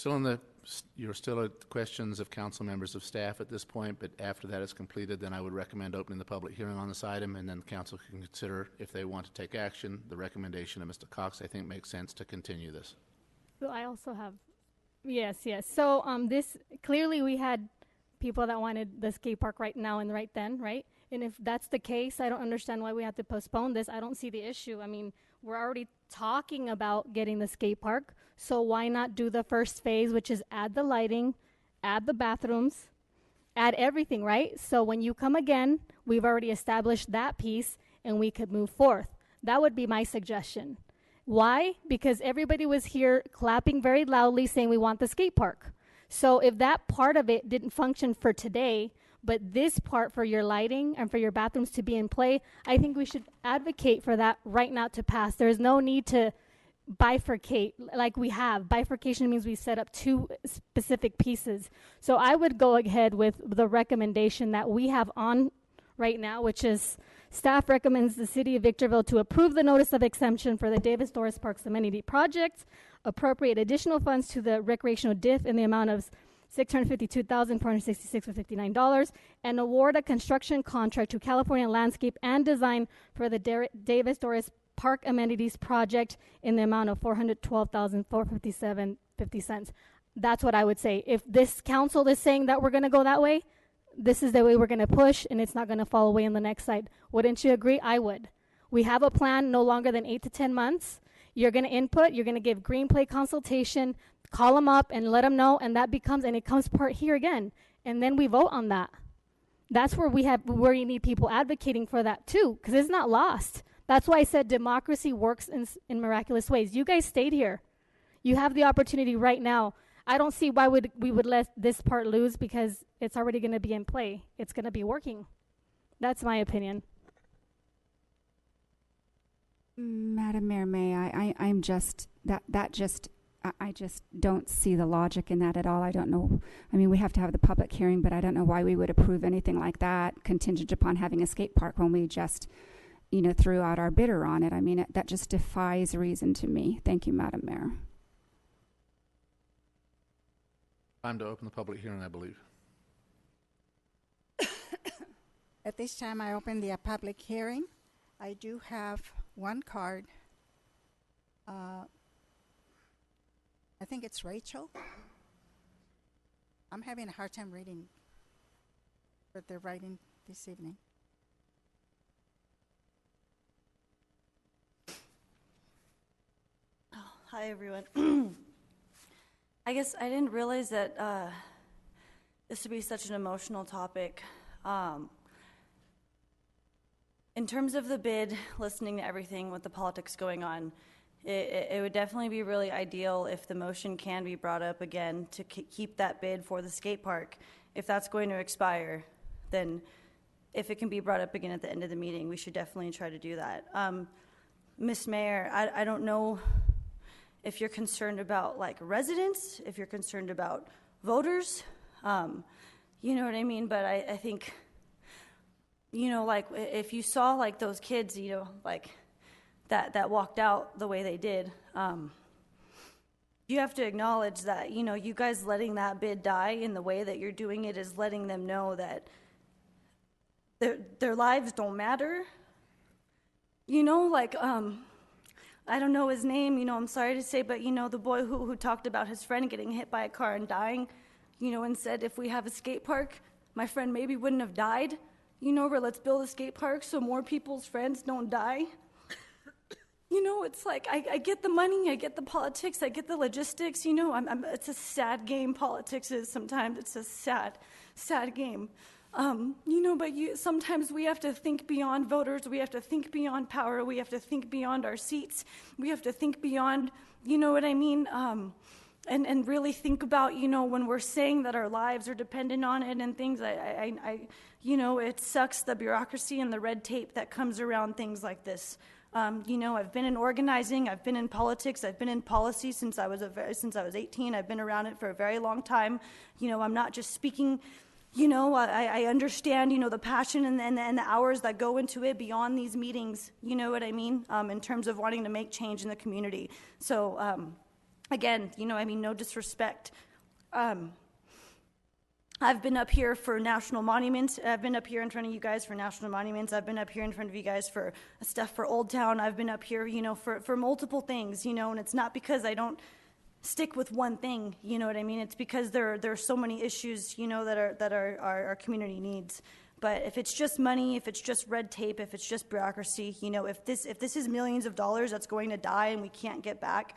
still at questions of council members of staff at this point, but after that is completed, then I would recommend opening the public hearing on this item, and then the council can consider if they want to take action. The recommendation of Mr. Cox, I think, makes sense to continue this. So I also have, yes. So this, clearly we had people that wanted the skate park right now and right then, right? And if that's the case, I don't understand why we have to postpone this. I don't see the issue. I mean, we're already talking about getting the skate park, so why not do the first phase, which is add the lighting, add the bathrooms, add everything, right? So when you come again, we've already established that piece and we could move forth. That would be my suggestion. Why? Because everybody was here clapping very loudly saying we want the skate park. So if that part of it didn't function for today, but this part for your lighting and for your bathrooms to be in play, I think we should advocate for that right now to pass. There's no need to bifurcate like we have. Bifurcation means we set up 2 specific pieces. So I would go ahead with the recommendation that we have on right now, which is staff recommends the City of Victorville to approve the notice of exemption for the Davis Doris Parks amenity project, appropriate additional funds to the recreational DIF in the amount of $652,466.59, and award a construction contract to California Landscape and Design for the Davis Doris Park Amenities Project in the amount of $412,457.50. That's what I would say. If this council is saying that we're going to go that way, this is the way we're going to push, and it's not going to fall away on the next side. Wouldn't you agree? I would. We have a plan no longer than 8 to 10 months. You're going to input. You're going to give green play consultation. Call them up and let them know, and that becomes, and it comes part here again, and then we vote on that. That's where where you need people advocating for that too, because it's not lost. That's why I said democracy works in miraculous ways. You guys stayed here. You have the opportunity right now. I don't see why we would let this part lose, because it's already going to be in play. It's going to be working. That's my opinion. Madam Mayor, may I just don't see the logic in that at all. I don't know. I mean, we have to have the public hearing, but I don't know why we would approve anything like that contingent upon having a skate park when we just threw out our bidder on it. I mean, that just defies reason to me. Thank you, Madam Mayor. Time to open the public hearing, I believe. At this time, I open the public hearing. I do have one card. I think it's Rachel. I'm having a hard time reading what they're writing this evening. Oh, hi, everyone. I guess I didn't realize that this would be such an emotional topic. In terms of the bid, listening to everything with the politics going on, it would definitely be really ideal if the motion can be brought up again to keep that bid for the skate park. If that's going to expire, then if it can be brought up again at the end of the meeting, we should definitely try to do that. Ms. Mayor, I don't know if you're concerned about like residents, if you're concerned about voters, you know what I mean? But I think, like if you saw like those kids, like that walked out the way they did, you have to acknowledge that, you guys letting that bid die in the way that you're doing it is letting them know that their lives don't matter. I don't know his name, I'm sorry to say, but the boy who talked about his friend getting hit by a car and dying, and said if we have a skate park, my friend maybe wouldn't have died, or let's build a skate park so more people's friends don't die. It's like, I get the money, I get the politics, I get the logistics, it's a sad game, politics is sometimes, it's a sad game. But sometimes we have to think beyond voters, we have to think beyond power, we have to think beyond our seats, we have to think beyond, you know what I mean? And really think about, when we're saying that our lives are dependent on it and things, it sucks, the bureaucracy and the red tape that comes around things like this. I've been in organizing, I've been in politics, I've been in policy since I was 18. I've been around it for a very long time. I'm not just speaking, I understand, the passion and the hours that go into it beyond these meetings, you know what I mean, in terms of wanting to make change in the community. So, again, no disrespect. I've been up here for national monuments. I've been up here in front of you guys for national monuments. I've been up here in front of you guys for stuff for Old Town. I've been up here, for multiple things, and it's not because I don't stick with one thing, you know what I mean? It's because there are so many issues, that our community needs. But if it's just money, if it's just red tape, if it's just bureaucracy, if this is millions of dollars that's going to die and we can't get back,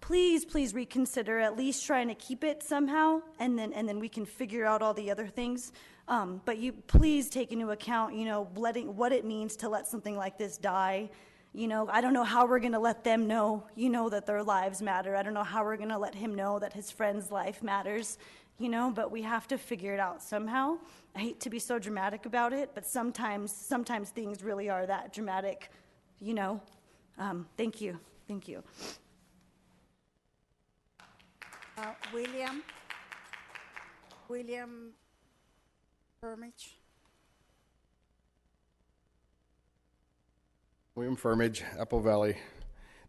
please reconsider at least trying to keep it somehow, and then we can figure out all the other things. But you please take into account, letting what it means to let something like this die. I don't know how we're going to let them know, that their lives matter. I don't know how we're going to let him know that his friend's life matters, but we have to figure it out somehow. I hate to be so dramatic about it, but sometimes things really are that dramatic, Thank you. William Firmage. William Firmage, Apple Valley.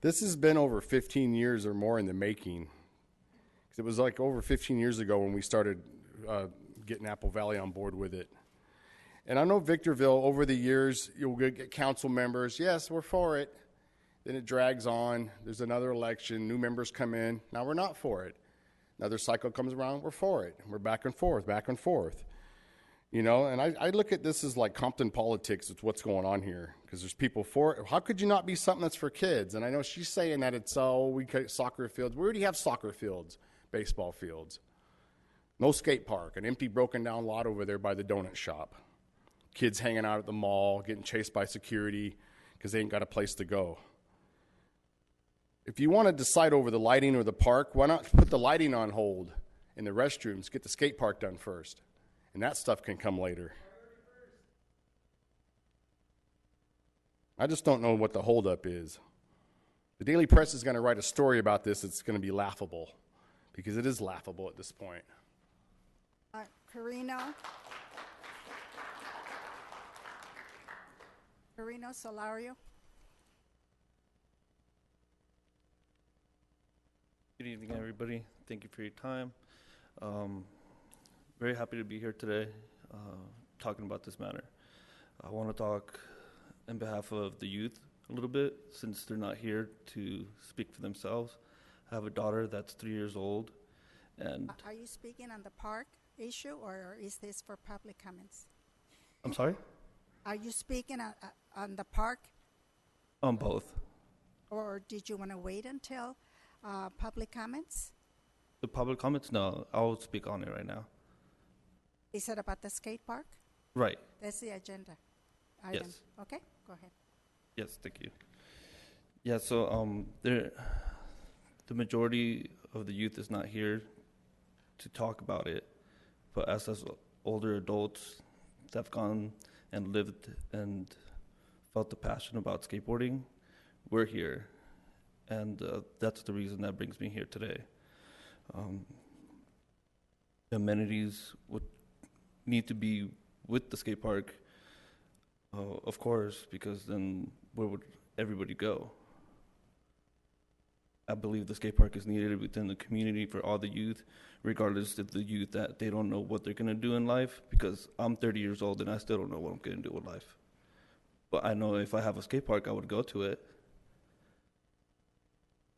This has been over 15 years or more in the making. It was like over 15 years ago when we started getting Apple Valley on board with it. And I know Victorville, over the years, you'll get council members, yes, we're for it. Then it drags on. There's another election. New members come in. Now we're not for it. Another cycle comes around. We're for it. We're back and forth. And I look at this as like Compton politics. It's what's going on here because there's people for it. How could you not be something that's for kids? And I know she's saying that it's, we got soccer fields. We already have soccer fields, baseball fields. No skate park, an empty broken down lot over there by the donut shop. Kids hanging out at the mall, getting chased by security because they ain't got a place to go. If you want to decide over the lighting or the park, why not put the lighting on hold in the restrooms, get the skate park done first, and that stuff can come later. I just don't know what the holdup is. The Daily Press is going to write a story about this. It's going to be laughable because it is laughable at this point. Carino. Perino Solario. Good evening, everybody. Thank you for your time. Very happy to be here today talking about this matter. I want to talk in behalf of the youth a little bit, since they're not here to speak for themselves. I have a daughter that's 3 years old, and Are you speaking on the park issue, or is this for public comments? I'm sorry? Are you speaking on the park, On both. or did you want to wait until public comments? The public comments? No, I'll speak on it right now. Is it about the skate park? Right. That's the agenda item. Yes. Okay, go ahead. Yes, thank you. Yeah, so the majority of the youth is not here to talk about it, but as older adults that have gone and lived and felt the passion about skateboarding, we're here, and that's the reason that brings me here today. The amenities would need to be with the skate park, of course, because then where would everybody go? I believe the skate park is needed within the community for all the youth, regardless of the youth that they don't know what they're going to do in life, because I'm 30 years old and I still don't know what I'm going to do with life. But I know if I have a skate park, I would go to it.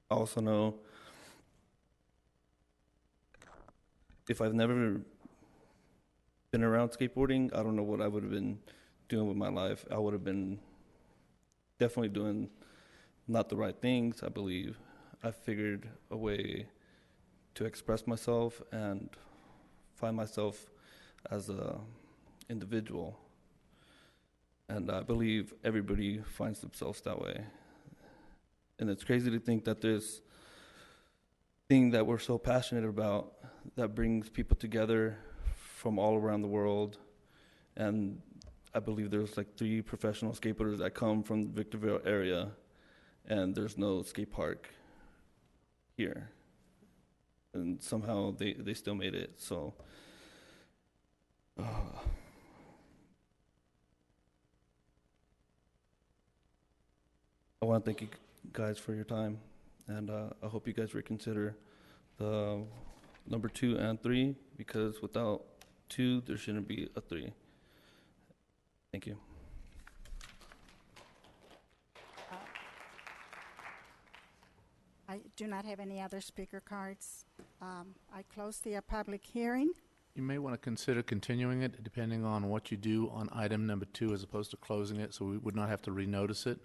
I also know if I've never been around skateboarding, I don't know what I would have been doing with my life. I would have been definitely doing not the right things, I believe. I figured a way to express myself and find myself as a individual. And I believe everybody finds themselves that way. And it's crazy to think that this thing that we're so passionate about that brings people together from all around the world. And I believe there's like 3 professional skateboarders that come from the Victorville area, and there's no skate park here. And somehow they still made it. So I want to thank you guys for your time, and I hope you guys reconsider the number 2 and 3, because without 2 there shouldn't be a 3. Thank you. I do not have any other speaker cards. I close the public hearing. You may want to consider continuing it, depending on what you do on item number 2, as opposed to closing it, so we would not have to renotice it.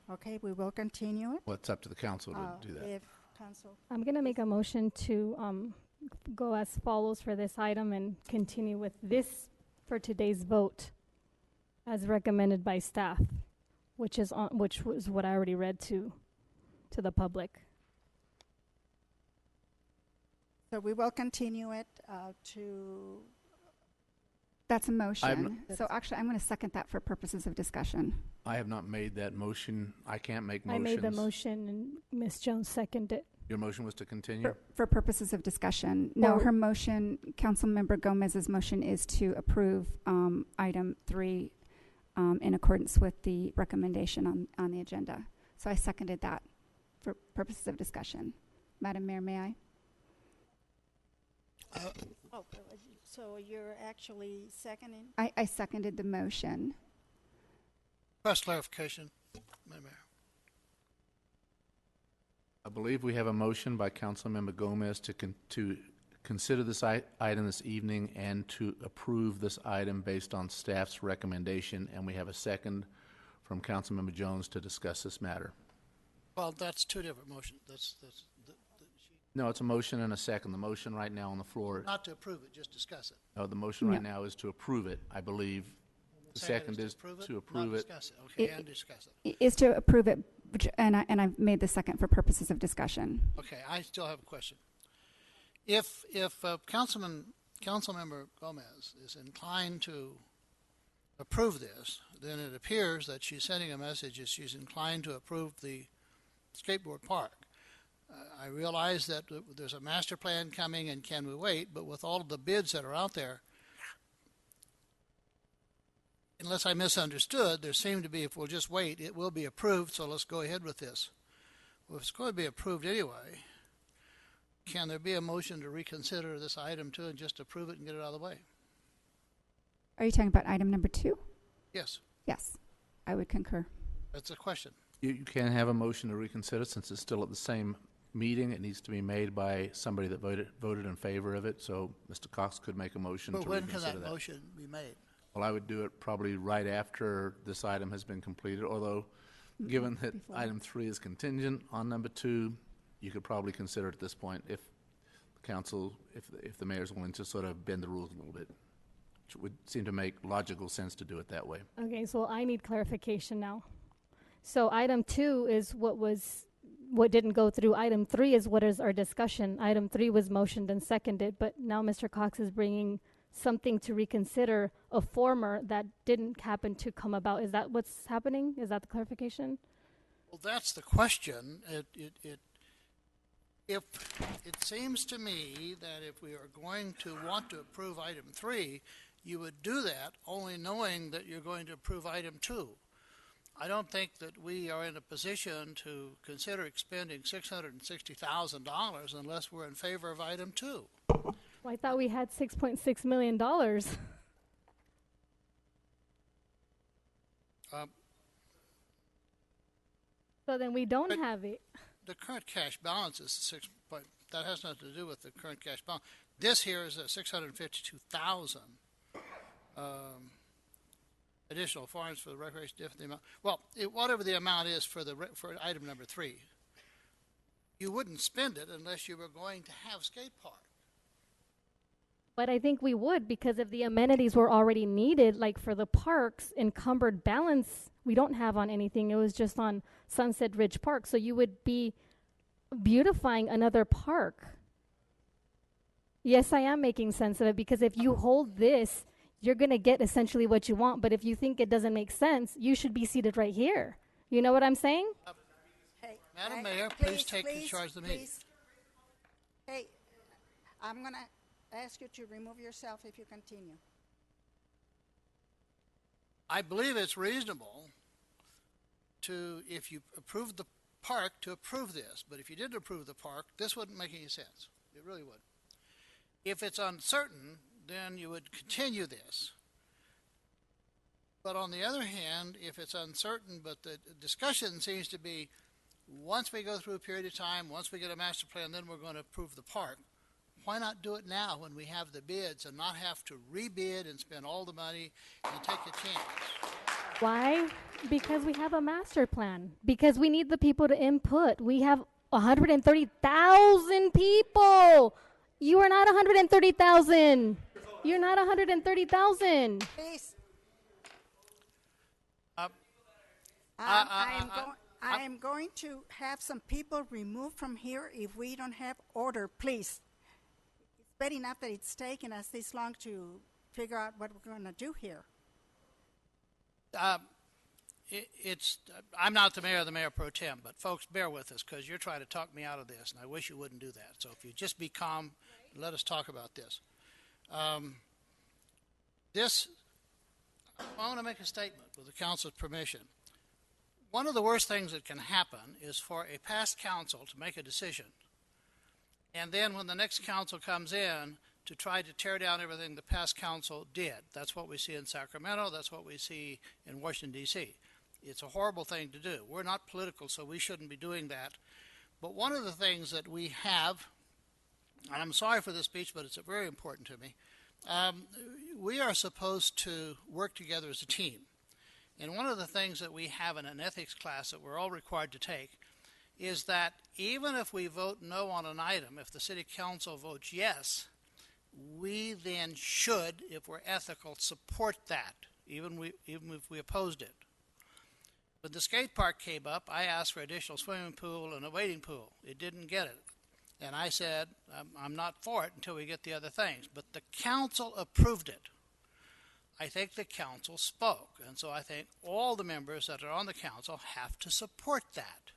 Okay, we will continue it. Well, it's up to the council to do that. If council, I'm going to make a motion to go as follows for this item and continue with this for today's vote as recommended by staff, which was what I already read to the public. so we will continue it to. That's a motion. So actually, I'm going to second that for purposes of discussion. I have not made that motion. I can't make I motions. made the motion and Ms. Jones seconded it. Your motion was to continue? For purposes of discussion. No, Or- her motion, Councilmember Gomez's motion is to approve item 3 in accordance with the recommendation on the agenda. So I seconded that for purposes of discussion. Madam Mayor, may I? So you're actually seconding? I seconded the motion. Request clarification, Madam Mayor. I believe we have a motion by Councilmember Gomez to consider this item this evening and to approve this item based on staff's recommendation, and we have a second from Councilmember Jones to discuss this matter. Well, that's 2 different motions. No, it's a motion and a second. The motion right now on the floor. Not to approve it, just discuss it. No, the motion right now is to approve it, I believe. The second is to approve it. Discuss it. Okay, and discuss it. Is to approve it, and I've made the second for purposes of discussion. Okay, I still have a question. If Councilmember Gomez is inclined to approve this, then it appears that she's sending a message that she's inclined to approve the skateboard park. I realize that there's a master plan coming and can we wait, but with all of the bids that are out there, unless I misunderstood, there seemed to be, if we'll just wait, it will be approved, so let's go ahead with this. Well, if it's going to be approved anyway, can there be a motion to reconsider this item 2 and just approve it and get it out of the way? Are you talking about item number 2? Yes, Yes, I would concur. that's a question. You can have a motion to reconsider since it's still at the same meeting. It needs to be made by somebody that voted in favor of it. So Mr. Cox could make a motion But to when can reconsider that motion be made? Well, I would do it probably right after this item has been completed, although given that item 3 is contingent on number 2, you could probably consider it at this point if the council, if the mayor's willing to sort of bend the rules a little bit. It would seem to make logical sense to do it that way. Okay, so I need clarification now. So item 2 is what didn't go through. Item 3 is what is our discussion. Item 3 was motioned and seconded, but now Mr. Cox is bringing something to reconsider, a former that didn't happen to come about. Is that what's happening? Is that the clarification? Well, that's the question. If it seems to me that if we are going to want to approve item 3, you would do that only knowing that you're going to approve item 2. I don't think that we are in a position to consider expending $660,000 unless we're in favor of item 2. Well, I thought we had $6.6 million. So then we don't have it. The current cash balance is that has nothing to do with the current cash balance. This here is a $652,000 additional funds for the recreation, different amount. Well, whatever the amount is for item number 3, you wouldn't spend it unless you were going to have skate park. But I think we would, because if the amenities were already needed, like for the parks, encumbered balance, we don't have on anything. It was just on Sunset Ridge Park. So you would be beautifying another park. Yes, I am making sense of it, because if you hold this, you're going to get essentially what you want. But if you think it doesn't make sense, you should be seated right here. You know what I'm saying? Madam Mayor, please take charge of the meeting. Hey, I'm going to ask you to remove yourself if you continue. I believe it's reasonable to, if you approve the park, to approve this. But if you didn't approve the park, this wouldn't make any sense. It really would. If it's uncertain, then you would continue this. But on the other hand, if it's uncertain, but the discussion seems to be, once we go through a period of time, once we get a master plan, then we're going to approve the park. Why not do it now when we have the bids and not have to rebid and spend all the money and take a chance? Why? Because we have a master plan. Because we need the people to input. We have 130,000 people. You are not 130,000. You're not 130,000. Please. I am going to have some people removed from here if we don't have order, please. It's bad enough that it's taken us this long to figure out what we're going to do here. I'm not the mayor pro tem, but folks, bear with us because you're trying to talk me out of this, and I wish you wouldn't do that. So if you just be calm, let us talk about this. I want to make a statement with the council's permission. One of the worst things that can happen is for a past council to make a decision, and then when the next council comes in to try to tear down everything the past council did. That's what we see in Sacramento. That's what we see in Washington, D.C. It's a horrible thing to do. We're not political, so we shouldn't be doing that. But one of the things that we have, and I'm sorry for this speech, but it's very important to me, we are supposed to work together as a team. And one of the things that we have in an ethics class that we're all required to take is that even if we vote no on an item, if the city council votes yes, we then should, if we're ethical, support that, even if we opposed it. When the skate park came up, I asked for additional swimming pool and a wading pool. It didn't get it. And I said, I'm not for it until we get the other things. But the council approved it. I think the council spoke. And so I think all the members that are on the council have to support that.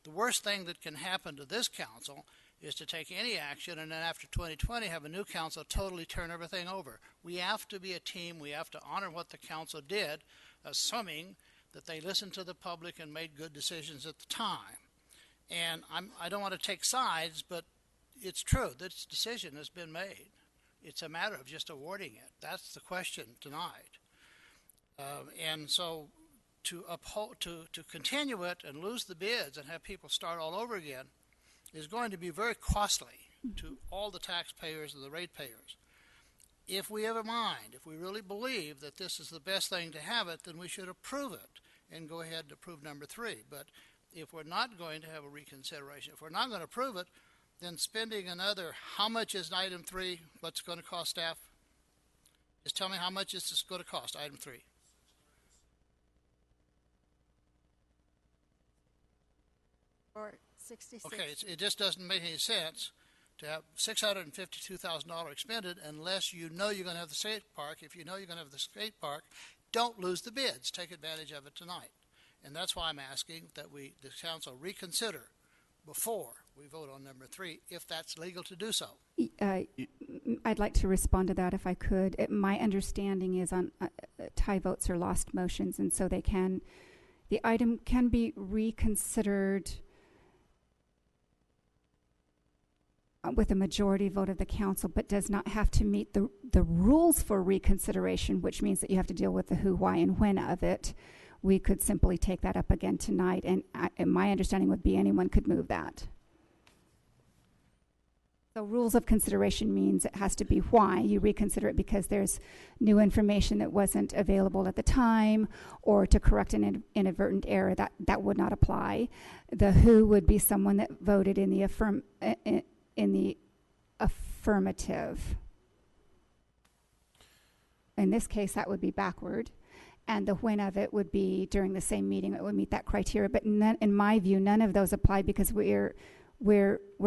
The worst thing that can happen to this council is to take any action and then after 2020 have a new council totally turn everything over. We have to be a team. We have to honor what the council did, assuming that they listened to the public and made good decisions at the time. And I don't want to take sides, but it's true. This decision has been made. It's a matter of just awarding it. That's the question tonight. And so to continue it and lose the bids and have people start all over again is going to be very costly to all the taxpayers and the ratepayers. If we have a mind, if we really believe that this is the best thing to have it, then we should approve it and go ahead and approve number 3. But if we're not going to have a reconsideration, if we're not going to approve it, then spending another, how much is item 3, what's going to cost staff? Just tell me how much is this going to cost, item 3. Or 66. Okay, it just doesn't make any sense to have $652,000 expended unless you know you're going to have the skate park. If you know you're going to have the skate park, don't lose the bids. Take advantage of it tonight. And that's why I'm asking that the council reconsider before we vote on number 3, if that's legal to do so. I'd like to respond to that if I could. My understanding is on tie votes are lost motions, and so the item can be reconsidered with a majority vote of the council, but does not have to meet the rules for reconsideration, which means that you have to deal with the who, why, and when of it. We could simply take that up again tonight, and my understanding would be anyone could move that. So rules of consideration means it has to be why you reconsider it, because there's new information that wasn't available at the time, or to correct an inadvertent error. That would not apply. The who would be someone that voted in the affirmative. In this case, that would be backward. And the when of it would be during the same meeting. It would meet that criteria. But in my view, none of those apply, because we're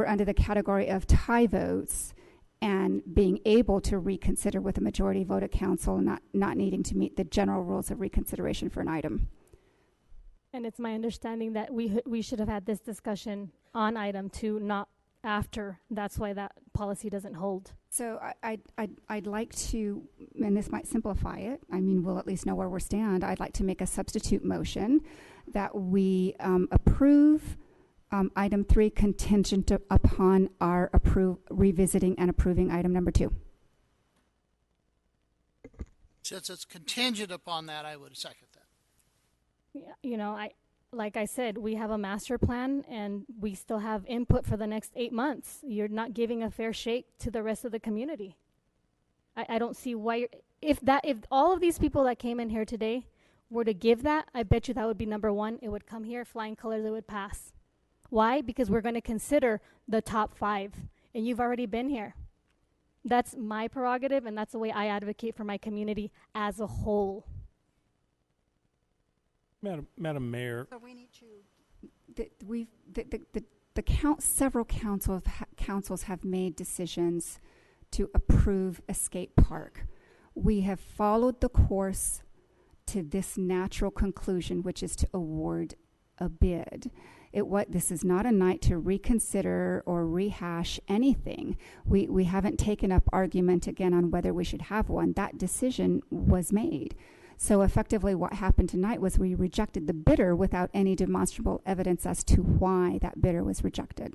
under the category of tie votes and being able to reconsider with a majority vote at council, not needing to meet the general rules of reconsideration for an item. And it's my understanding that we should have had this discussion on item 2, not after. That's why that policy doesn't hold. So I'd like to, and this might simplify it, I mean, we'll at least know where we stand. I'd like to make a substitute motion that we approve item 3 contingent upon our revisiting and approving item number 2. Since it's contingent upon that, I would second that. Yeah, like I said, we have a master plan and we still have input for the next 8 months. You're not giving a fair shake to the rest of the community. I don't see why, if all of these people that came in here today were to give that, I bet you that would be number 1. It would come here, flying colors, it would pass. Why? Because we're going to consider the top 5, and you've already been here. That's my prerogative, and that's the way I advocate for my community as a whole. Madam Mayor. So we need to. Several councils have made decisions to approve a skate park. We have followed the course to this natural conclusion, which is to award a bid. This is not a night to reconsider or rehash anything. We haven't taken up argument again on whether we should have one. That decision was made. So effectively what happened tonight was we rejected the bidder without any demonstrable evidence as to why that bidder was rejected.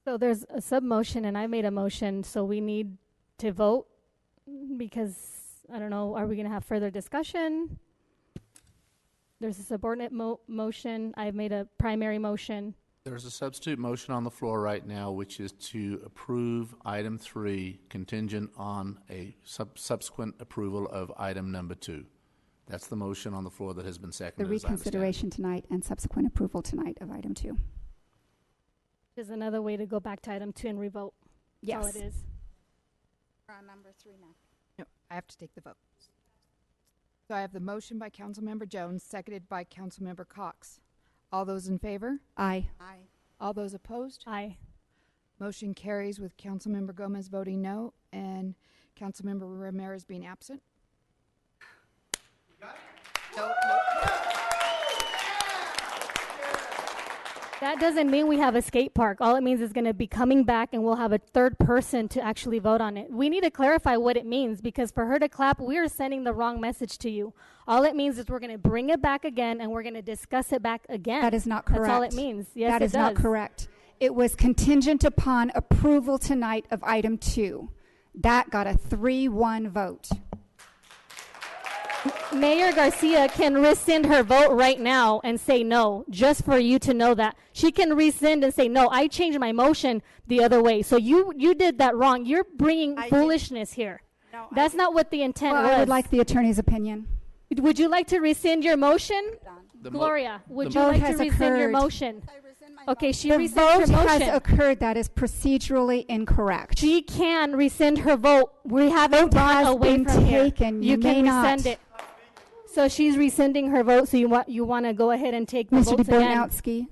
So there's a sub-motion, and I made a motion, so we need to vote because, I don't know, are we going to have further discussion? There's a subordinate motion. I've made a primary motion. There's a substitute motion on the floor right now, which is to approve item 3 contingent on a subsequent approval of item number 2. That's the motion on the floor that has been seconded. The reconsideration tonight and subsequent approval tonight of item 2. There's another way to go back to item 2 and revote. Yes. That's all it is. We're on number 3 now. No, I have to take the vote. So I have the motion by Councilmember Jones, seconded by Councilmember Cox. All those in favor? Aye. Aye. All those opposed? Aye. Motion carries with Councilmember Gomez voting no and Councilmember Ramirez being absent. No. That doesn't mean we have a skate park. All it means is going to be coming back and we'll have a third person to actually vote on it. We need to clarify what it means, because for her to clap, we are sending the wrong message to you. All it means is we're going to bring it back again and we're going to discuss it back again. That is not correct. That's all it means. Yes, that it is not does. correct. It was contingent upon approval tonight of item 2. That got a 3-1 vote. Mayor Garcia can rescind her vote right now and say no, just for you to know that. She can rescind and say, no, I changed my motion the other way. So you did that wrong. You're bringing foolishness here. No, That's not what the intent Well, was. I would like the attorney's opinion. Would you like to rescind your motion? Gloria, would you vote like to has rescind your occurred. motion? Okay, she The rescinds vote her motion. has occurred. That is procedurally incorrect. She can rescind her vote. We haven't gone has away been from here. taken. You You can may rescind not. it. So she's rescinding her vote. So you want to go ahead and take the Mr. votes again? DeBernowski.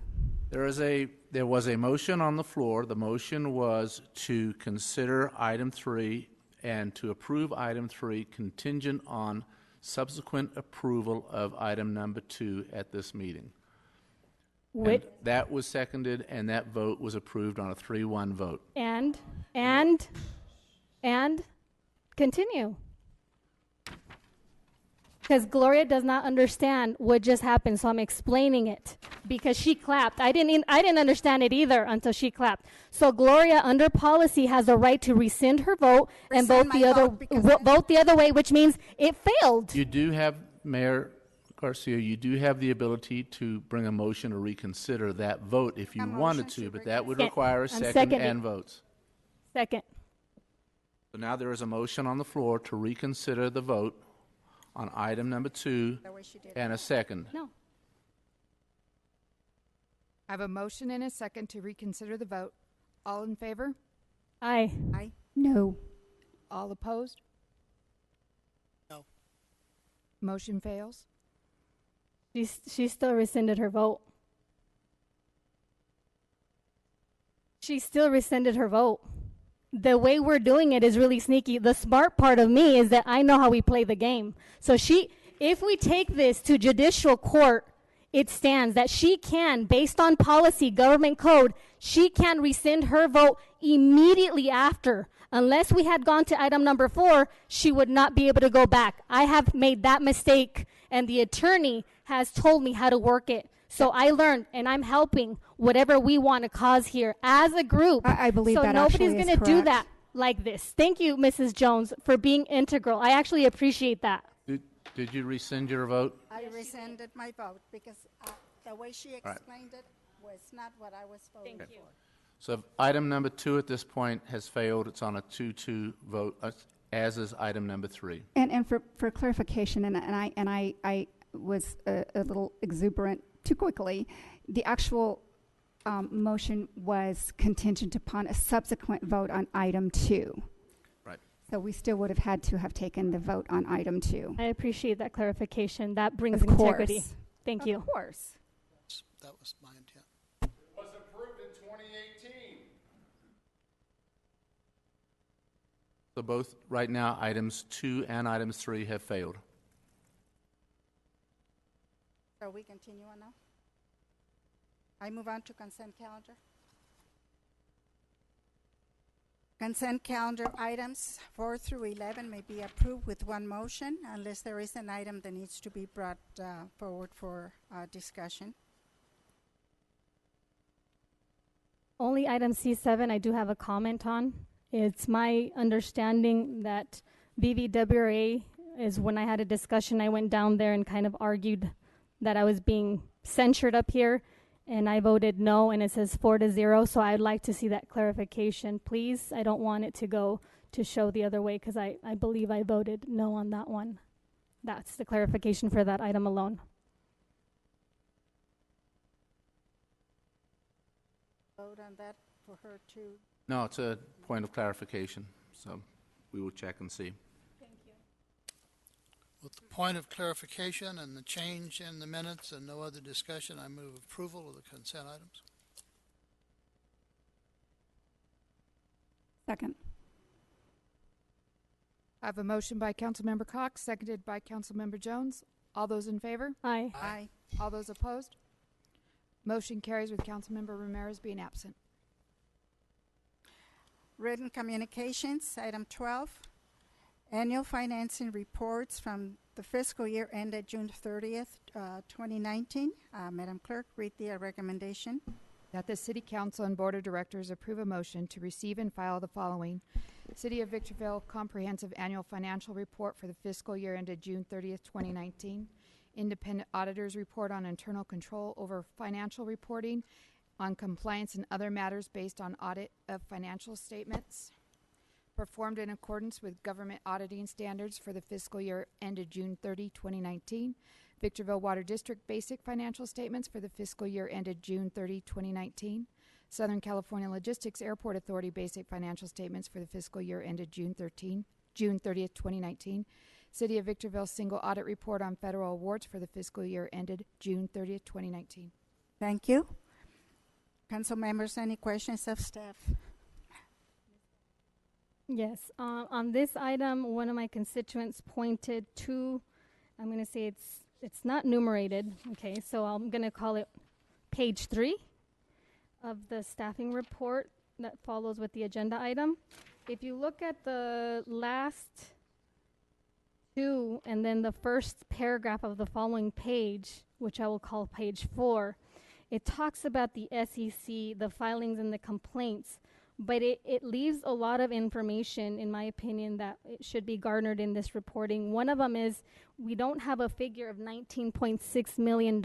There was a motion on the floor. The motion was to consider item 3 and to approve item 3 contingent on subsequent approval of item number 2 at this meeting. And that was seconded, and that vote was approved on a 3-1 vote. And continue. Because Gloria does not understand what just happened, so I'm explaining it. Because she clapped. I didn't understand it either until she clapped. So Gloria, under policy, has the right to rescind her vote and vote the other way, which means it failed. You do have, Mayor Garcia, you do have the ability to bring a motion to reconsider that vote if you wanted to, but that would require a second and votes. Second. So now there is a motion on the floor to reconsider the vote on item number 2 and a second. No. I have a motion and a second to reconsider the vote. All in favor? Aye. Aye. No. All opposed? No. Motion fails. She still rescinded her vote. She still rescinded her vote. The way we're doing it is really sneaky. The smart part of me is that I know how we play the game. So if we take this to judicial court, it stands that she can, based on policy, government code, she can rescind her vote immediately after. Unless we had gone to item number 4, she would not be able to go back. I have made that mistake, and the attorney has told me how to work it. So I learned, and I'm helping whatever we want to cause here as a group. I believe so that nobody's actually is going to do correct. that like this. Thank you, Mrs. Jones, for being integral. I actually appreciate that. Did you rescind your vote? I rescinded my vote because the way she right. explained it was not what I was voting for. So item number 2 at this point has failed. It's on a 2-2 vote, as is item number 3. And for clarification, and I was a little exuberant too quickly. The actual motion was contingent upon a subsequent vote on item 2. Right. So we still would have had to have taken the vote on item 2. I appreciate that clarification. That brings Of course. integrity. Thank you. Of course. That was my intent. It was approved in 2018. So both, right now, items 2 and items 3 have failed. So we continue on now? I move on to consent calendar. Consent calendar items 4 through 11 may be approved with one motion unless there is an item that needs to be brought forward for discussion. Only item C7 I do have a comment on. It's my understanding that BVWA is when I had a discussion, I went down there and kind of argued that I was being censured up here, and I voted no, and it says 4-0, so I'd like to see that clarification, please. I don't want it to go to show the other way, because I believe I voted no on that one. That's the clarification for that item alone. Vote on that for her to... No, it's a point of clarification, so we will check and see. With the point of clarification and the change in the minutes and no other discussion, I move approval of the consent items. Second. I have a motion by Councilmember Cox, seconded by Councilmember Jones. All those in favor? Aye. Aye. All those opposed? Motion carries with Councilmember Ramirez being absent. Written communications, item 12. Annual financing reports from the fiscal year ended June 30th, 2019. Madam Clerk, read the recommendation. That the City Council and Board of Directors approve a motion to receive and file the following: City of Victorville Comprehensive Annual Financial Report for the fiscal year ended June 30th, 2019. Independent Auditor's Report on Internal Control over Financial Reporting on Compliance and Other Matters based on Audit of Financial Statements. Performed in accordance with government auditing standards for the fiscal year ended June 30, 2019. Victorville Water District Basic Financial Statements for the fiscal year ended June 30, 2019. Southern California Logistics Airport Authority Basic Financial Statements for the fiscal year ended June 30th, 2019. City of Victorville Single Audit Report on Federal Awards for the fiscal year ended June 30th, 2019. Thank you. Council members, any questions of staff? Yes. On this item, one of my constituents pointed to, I'm going to say it's not numerated. Okay, so I'm going to call it page 3 of the staffing report that follows with the agenda item. If you look at the last 2 and then the first paragraph of the following page, which I will call page 4, it talks about the SEC, the filings and the complaints, but it leaves a lot of information, in my opinion, that it should be garnered in this reporting. One of them is we don't have a figure of $19.6 million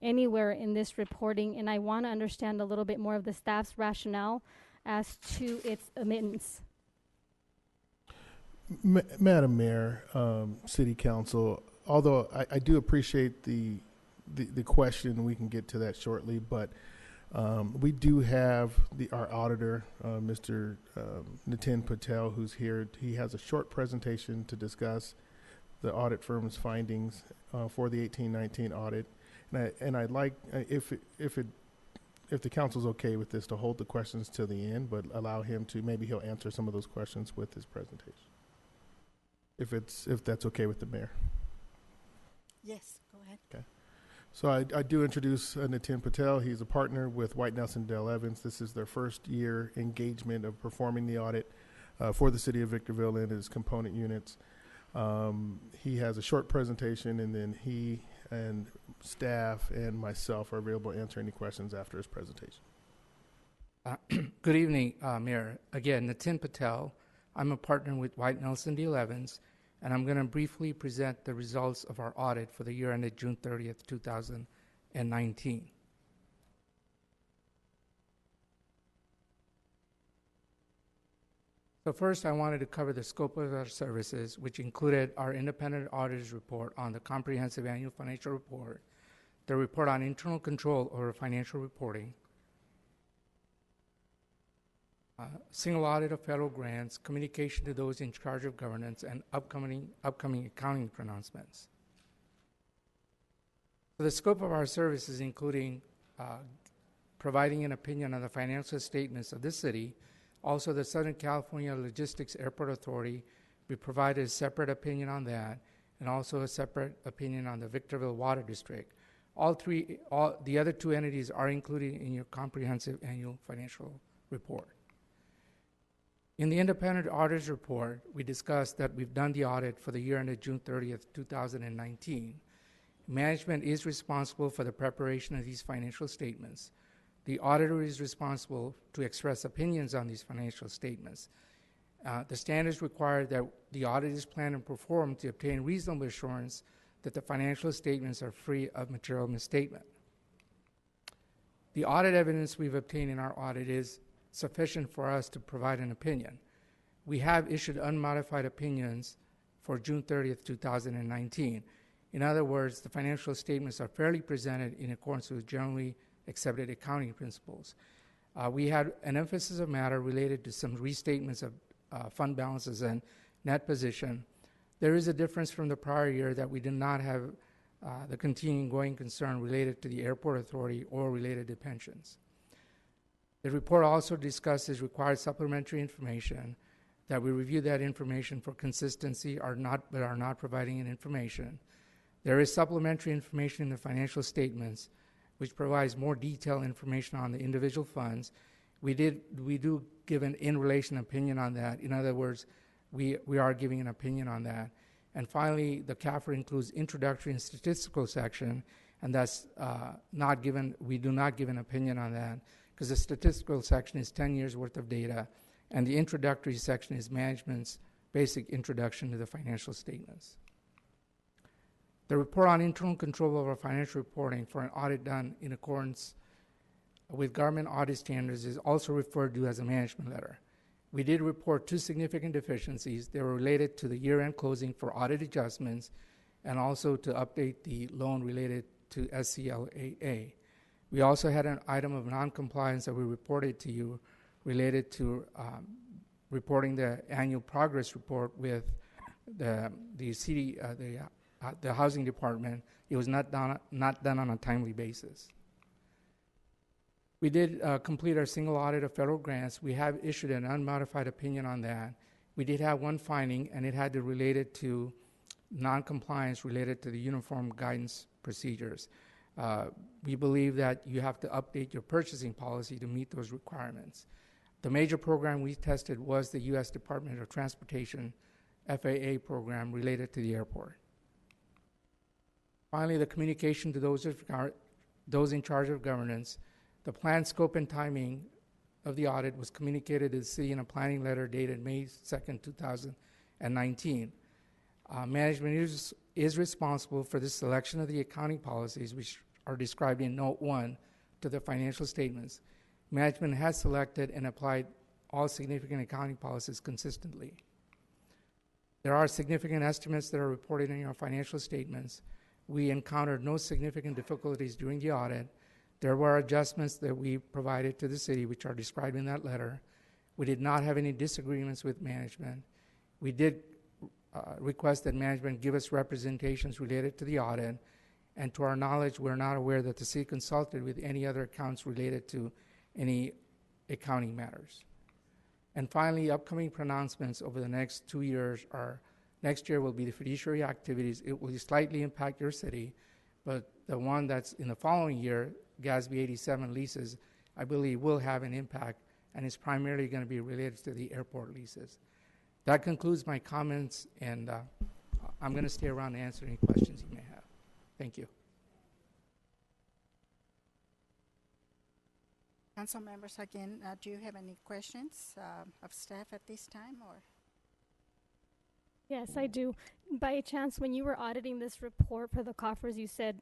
anywhere in this reporting, and I want to understand a little bit more of the staff's rationale as to its omittance. Madam Mayor, City Council, although I do appreciate the question, we can get to that shortly, but we do have our auditor, Mr. Nitin Patel, who's here. He has a short presentation to the audit firm's findings for the 1819 audit, and I'd like, if the council's okay with this, to hold the questions till the end, but allow him to, maybe he'll answer some of those questions with his presentation, if that's okay with the mayor. Yes, go ahead. Okay. So I do introduce Nitin Patel. He's a partner with White Nelson Dale Evans. This is their first year engagement of performing the audit for the City of Victorville and its component units. He has a short presentation, and then he and staff and myself are available to answer any questions after his presentation. Good evening, Mayor. Again, Nitin Patel. I'm a partner with White Nelson Dale Evans, and I'm going to briefly present the results of our audit for the year ended June 30th, 2019. So first, I wanted to cover the scope of our services, which included our independent auditor's report on the comprehensive annual financial report, the report on internal control over financial reporting, single audit of federal grants, communication to those in charge of governance, and upcoming accounting pronouncements. So the scope of our services including providing an opinion on the financial statements of this city, also the Southern California Logistics Airport Authority. We provided a separate opinion on that, and also a separate opinion on the Victorville Water District. All the other 2 entities are included in your comprehensive annual financial report. In the independent auditor's report, we discussed that we've done the audit for the year ended June 30th, 2019. Management is responsible for the preparation of these financial statements. The auditor is responsible to express opinions on these financial statements. The standards require that the audit is planned and performed to obtain reasonable assurance that the financial statements are free of material misstatement. The audit evidence we've obtained in our audit is sufficient for us to provide an opinion. We have issued unmodified opinions for June 30th, 2019. In other words, the financial statements are fairly presented in accordance with generally accepted accounting principles. We had an emphasis of matter related to some restatements of fund balances and net position. There is a difference from the prior year that we did not have the continuing going concern related to the airport authority or related to pensions. The report also discusses required supplementary information, that we review that information for consistency but are not providing an information. There is supplementary information in the financial statements which provides more detailed information on the individual funds. We do give an in relation opinion on that. In other words, we are giving an opinion on that. And finally, the CAFR includes introductory and statistical section, and that's not given. We do not give an opinion on that because the statistical section is 10 years worth of data, and the introductory section is management's basic introduction to the financial statements. The report on internal control over financial reporting for an audit done in accordance with government audit standards is also referred to as a management letter. We did report 2 significant deficiencies. They were related to the year-end closing for audit adjustments and also to update the loan related to SCLAA. We also had an item of non-compliance that we reported to you related to reporting the annual progress report with the housing department. It was not done on a timely basis. We did complete our single audit of federal grants. We have issued an unmodified opinion on that. We did have one finding, and it had to relate it to non-compliance related to the uniform guidance procedures. We believe that you have to update your purchasing policy to meet those requirements. The major program we tested was the U.S. Department of Transportation FAA program related to the airport. Finally, the communication to those in charge of governance. The plan, scope, and timing of the audit was communicated to the city in a planning letter dated May 2nd, 2019. Management is responsible for the selection of the accounting policies, which are described in Note 1 to the financial statements. Management has selected and applied all significant accounting policies consistently. There are significant estimates that are reported in your financial statements. We encountered no significant difficulties during the audit. There were adjustments that we provided to the city, which are described in that letter. We did not have any disagreements with management. We did request that management give us representations related to the audit, and to our knowledge, we're not aware that the city consulted with any other accounts related to any accounting matters. And finally, upcoming pronouncements over the next 2 years are, next year will be the fiduciary activities. It will slightly impact your city, but the one that's in the following year, GASB 87 leases, I believe will have an impact, and it's primarily going to be related to the airport leases. That concludes my comments, and I'm going to stay around to answer any questions you may have. Thank you. Council members, again, do you have any questions of staff at this time, or? Yes, I do. By chance, when you were auditing this report for the coffers, you said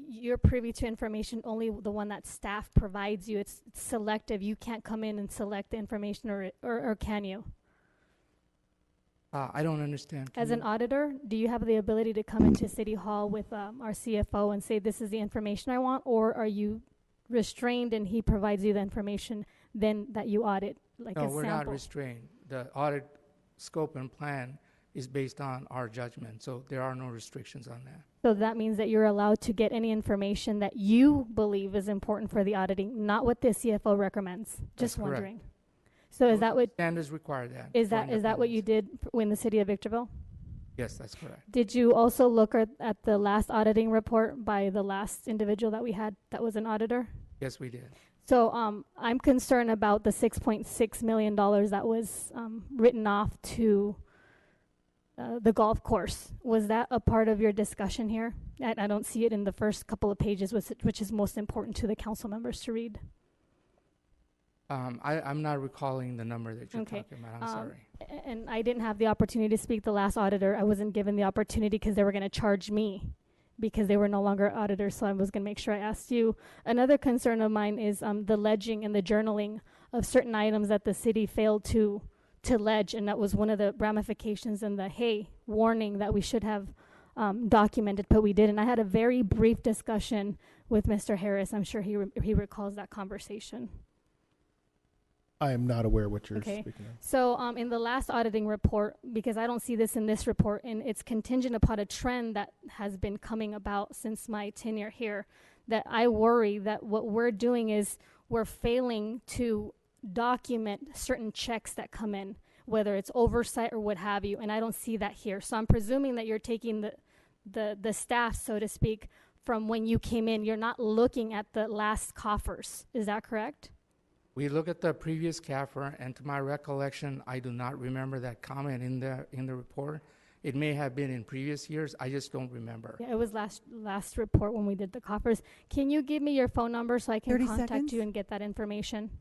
you're privy to information, only the one that staff provides you. It's selective. You can't come in and select the information, or can you? I don't understand. As an auditor, do you have the ability to come into City Hall with our CFO and say, this is the information I want, or are you restrained and he provides you the information then that you audit, like no, a we're sample? not restrained. The audit scope and plan is based on our judgment, so there are no restrictions on that. So that means that you're allowed to get any information that you believe is important for the auditing, not what the CFO recommends. That's Just wondering. correct. So is that what standards require that? is that what you did in the city of Victorville? Yes, that's correct. Did you also look at the last auditing report by the last individual that we had that was an auditor? Yes, we did. So I'm concerned about the $6.6 million that was written off to the golf course. Was that a part of your discussion here? I don't see it in the first couple of pages, which is most important to the council members to read. I'm not recalling the number that you're talking about. I'm sorry. And I didn't have the opportunity to speak the last auditor. I wasn't given the opportunity because they were going to charge me because they were no longer auditors, so I was going to make sure I asked you. Another concern of mine is the ledging and the journaling of certain items that the city failed to ledge, and that was one of the ramifications and the warning that we should have documented, but we didn't. I had a very brief discussion with Mr. Harris. I'm sure he recalls that conversation. I am not aware what you're speaking of. So in the last auditing report, because I don't see this in this report, and it's contingent upon a trend that has been coming about since my tenure here, that I worry that what we're doing is we're failing to document certain checks that come in, whether it's oversight or what have you, and I don't see that here. So I'm presuming that you're taking the staff, so to speak, from when you came in. You're not looking at the last coffers. Is that correct? We look at the previous CAFR, and to my recollection, I do not remember that comment in the report. It may have been in previous years. I just don't remember. Yeah, it was last report when we did the coffers. Can you give me your phone number so I can 30 contact seconds. you and get that information?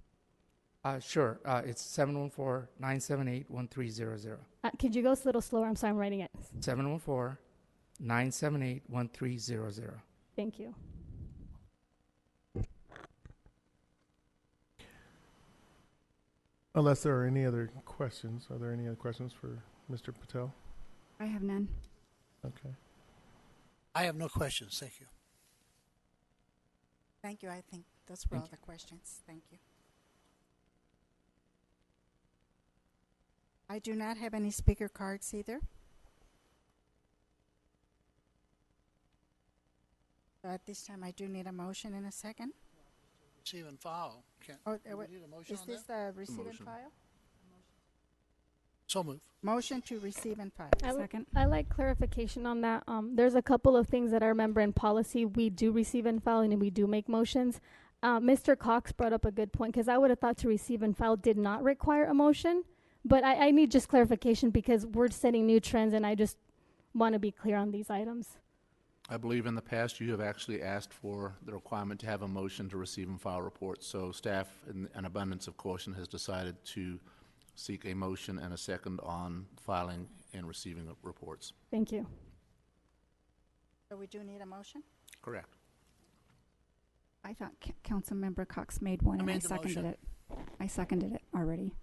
Sure. It's 714-978-1300. Could you go a little slower? I'm sorry, I'm writing it. 714-978-1300. Thank you. Unless there are any other questions, are there any other questions for Mr. Patel? I have none. Okay. I have no questions. Thank you. Thank you. I think those were all the questions. Thank you. I do not have any speaker cards either. So at this time, I do need a motion in a second. Receive and file. Oh, Do we need a motion is on this that? the receive and file? So move. Motion to receive and file. I like clarification on that. There's a couple of things that I remember in policy. We do receive and file, and we do make motions. Mr. Cox brought up a good point, because I would have thought to receive and file did not require a motion. But I need just clarification, because we're setting new trends, and I just want to be clear on these items. I believe in the past you have actually asked for the requirement to have a motion to receive and file reports. So staff, in an abundance of caution, has decided to seek a motion and a second on filing and receiving of reports. Thank you. So we do need a motion? Correct. I thought Councilmember Cox made one, and I made the seconded motion. it. I seconded it already.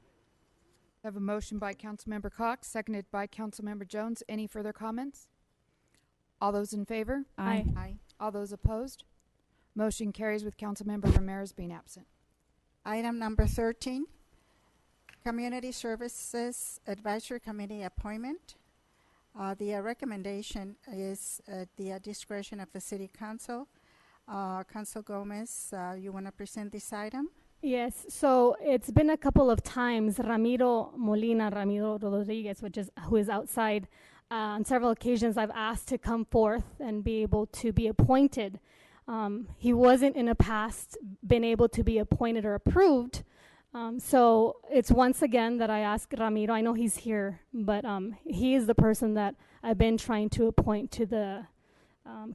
I have a motion by Councilmember Cox, seconded by Councilmember Jones. Any further comments? All those in favor? Aye. Aye. All those opposed? Motion carries with Councilmember Ramirez being absent. Item number 13, Community Services Advisory Committee appointment. The recommendation is at the discretion of the City Council. Council Gomez, you want to present this item? Yes, so it's been a couple of times. Ramiro Rodriguez, who is outside, on several occasions I've asked to come forth and be able to be appointed. He wasn't in the past been able to be appointed or approved. So it's once again that I ask Ramiro. I know he's here, but he is the person that I've been trying to appoint to the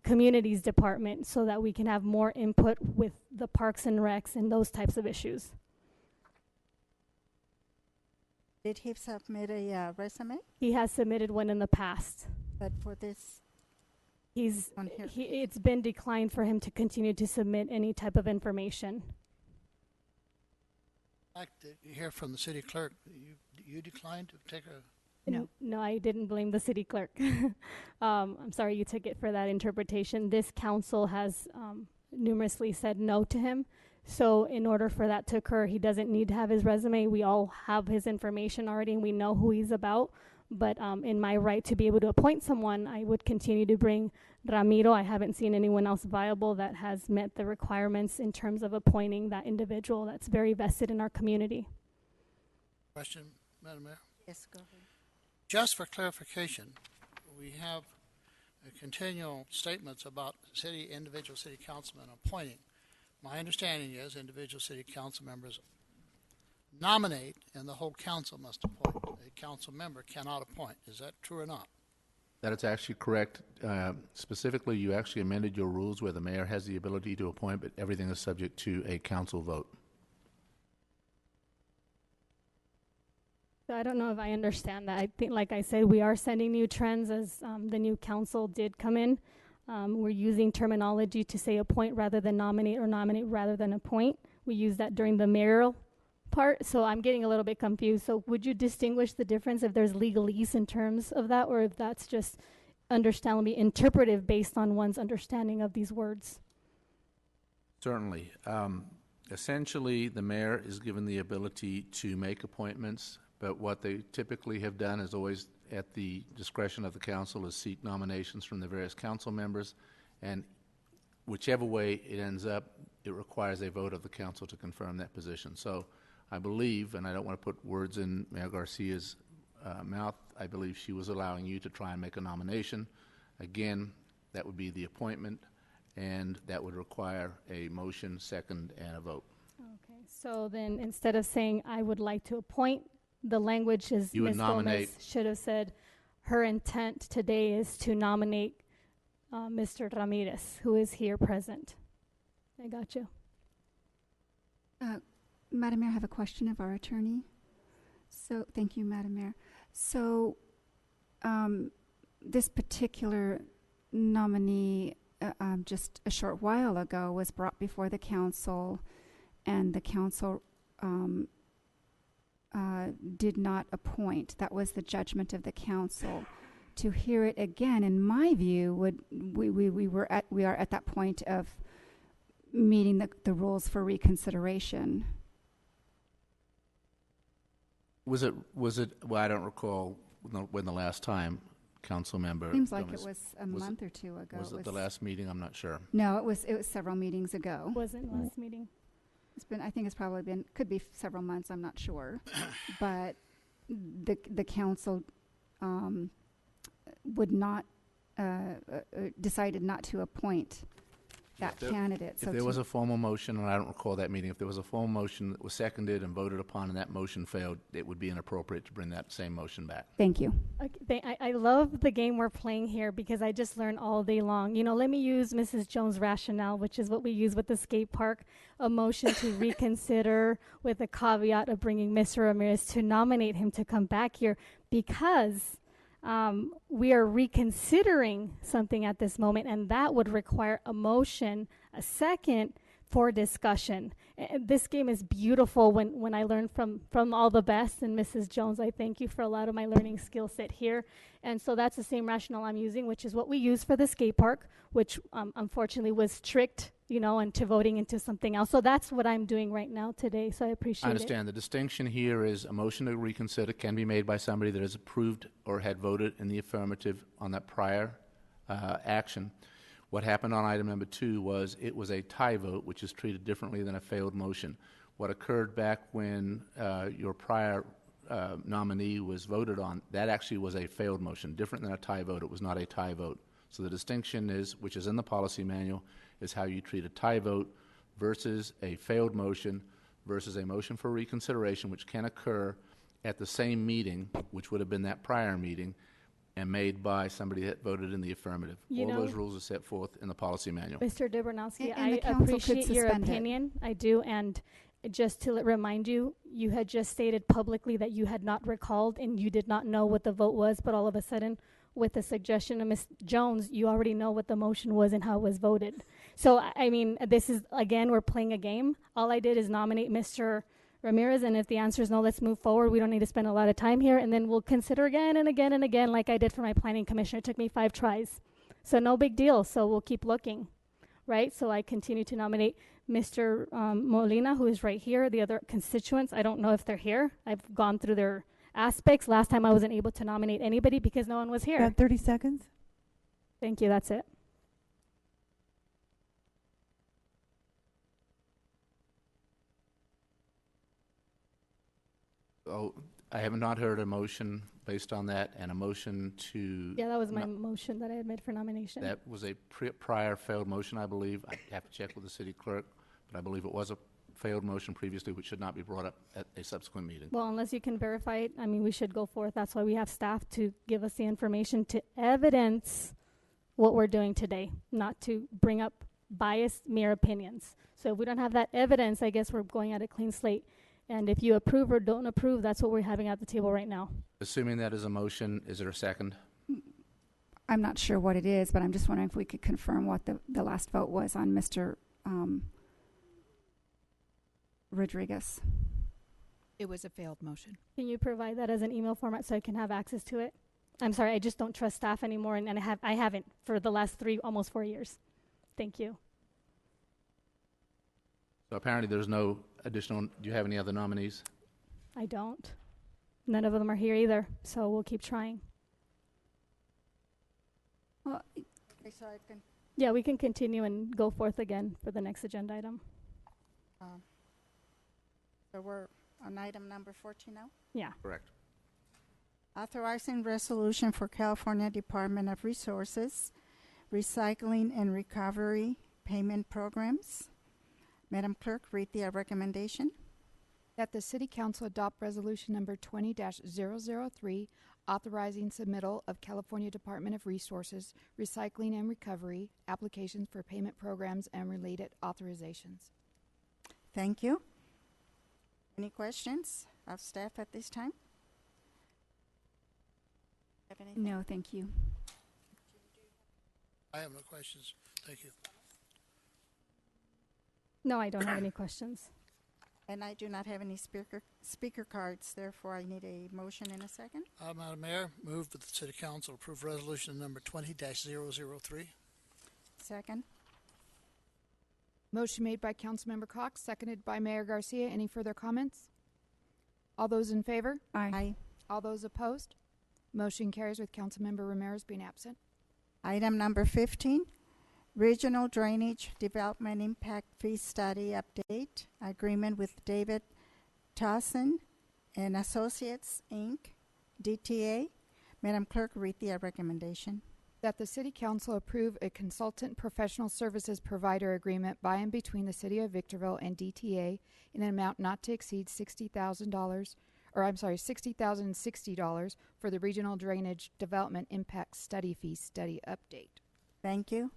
Communities Department so that we can have more input with the Parks and Recs and those types of issues. Did he submit a resume? He has submitted one in the past. But for this, on here. It's been declined for him to continue to submit any type of information. I'd like to hear from the city clerk. You declined to take a... No, I didn't blame the city clerk. I'm sorry you took it for that interpretation. This council has numerously said no to him. So in order for that to occur, he doesn't need to have his resume. We all have his information already, and we know who he's about. But in my right to be able to appoint someone, I would continue to bring Ramiro. I haven't seen anyone else viable that has met the requirements in terms of appointing that individual that's very vested in our community. Question, Madam Mayor? Yes, go ahead. Just for clarification, we have continual statements about individual city councilmen appointing. My understanding is individual city council members nominate and the whole council must appoint. A council member cannot appoint. Is that true or not? That is actually correct. Specifically, you actually amended your rules where the mayor has the ability to appoint, but everything is subject to a council vote. So I don't know if I understand that. I think, like I said, we are setting new trends as the new council did come in. We're using terminology to say appoint rather than nominate, or nominate rather than appoint. We use that during the mayoral part, so I'm getting a little bit confused. So would you distinguish the difference if there's legalese in terms of that, or if that's just understandably interpretive based on one's understanding of these words? Certainly. Essentially, the mayor is given the ability to make appointments, but what they typically have done is always at the discretion of the council is seek nominations from the various council members, and whichever way it ends up, it requires a vote of the council to confirm that position. So I believe, and I don't want to put words in Mayor Garcia's mouth, I believe she was allowing you to try and make a nomination. Again, that would be the appointment, and that would require a motion, second, and a vote. Okay, so then instead of saying I would like to appoint, the language is You would Ms. nominate- Gomez should have said her intent today is to nominate Mr. Ramirez, who is here present. I got you. Madam Mayor, I have a question of our attorney. So, thank you, Madam Mayor. So, this particular nominee, just a short while ago, was brought before the council, and the council did not appoint. That was the judgment of the council. To hear it again, in my view, we are at that point of meeting the rules for reconsideration. Was it, well, I don't recall when the last time, council member. Seems like Gomez- it was a month or two ago. Was it the last meeting? I'm not sure. No, it was several meetings ago. Wasn't last meeting. It's been, I think it's probably been, could be several months, I'm not sure. But the council would not, decided not to appoint that candidate. If there was a formal motion, and I don't recall that meeting, if there was a formal motion that was seconded and voted upon and that motion failed, it would be inappropriate to bring that same motion back. Thank you. Okay, I love the game we're playing here because I just learn all day long. You know, let me use Mrs. Jones' rationale, which is what we use with the skate park, a motion to reconsider with a caveat of bringing Mr. Ramirez to nominate him to come back here because we are reconsidering something at this moment, and that would require a motion, a second, for discussion. This game is beautiful when I learn from all the best, and Mrs. Jones, I thank you for a lot of my learning skill set here. And so that's the same rationale I'm using, which is what we use for the skate park, which unfortunately was tricked, you know, into voting into something else. So that's what I'm doing right now today, so I appreciate it. I understand. The distinction here is a motion to reconsider can be made by somebody that has approved or had voted in the affirmative on that prior action. What happened on item number 2 was it was a tie vote, which is treated differently than a failed motion. What occurred back when your prior nominee was voted on, that actually was a failed motion, different than a tie vote. It was not a tie vote. So the distinction is, which is in the policy manual, is how you treat a tie vote versus a failed motion versus a motion for reconsideration, which can occur at the same meeting, which would have been that prior meeting, and made by somebody that voted in the affirmative. You All know, those rules are set forth in the policy manual. Mr. Dobranowski, And I the council could appreciate your suspend it. opinion. I do. And just to remind you, you had just stated publicly that you had not recalled and you did not know what the vote was, but all of a sudden, with the suggestion of Ms. Jones, you already know what the motion was and how it was voted. So, I mean, this is, again, we're playing a game. All I did is nominate Mr. Ramirez, and if the answer is no, let's move forward. We don't need to spend a lot of time here, and then we'll consider again and again and again, like I did for my planning commissioner. It took me 5 tries. So no big deal. So we'll keep looking, right? So I continue to nominate Mr. Molina, who is right here. The other constituents, I don't know if they're here. I've gone through their aspects. Last time I wasn't able to nominate anybody because no one was here. About 30 seconds. Thank you. That's it. Oh, I have not heard a motion based on that, and a motion to... Yeah, that was my motion that I had made for nomination. That was a prior failed motion, I believe. I have to check with the city clerk, but I believe it was a failed motion previously, which should not be brought up at a subsequent meeting. Well, unless you can verify it, I mean, we should go forth. That's why we have staff to give us the information to evidence what we're doing today, not to bring up biased, mere opinions. So if we don't have that evidence, I guess we're going at a clean slate. And if you approve or don't approve, that's what we're having at the table right now. Assuming that is a motion, is there a second? I'm not sure what it is, but I'm just wondering if we could confirm what the last vote was on Mr. Rodriguez. It was a failed motion. Can you provide that as an email format so I can have access to it? I'm sorry, I just don't trust staff anymore, and I haven't for the last almost 4 years. Thank you. So apparently there's no additional... Do you have any other nominees? I don't. None of them are here either, so we'll keep trying. Well, so I can, Yeah, we can continue and go forth again for the next agenda item. so we're on item number 14 now? Yeah. Correct. Authorizing resolution for California Department of Resources recycling and recovery payment programs. Madam Clerk, read the recommendation. That the City Council adopt Resolution Number 20-003, authorizing submittal of California Department of Resources, Recycling and Recovery applications for payment programs and related authorizations. Thank you. Any questions of staff at this time? Have anything? No, thank you. I have no questions. Thank you. No, I don't have any questions. And I do not have any speaker cards, therefore I need a motion in a second. Madam Mayor, move that the City Council approve resolution number 20-003. Second. Motion made by Councilmember Cox, seconded by Mayor Garcia. Any further comments? All those in favor? Aye. All those opposed? Motion carries with Councilmember Ramirez being absent. Item number 15, Regional Drainage Development Impact Fee Study Update, agreement with David Towson and Associates, Inc., DTA. Madam Clerk, read the recommendation. That the City Council approve a consultant professional services provider agreement by and between the City of Victorville and DTA in an amount not to exceed $60,060 for the Regional Drainage Development Impact Study Fee Study Update. Thank you.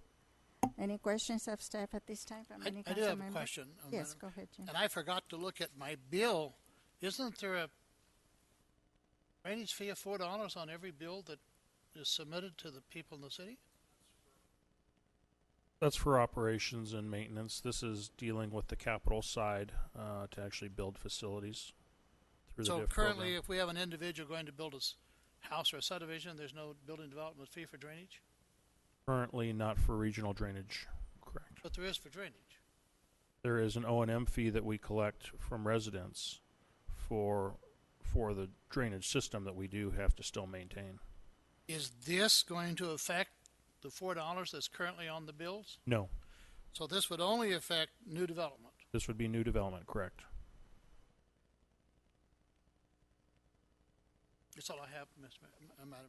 Any questions of staff at this time from any I do council have a member? question. Yes, Madam. go ahead, Jim. And I forgot to look at my bill. Isn't there a drainage fee of $4 on every bill that is submitted to the people in the city? That's for operations and maintenance. This is dealing with the capital side to actually build facilities through the So DIF currently, program. if we have an individual going to build a house or a subdivision, there's no building development fee for drainage? Currently not for regional drainage, correct. But there is for drainage. There is an O&M fee that we collect from residents for the drainage system that we do have to still maintain. Is this going to affect the $4 that's currently on the bills? No, So this would only affect new development. this would be new development, correct. That's all I have, Madam Mayor.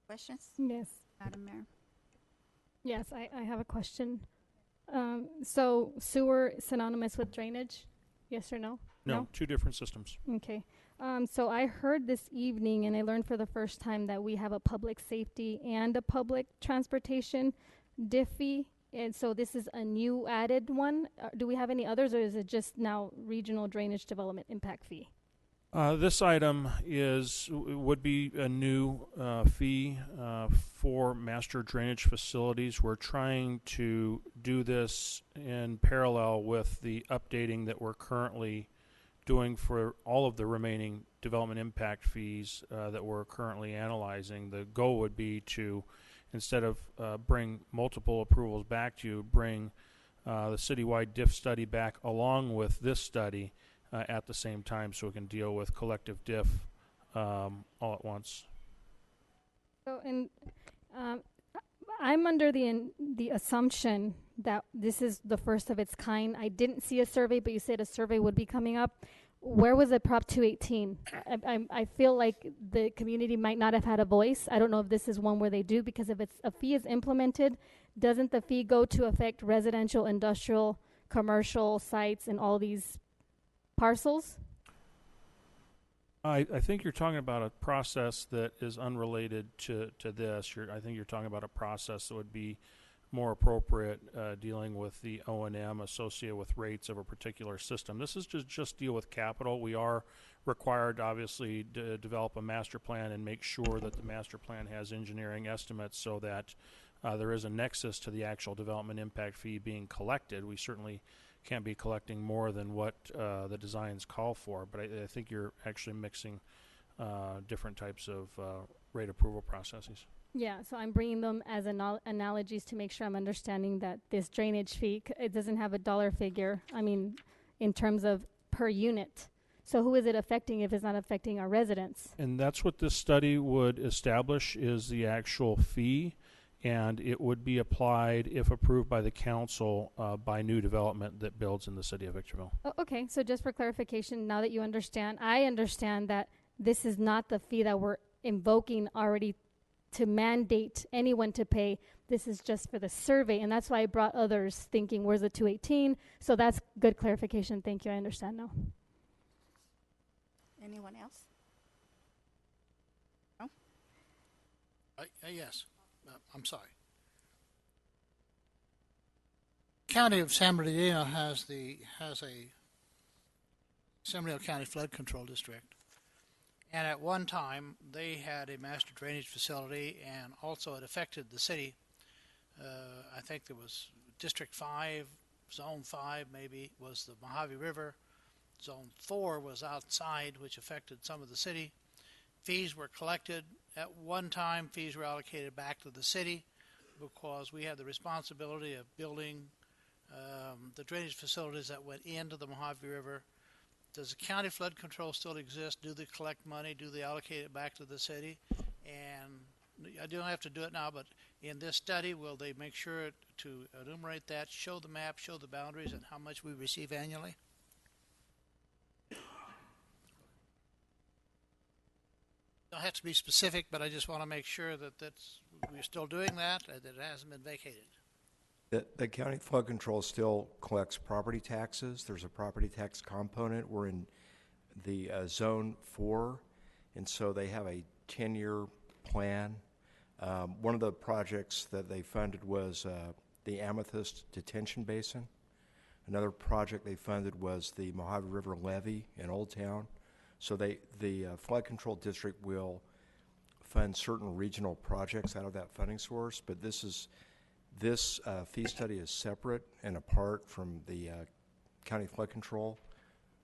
Questions? Yes. Madam Mayor. Yes, I have a question. So sewer synonymous with drainage? Yes or no? No, two different systems. Okay. So I heard this evening, and I learned for the first time that we have a public safety and a public transportation DIF fee. And so this is a new added one. Do we have any others, or is it just now regional drainage development impact fee? This item would be a new fee for master drainage facilities. We're trying to do this in parallel with the updating that we're currently doing for all of the remaining development impact fees that we're currently analyzing. The goal would be to, instead of bring multiple approvals back to you, bring the citywide DIF study back along with this study at the same time, so we can deal with collective DIF all at once. So, and I'm under the assumption that this is the first of its kind. I didn't see a survey, but you said a survey would be coming up. Where was it, Prop 218? I feel like the community might not have had a voice. I don't know if this is one where they do, because if a fee is implemented, doesn't the fee go to affect residential, industrial, commercial sites and all these parcels? I think you're talking about a process that is unrelated to this. I think you're talking about a process that would be more appropriate dealing with the O&M associated with rates of a particular system. This is just deal with capital. We are required, obviously, to develop a master plan and make sure that the master plan has engineering estimates so that there is a nexus to the actual development impact fee being collected. We certainly can't be collecting more than what the designs call for, but I think you're actually mixing different types of rate approval processes. Yeah, so I'm bringing them as analogies to make sure I'm understanding that this drainage fee, it doesn't have a dollar figure, I mean, in terms of per unit. So who is it affecting if it's not affecting our residents? And that's what this study would establish, is the actual fee, and it would be applied, if approved by the council, by new development that builds in the city of Victorville. Oh, okay, so just for clarification, now that you understand, I understand that this is not the fee that we're invoking already to mandate anyone to pay. This is just for the survey, and that's why I brought others thinking, where's the 218? So that's good clarification. Thank you. I understand now. Anyone else? No? Yes. I'm sorry. County of San Bernardino has a San Bernardino County Flood Control District. And at one time, they had a master drainage facility, and also it affected the city. I think there was District 5, Zone 5 maybe, was the Mojave River. Zone 4 was outside, which affected some of the city. Fees were collected. At one time, fees were allocated back to the city because we had the responsibility of building the drainage facilities that went into the Mojave River. Does the county flood control still exist? Do they collect money? Do they allocate it back to the city? And I don't have to do it now, but in this study, will they make sure to enumerate that, show the map, show the boundaries, and how much we receive annually? Don't have to be specific, but I just want to make sure that we're still doing that, that it hasn't been vacated. The county flood control still collects property taxes. There's a property tax component. We're in the Zone 4, and so they have a 10-year plan. One of the projects that they funded was the Amethyst Detention Basin. Another project they funded was the Mojave River Levee in Old Town. So the flood control district will fund certain regional projects out of that funding source, but this fee study is separate and apart from the county flood control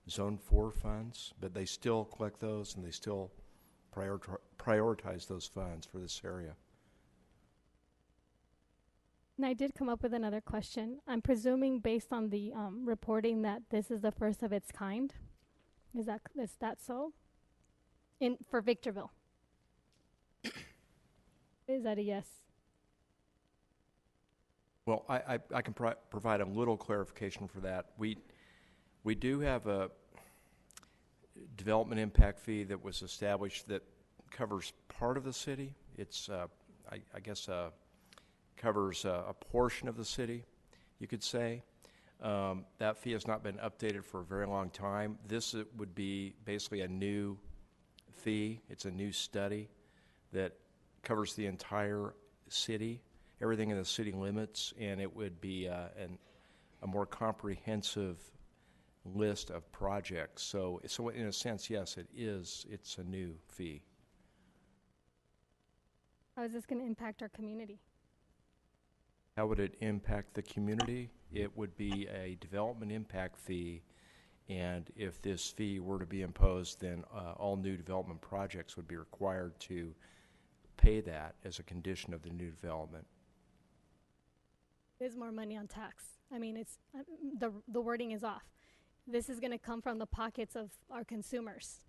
Zone 4 funds, but they still collect those and they still prioritize those funds for this area. And I did come up with another question. I'm presuming based on the reporting that this is the first of its kind. Is that so? For Victorville? Is that a yes? Well, I can provide a little clarification for that. We do have a development impact fee that was established that covers part of the city. It's I guess covers a portion of the city, you could say. That fee has not been updated for a very long time. This would be basically a new fee. It's a new study that covers the entire city, everything in the city limits, and it would be a more comprehensive list of projects. So in a sense, yes, it's a new fee. How is this going to impact our community? How would it impact the community? It would be a development impact fee, and if this fee were to be imposed, then all new development projects would be required to pay that as a condition of the new development. There's more money on tax. I mean, it's the wording is off. This is going to come from the pockets of our consumers.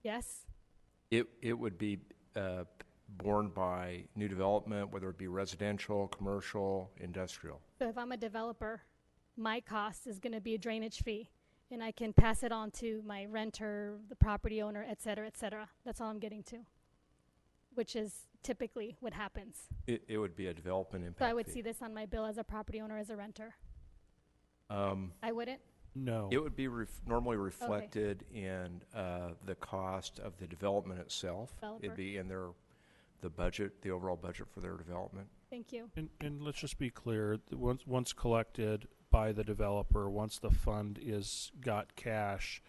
Yes? It would be borne by new development, whether it be residential, commercial, industrial. So if I'm a developer, my cost is going to be a drainage fee, and I can pass it on to my renter, the property owner, et cetera, et cetera. That's all I'm getting to, which is typically what happens. It would be a development impact So I would fee. see this on my bill as a property owner, as a renter. I wouldn't? No. It would be normally reflected in the cost of the development itself. Developer. It'd be in the budget, the overall budget for their development. Thank you. And let's just be clear, once collected by the developer, once the fund got cash,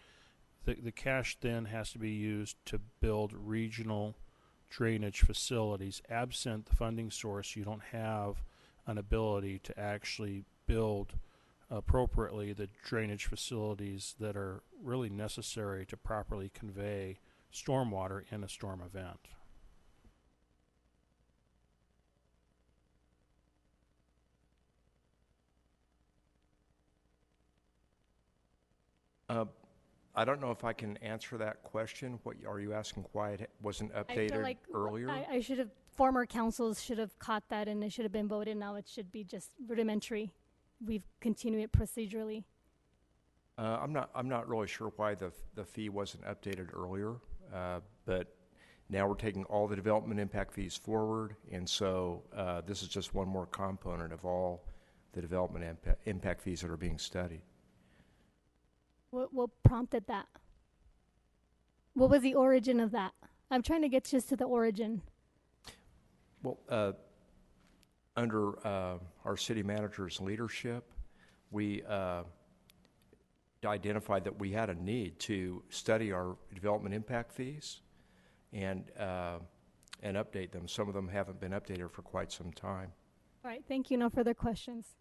the cash then has to be used to build regional drainage facilities. Absent the funding source, you don't have an ability to actually build appropriately the drainage facilities that are really necessary to properly convey stormwater in a storm event. I don't know if I can answer that question. What are you asking? Why it wasn't I feel updated like earlier? I should have, former councils should have caught that and it should have been voted. Now it should be just rudimentary. We've continued it procedurally. I'm not really sure why the fee wasn't updated earlier, but Now we're taking all the development impact fees forward, and so this is just one more component of all the development impact fees that are being studied. What prompted that? What was the origin of that? I'm trying to get just to the origin. Well, under our city manager's leadership, we identified that we had a need to study our development impact fees and update them. Some of them haven't been updated for quite some time. All right, thank you. No further questions.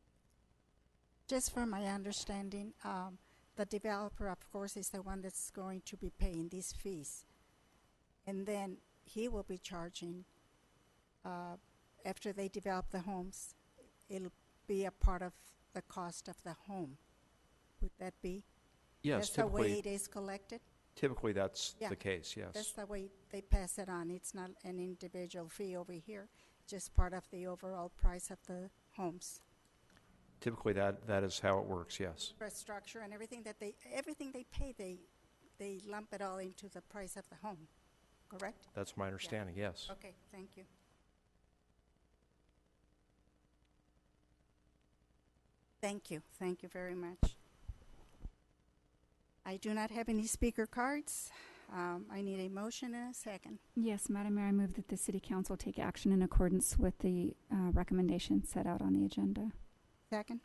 Just from my understanding, the developer, of course, is the one that's going to be paying these fees. And then he will be charging, after they develop the homes, it'll be a part of the cost of the home. Would that be? Yes, That's the way it is collected? Typically, that's Yeah, the case, yes. That's the way they pass it on. It's not an individual fee over here, just part of the overall price of the homes. Typically, that is how it works, yes. Infrastructure and everything they pay, they lump it all into the price of the home, correct? That's my understanding, yes. Okay, thank you. Thank you very much. I do not have any speaker cards. I need a motion and a second. Yes, Madam Mayor, I move that the City Council take action in accordance with the recommendations set out on the agenda. Second.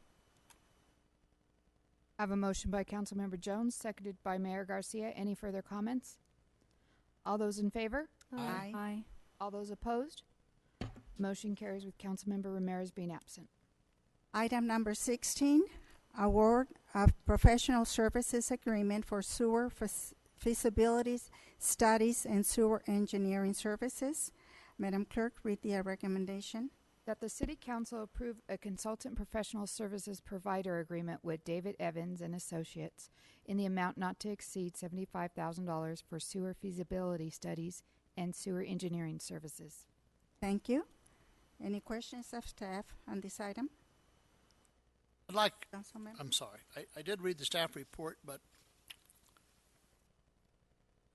I have a motion by Councilmember Jones, seconded by Mayor Garcia. Any further comments? All those in favor? Aye. Aye. All those opposed? Motion carries with Councilmember Ramirez being absent. Item number 16, award of professional services agreement for sewer feasibility studies and sewer engineering services. Madam Clerk, read the recommendation. That the City Council approve a consultant professional services provider agreement with David Evans and Associates in the amount not to exceed $75,000 for sewer feasibility studies and sewer engineering services. Thank you. Any questions of staff on this item? I'd like, Councilman? I'm sorry, I did read the staff report, but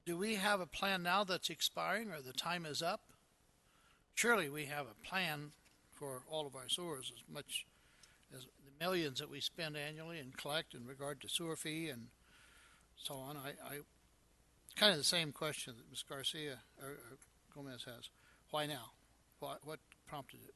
do we have a plan now that's expiring or the time is up? Surely we have a plan for all of our sewers, as much as the millions that we spend annually and collect in regard to sewer fee and so on. I kind of the same question that Ms. Garcia or Gomez has. Why now? What prompted it?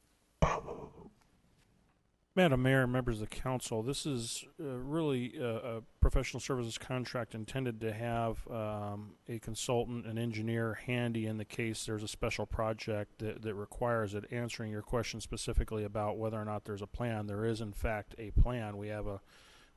Madam Mayor, members of the council, this is really a professional services contract intended to have a consultant, an engineer handy in the case there's a special project that requires it. Answering your question specifically about whether or not there's a plan, there is in fact a plan. We have a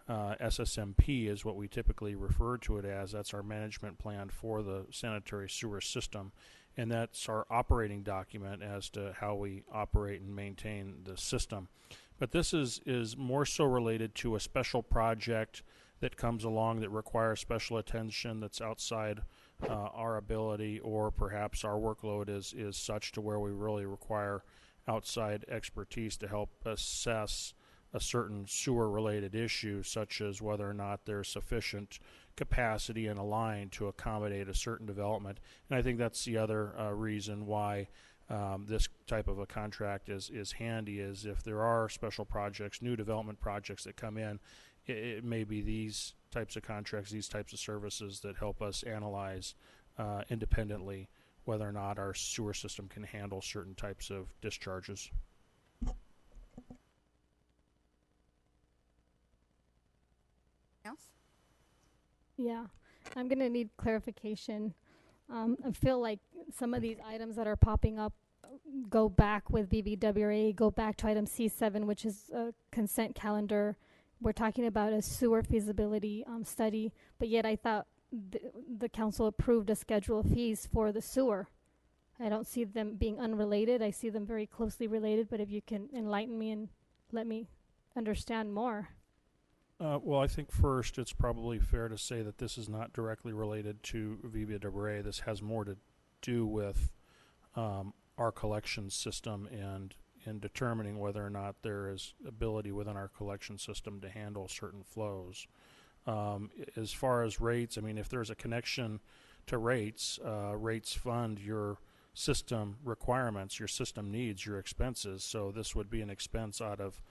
SSMP is what we typically refer to it as. That's our management plan for the sanitary sewer system. And that's our operating document as to how we operate and maintain the system. But this is more so related to a special project that comes along that requires special attention that's outside our ability, or perhaps our workload is such to where we really require outside expertise to help assess a certain sewer-related issue, such as whether or not there's sufficient capacity in a line to accommodate a certain development. And I think that's the other reason why this type of a contract is handy, is if there are special projects, new development projects that come in, it may be these types of contracts, these types of services that help us analyze independently whether or not our sewer system can handle certain types of discharges. Else? Yeah, I'm going to need clarification. I feel like some of these items that are popping up go back with BVWRA, go back to item C7, which is a consent calendar. We're talking about a sewer feasibility study, but yet I thought the council approved a schedule of fees for the sewer. I don't see them being unrelated. I see them very closely related, but if you can enlighten me and let me understand more. Well, I think first it's probably fair to say that this is not directly related to VBWRA. This has more to do with our collection system and in determining whether or not there is ability within our collection system to handle certain flows. As far as rates, I mean, if there's a connection to rates. Rates fund your system requirements, your system needs, your expenses. So this would be an expense out of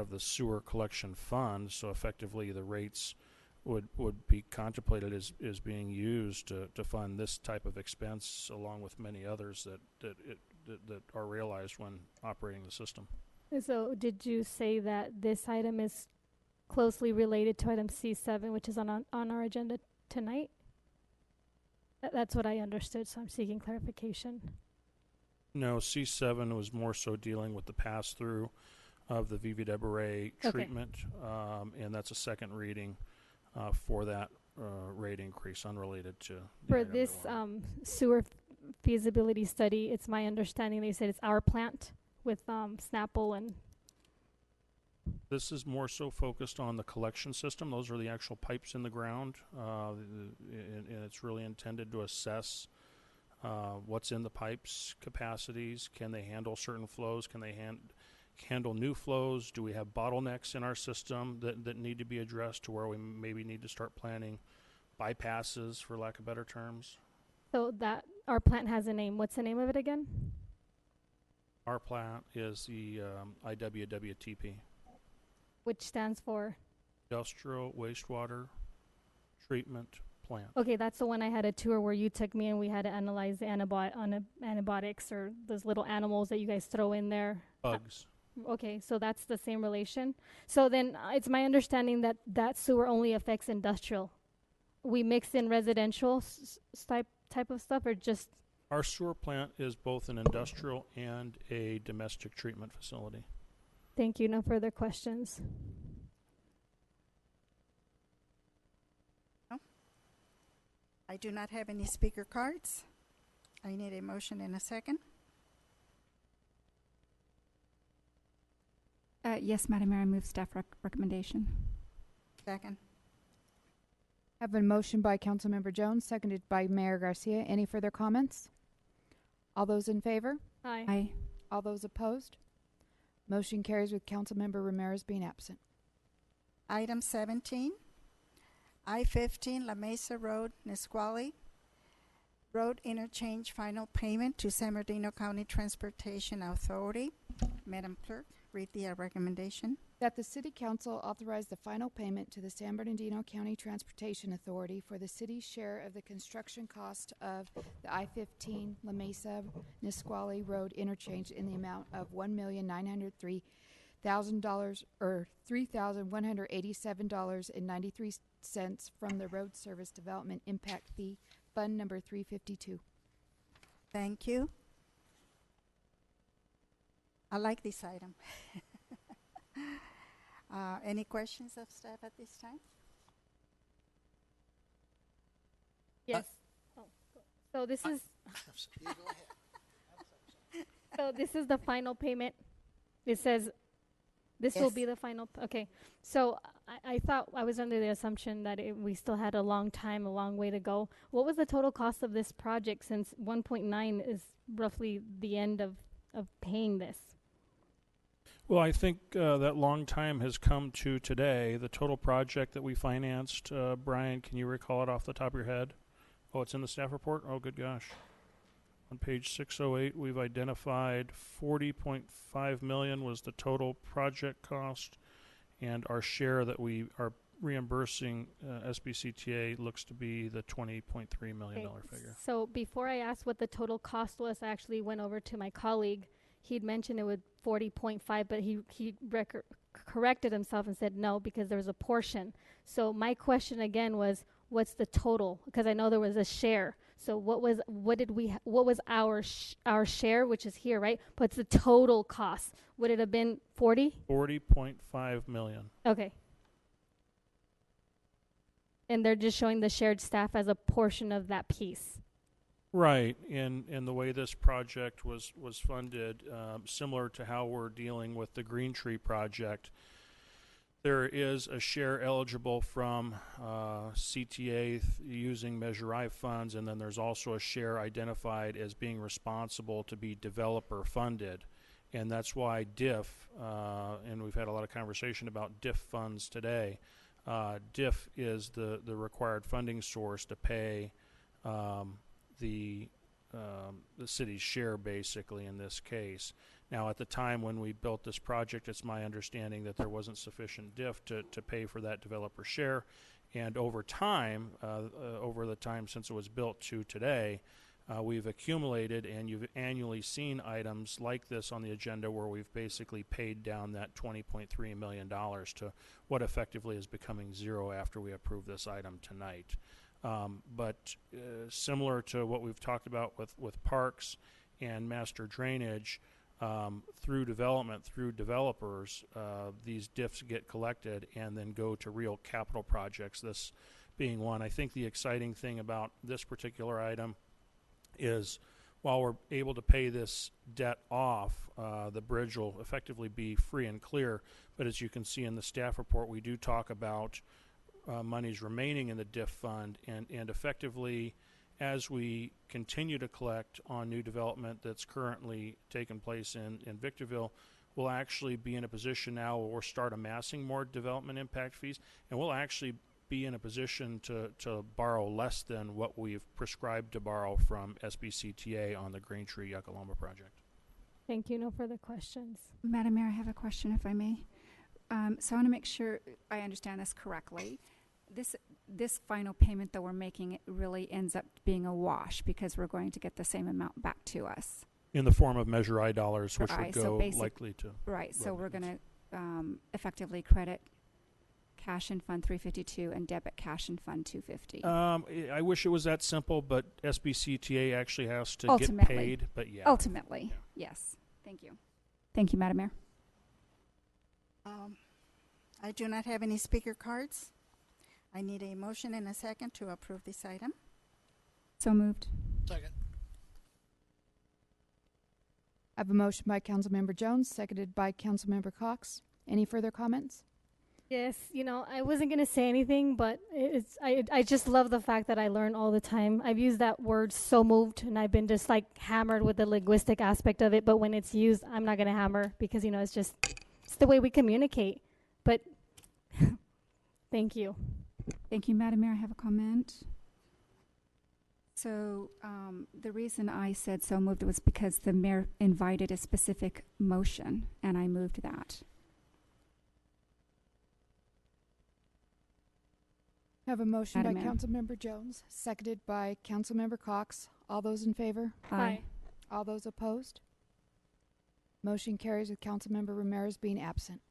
the sewer collection fund. So effectively, the rates would be contemplated as being used to fund this type of expense, along with many others that are realized when operating the system. So did you say that this item is closely related to item C7, which is on our agenda tonight? That's what I understood, so I'm seeking clarification. No, C7 was more so dealing with the pass-through of the Viva de Beret treatment, and that's a second reading for that rate increase, unrelated to For this sewer feasibility study, it's my understanding they said it's our plant with Snapple and... This is more so focused on the collection system. Those are the actual pipes in the ground, and it's really intended to assess what's in the pipes, capacities, can they handle certain flows, can they handle new flows, do we have bottlenecks in our system that need to be addressed to where we maybe need to start planning bypasses, for lack of better terms. So that our plant has a name. What's the name of it again? Our plant is the IWWTP. Which stands for? Industrial Wastewater Treatment Plant. Okay, that's the one I had a tour where you took me and we had to analyze the antibiotics or those little animals that you guys throw in there. Bugs. Okay, so that's the same relation. So then it's my understanding that that sewer only affects industrial. We mix in residential type of stuff, or just... Our sewer plant is both an industrial and a domestic treatment facility. Thank you. No further questions. No. I do not have any speaker cards. I need a motion in a second. Yes, Madam Mayor, I move staff recommendation. Second. Have a motion by Councilmember Jones, seconded by Mayor Garcia. Any further comments? All those in favor? Aye. Aye. All those opposed? Motion carries with Councilmember Ramirez being absent. Item 17, I-15 La Mesa Road, Nisqually. Road interchange final payment to San Bernardino County Transportation Authority. Madam Clerk, read the recommendation. That the City Council authorize the final payment to the San Bernardino County Transportation Authority for the city's share of the construction cost of the I-15 La Mesa Nisqually Road interchange in the amount of $1,903,000 or $3,187.93 from the Road Service Development Impact Fee Fund number 352. Thank you. I like this item. Any questions of staff at this time? Yes. So this is... So this is the final payment. It says this will be the final. Okay. So I thought I was under the assumption that we still had a long way to go. What was the total cost of this project, since 1.9 is roughly the end of paying this? Well, I think that long time has come to today. The total project that we financed, Brian, can you recall it off the top of your head? Oh, it's in the staff report? Oh, good gosh. On page 608, we've identified $40.5 million was the total project cost, and our share that we are reimbursing SBCTA looks to be the $20.3 million figure. So before I asked what the total cost was, I actually went over to my colleague. He'd mentioned it was 40.5, but he corrected himself and said no, because there was a portion. So my question again was, what's the total? Because I know there was a share. So what was our share, which is here, right? What's the total cost? Would it have been 40? $40.5 million. Okay. And they're just showing the shared staff as a portion of that piece. Right, and the way this project was funded, similar to how we're dealing with the Green Tree project, there is a share eligible from CTA using Measure I funds, and then there's also a share identified as being responsible to be developer funded. And that's why DIF, and we've had a lot of conversation about DIF funds today, DIF is the required funding source to pay the city's share, basically, in this case. Now, at the time when we built this project, it's my understanding that there wasn't sufficient diff to pay for that developer share. And over time, over the time since it was built to today, we've accumulated, and you've annually seen items like this on the agenda where we've basically paid down that $20.3 million to what effectively is becoming zero after we approve this item tonight. But similar to what we've talked about with parks and master drainage, through development, through developers, these diffs get collected and then go to real capital projects, this being one. I think the exciting thing about this particular item is while we're able to pay this debt off, the bridge will effectively be free and clear. But as you can see in the staff report, we do talk about monies remaining in the diff fund, and effectively, as we continue to collect on new development that's currently taking place in Victorville, we'll actually be in a position now where we'll start amassing more development impact fees, and we'll actually be in a position to borrow less than what we've prescribed to borrow from SBCTA on the Green Tree Yucca-Loma project. Thank you. No further questions. Madam Mayor, I have a question, if I may. So I want to make sure I understand this correctly. This final payment that we're making, it really ends up being a wash because we're going to get the same amount back to us. In the form of Measure I dollars, which Right, would so go likely to. Right, so we're going to effectively credit cash in Fund 352 and debit cash in Fund 250. I wish it was that simple, but SBCTA actually has to Ultimately. get paid. But yeah. Ultimately, yes. Thank you. Thank you, Madam Mayor. I do not have any speaker cards. I need a motion and a second to approve this item. So moved. Second. I have a motion by Councilmember Jones, seconded by Councilmember Cox. Any further comments? Yes, you know, I wasn't going to say anything, but I just love the fact that I learn all the time. I've used that word "so moved," and I've been just like hammered with the linguistic aspect of it. But when it's used, I'm not going to hammer because, you know, it's the way we communicate. But thank you. Thank you, Madam Mayor. I have a comment. So the reason I said so moved was because the mayor invited a specific motion, and I moved that. I have a motion Madam by Mayor. Councilmember Jones, seconded by Councilmember Cox. All those in favor? Aye. All those opposed? Motion carries with Councilmember Ramirez being absent.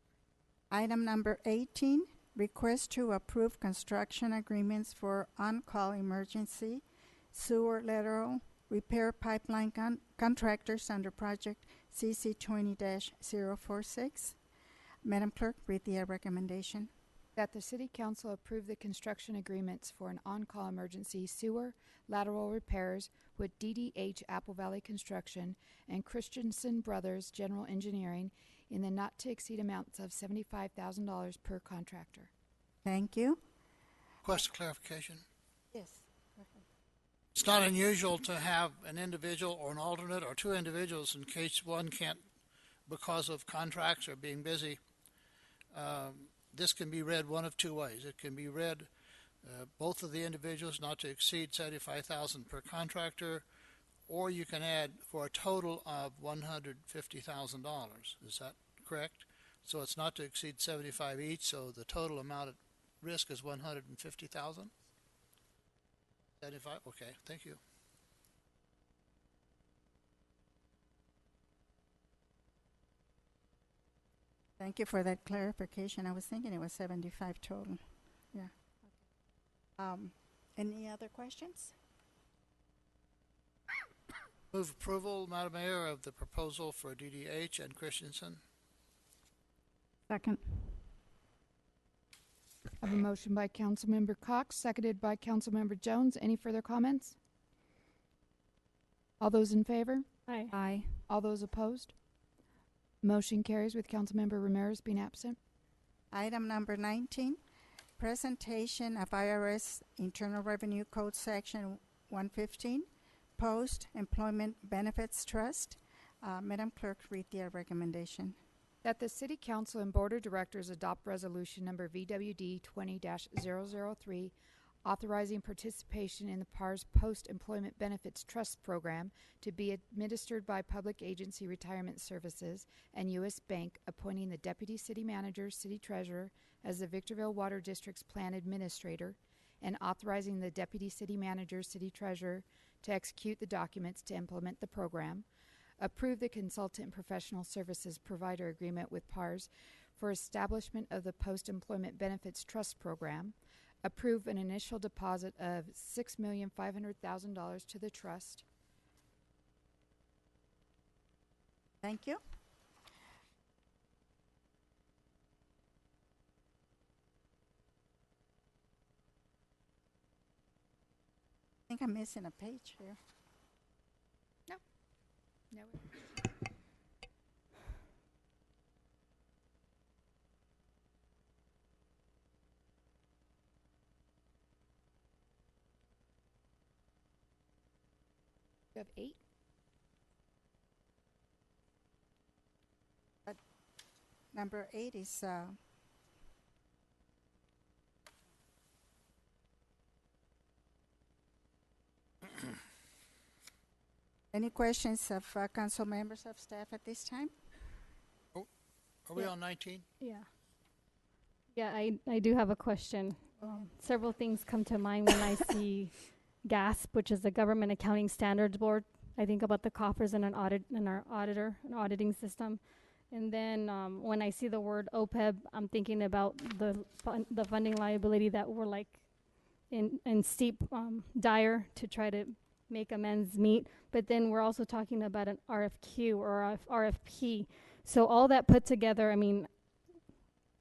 Item number 18, request to approve construction agreements for on-call emergency sewer lateral repair pipeline contractors under project CC 20-046. Madam Clerk, read the recommendation. That the City Council approve the construction agreements for an on-call emergency sewer lateral repairs with DDH Apple Valley Construction and Christensen Brothers General Engineering in the not-to-exceed amounts of $75,000 per contractor. Thank you. Question clarification. Yes. It's not unusual to have an individual or an alternate or two individuals in case one can't because of contracts or being busy. This can be read one of two ways. It can be read both of the individuals not to exceed $75,000 per contractor, or you can add for a total of $150,000. Is that correct? So it's not to exceed 75 each, so the total amount at risk is 150,000? 75? Okay, thank you. Thank you for that clarification. I was thinking it was 75 total. Yeah. Any other questions? Move approval, Madam Mayor, of the proposal for DDH and Christensen. Second. I have a motion by Councilmember Cox, seconded by Councilmember Jones. Any further comments? All those in favor? Aye. Aye. All those opposed? Motion carries with Councilmember Ramirez being absent. Item number 19, presentation of IRS Internal Revenue Code Section 115, Post-Employment Benefits Trust. Madam Clerk, read the recommendation. That the City Council and Board of Directors adopt resolution number VWD 20-003, authorizing participation in the PARS Post-Employment Benefits Trust Program to be administered by Public Agency Retirement Services and U.S. Bank, appointing the Deputy City Manager, City Treasurer as the Victorville Water District's Plan Administrator, and authorizing the Deputy City Manager, City Treasurer to execute the documents to implement the program. Approve the Consultant Professional Services Provider Agreement with PARS for establishment of the Post-Employment Benefits Trust Program. Approve an initial deposit of $6,500,000 to the trust. Thank you. I think I'm missing a page here. No. You have 8? Number 8 is any questions of council members of staff at this time? Are we on 19? Yeah. Yeah, I do have a question. Several things come to mind when I see GASP, which is the Government Accounting Standards Board. I think about the coffers in an auditing system. And then when I see the word OPEB, I'm thinking about the funding liability that we're like in steep dire to try to make amends meet. But then we're also talking about an RFQ or RFP. So all that put together, I mean,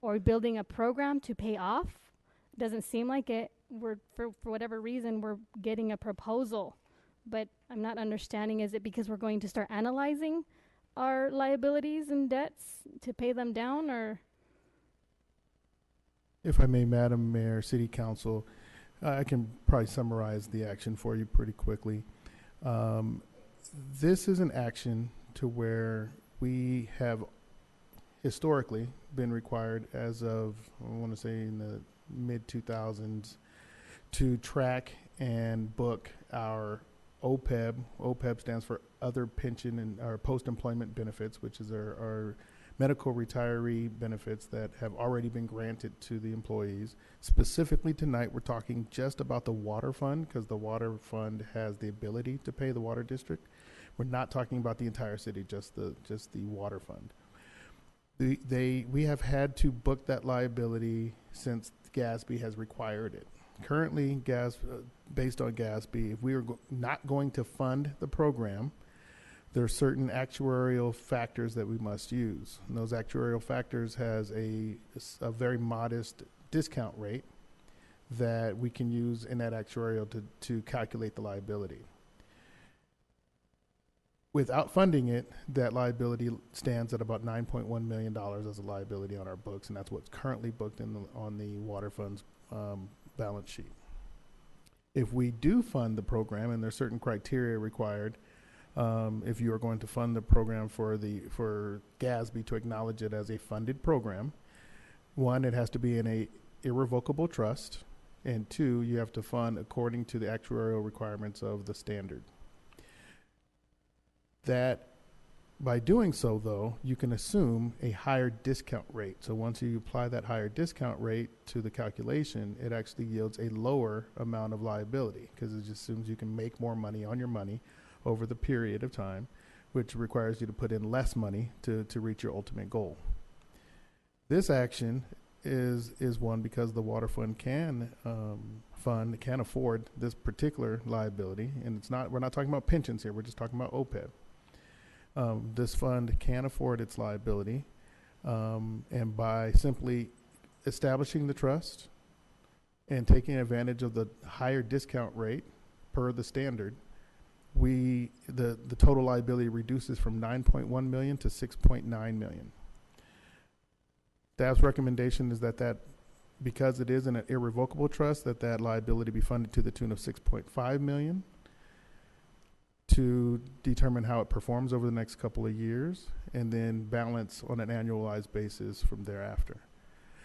or building a program to pay off, doesn't seem like it. We're for whatever reason, we're getting a proposal. But I'm not understanding, is it because we're going to start analyzing our liabilities and debts to pay them down, or? If I may, Madam Mayor, City Council, I can probably summarize the action for you pretty quickly. This is an action to where we have historically been required as of, I want to say in the mid-2000s, to track and book our OPEB. OPEB stands for Other Pension and our Post-Employment Benefits, which is our medical retiree benefits that have already been granted to the employees. Specifically tonight, we're talking just about the water fund, because the water fund has the ability to pay the water district. We're not talking about the entire city, just the water fund. We have had to book that liability since GASB has required it. Currently, based on GASB, if we are not going to fund the program, there are certain actuarial factors that we must use. And those actuarial factors has a very modest discount rate that we can use in that actuarial to calculate the liability. Without funding it, that liability stands at about $9.1 million as a liability on our books, and that's what's currently booked on the water fund's balance sheet. If we do fund the program, and there's certain criteria required, if you are going to fund the program for GASB to acknowledge it as a funded program, one, it has to be in a irrevocable trust, and two, you have to fund according to the actuarial requirements of the standard. That by doing so, though, you can assume a higher discount rate. So once you apply that higher discount rate to the calculation, it actually yields a lower amount of liability, because it just assumes you can make more money on your money over the period of time, which requires you to put in less money to reach your ultimate goal. This action is one because the water fund can afford this particular liability, and we're not talking about pensions here, we're just talking about OPEB. This fund can afford its liability, and by simply establishing the trust and taking advantage of the higher discount rate per the standard, the total liability reduces from $9.1 million to $6.9 million. Staff's recommendation is that because it is in an irrevocable trust, that liability be funded to the tune of $6.5 million to determine how it performs over the next couple of years, and then balance on an annualized basis from thereafter.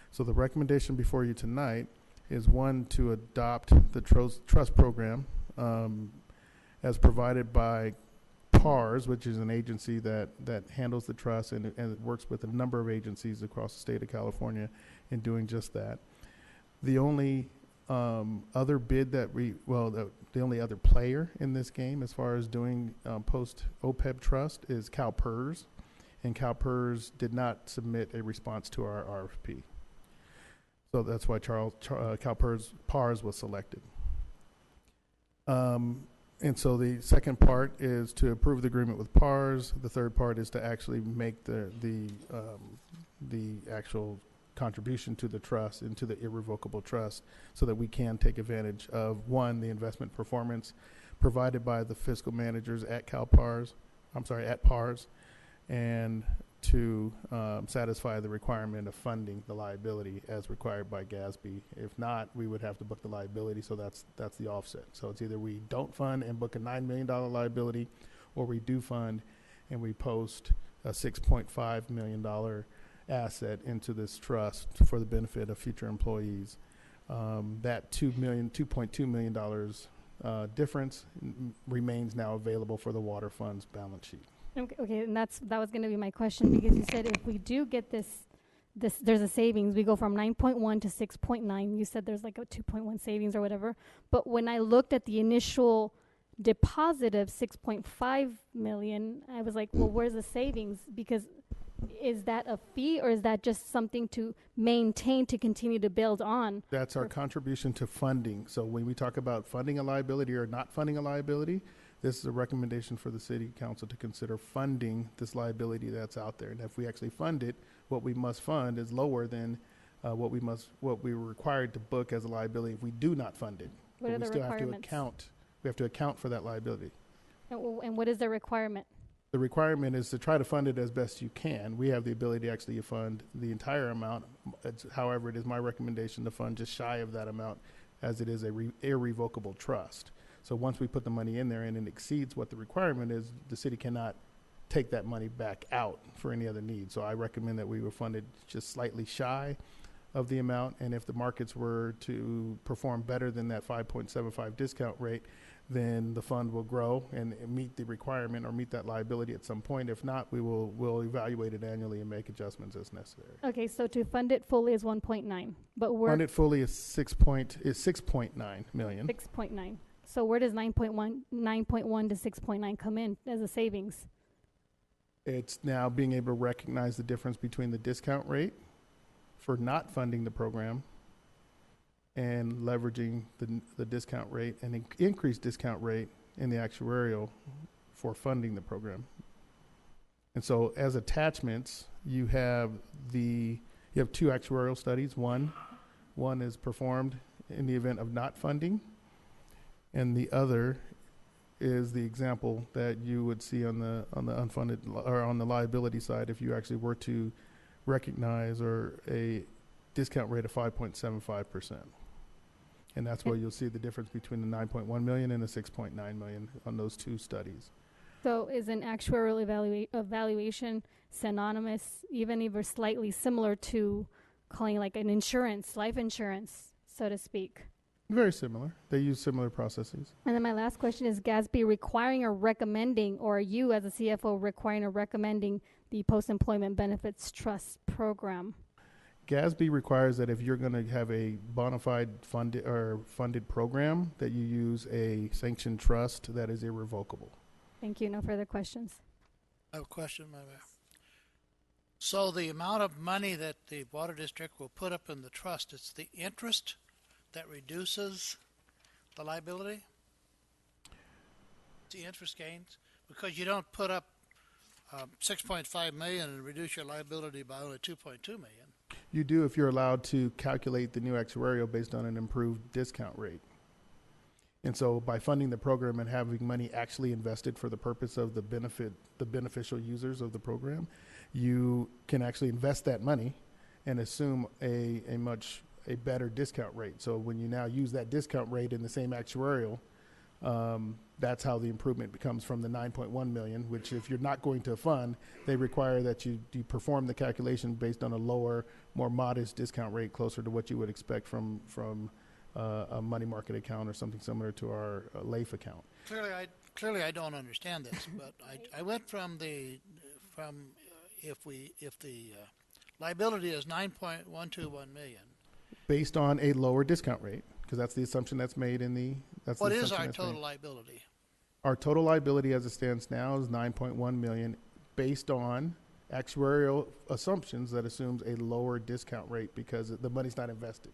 So the recommendation before you tonight is one, to adopt the trust program as provided by PARS, which is an agency that handles the trust and it works with a number of agencies across the state of California in doing just that. The only other bid that the only other player in this game as far as doing post OPEB trust is CalPERS, and CalPERS did not submit a response to our RFP. So that's why CalPERS PARS was selected. And so the second part is to approve the agreement with PARS. The third part is to actually make the actual contribution to the trust, into the irrevocable trust, so that we can take advantage of, one, the investment performance provided by the fiscal managers at PARS, and to satisfy the requirement of funding the liability as required by GASB. If not, we would have to book the liability, so that's the offset. So it's either we don't fund and book a $9 million liability, or we do fund and we post a $6.5 million asset into this trust for the benefit of future employees. That $2.2 million difference remains now available for the water fund's balance sheet. Okay, and that was going to be my question, because you said if we do get this there's a savings, we go from 9.1 to 6.9. You said there's like a 2.1 savings or whatever. But when I looked at the initial deposit of 6.5 million, I was like, well, where's the savings? Because is that a fee, or is that just something to maintain, to continue to build on? That's our contribution to funding. So when we talk about funding a liability or not funding a liability, this is a recommendation for the city council to consider funding this liability that's out there. And if we actually fund it, what we must fund is lower than what we were required to book as a liability if we do not fund it. What are the requirements? We have to account for that liability. And what is the requirement? The requirement is to try to fund it as best you can. We have the ability actually to fund the entire amount. However, it is my recommendation to fund just shy of that amount, as it is a irrevocable trust. So once we put the money in there and it exceeds what the requirement is, the city cannot take that money back out for any other need. So I recommend that we were funded just slightly shy of the amount. And if the markets were to perform better than that 5.75 discount rate, then the fund will grow and meet the requirement or meet that liability at some point. If not, we'll evaluate it annually and make adjustments as necessary. Okay, so to fund it fully is 1.9, but fund it fully is 6.9 million. 6.9. So where does 9.1 to 6.9 come in as a savings? It's now being able to recognize the difference between the discount rate for not funding the program and leveraging the discount rate and increased discount rate in the actuarial for funding the program. And so as attachments, you have two actuarial studies. One is performed in the event of not funding, and the other is the example that you would see on the unfunded or on the liability side if you actually were to recognize or a discount rate of 5.75%. And that's where you'll see the difference between the 9.1 million and the 6.9 million on those two studies. So is an actuarial evaluation synonymous, even slightly similar to calling like an insurance, life insurance, so to speak? Very similar. They use similar processes. And then my last question is, GASB requiring or recommending, or you as a CFO requiring or recommending the Post-Employment Benefits Trust Program? GASB requires that if you're going to have a bona fide funded program, that you use a sanctioned trust that is irrevocable. Thank you. No further questions. I have a question, Madam Mayor. So the amount of money that the water district will put up in the trust, it's the interest that reduces the liability? The interest gains? Because you don't put up 6.5 million and reduce your liability by only 2.2 million. You do if you're allowed to calculate the new actuarial based on an improved discount rate. And so by funding the program and having money actually invested for the purpose of the beneficial users of the program, you can actually invest that money and assume a better discount rate. So when you now use that discount rate in the same actuarial, that's how the improvement becomes from the 9.1 million, which if you're not going to fund, they require that you perform the calculation based on a lower, more modest discount rate closer to what you would expect from a money market account or something similar to our LAIF account. Clearly I don't understand this, but I went from if the liability is 9.121 million. Based on a lower discount rate, because that's the assumption that's made in the. What is our total liability? Our total liability as it stands now is 9.1 million, based on actuarial assumptions that assumes a lower discount rate because the money's not invested.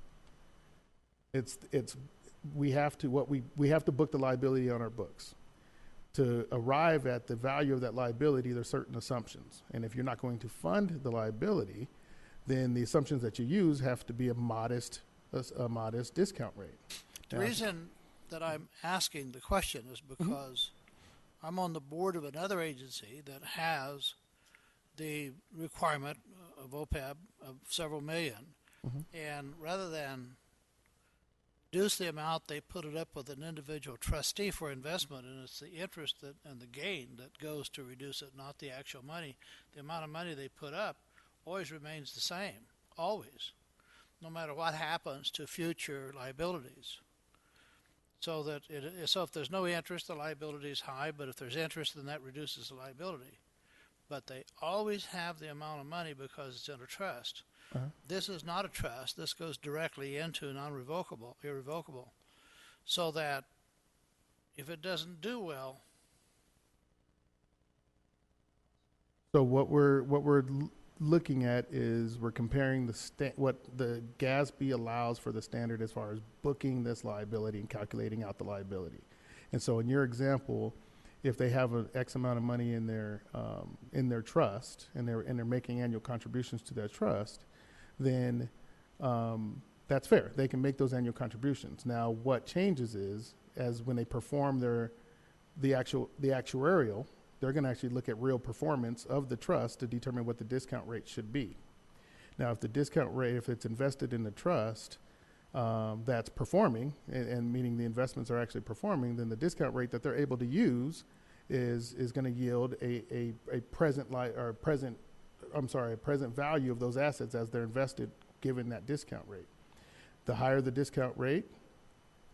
We have to book the liability on our books. To arrive at the value of that liability, there's certain assumptions, and if you're not going to fund the liability, then the assumptions that you use have to be a modest discount rate. The reason that I'm asking the question is because I'm on the board of another agency that has the requirement of OPEB of several million, and rather than reduce the amount, they put it up with an individual trustee for investment, and it's the interest and the gain that goes to reduce it, not the actual money. The amount of money they put up always remains the same, always, no matter what happens to future liabilities. So that if there's no interest, the liability is high, but if there's interest, then that reduces the liability. But they always have the amount of money because it's in a trust. This is not a trust. This goes directly into irrevocable. So that if it doesn't do well. So what we're looking at is we're comparing what the GASB allows for the standard as far as booking this liability and calculating out the liability. And so in your example, if they have an X amount of money in their trust and they're making annual contributions to that trust, then that's fair. They can make those annual contributions. Now, what changes is as when they perform the actuarial, they're going to actually look at real performance of the trust to determine what the discount rate should be. Now, if the discount rate, if it's invested in the trust that's performing, and meaning the investments are actually performing, then the discount rate that they're able to use is going to yield a present value of those assets as they're invested, given that discount rate. The higher the discount rate,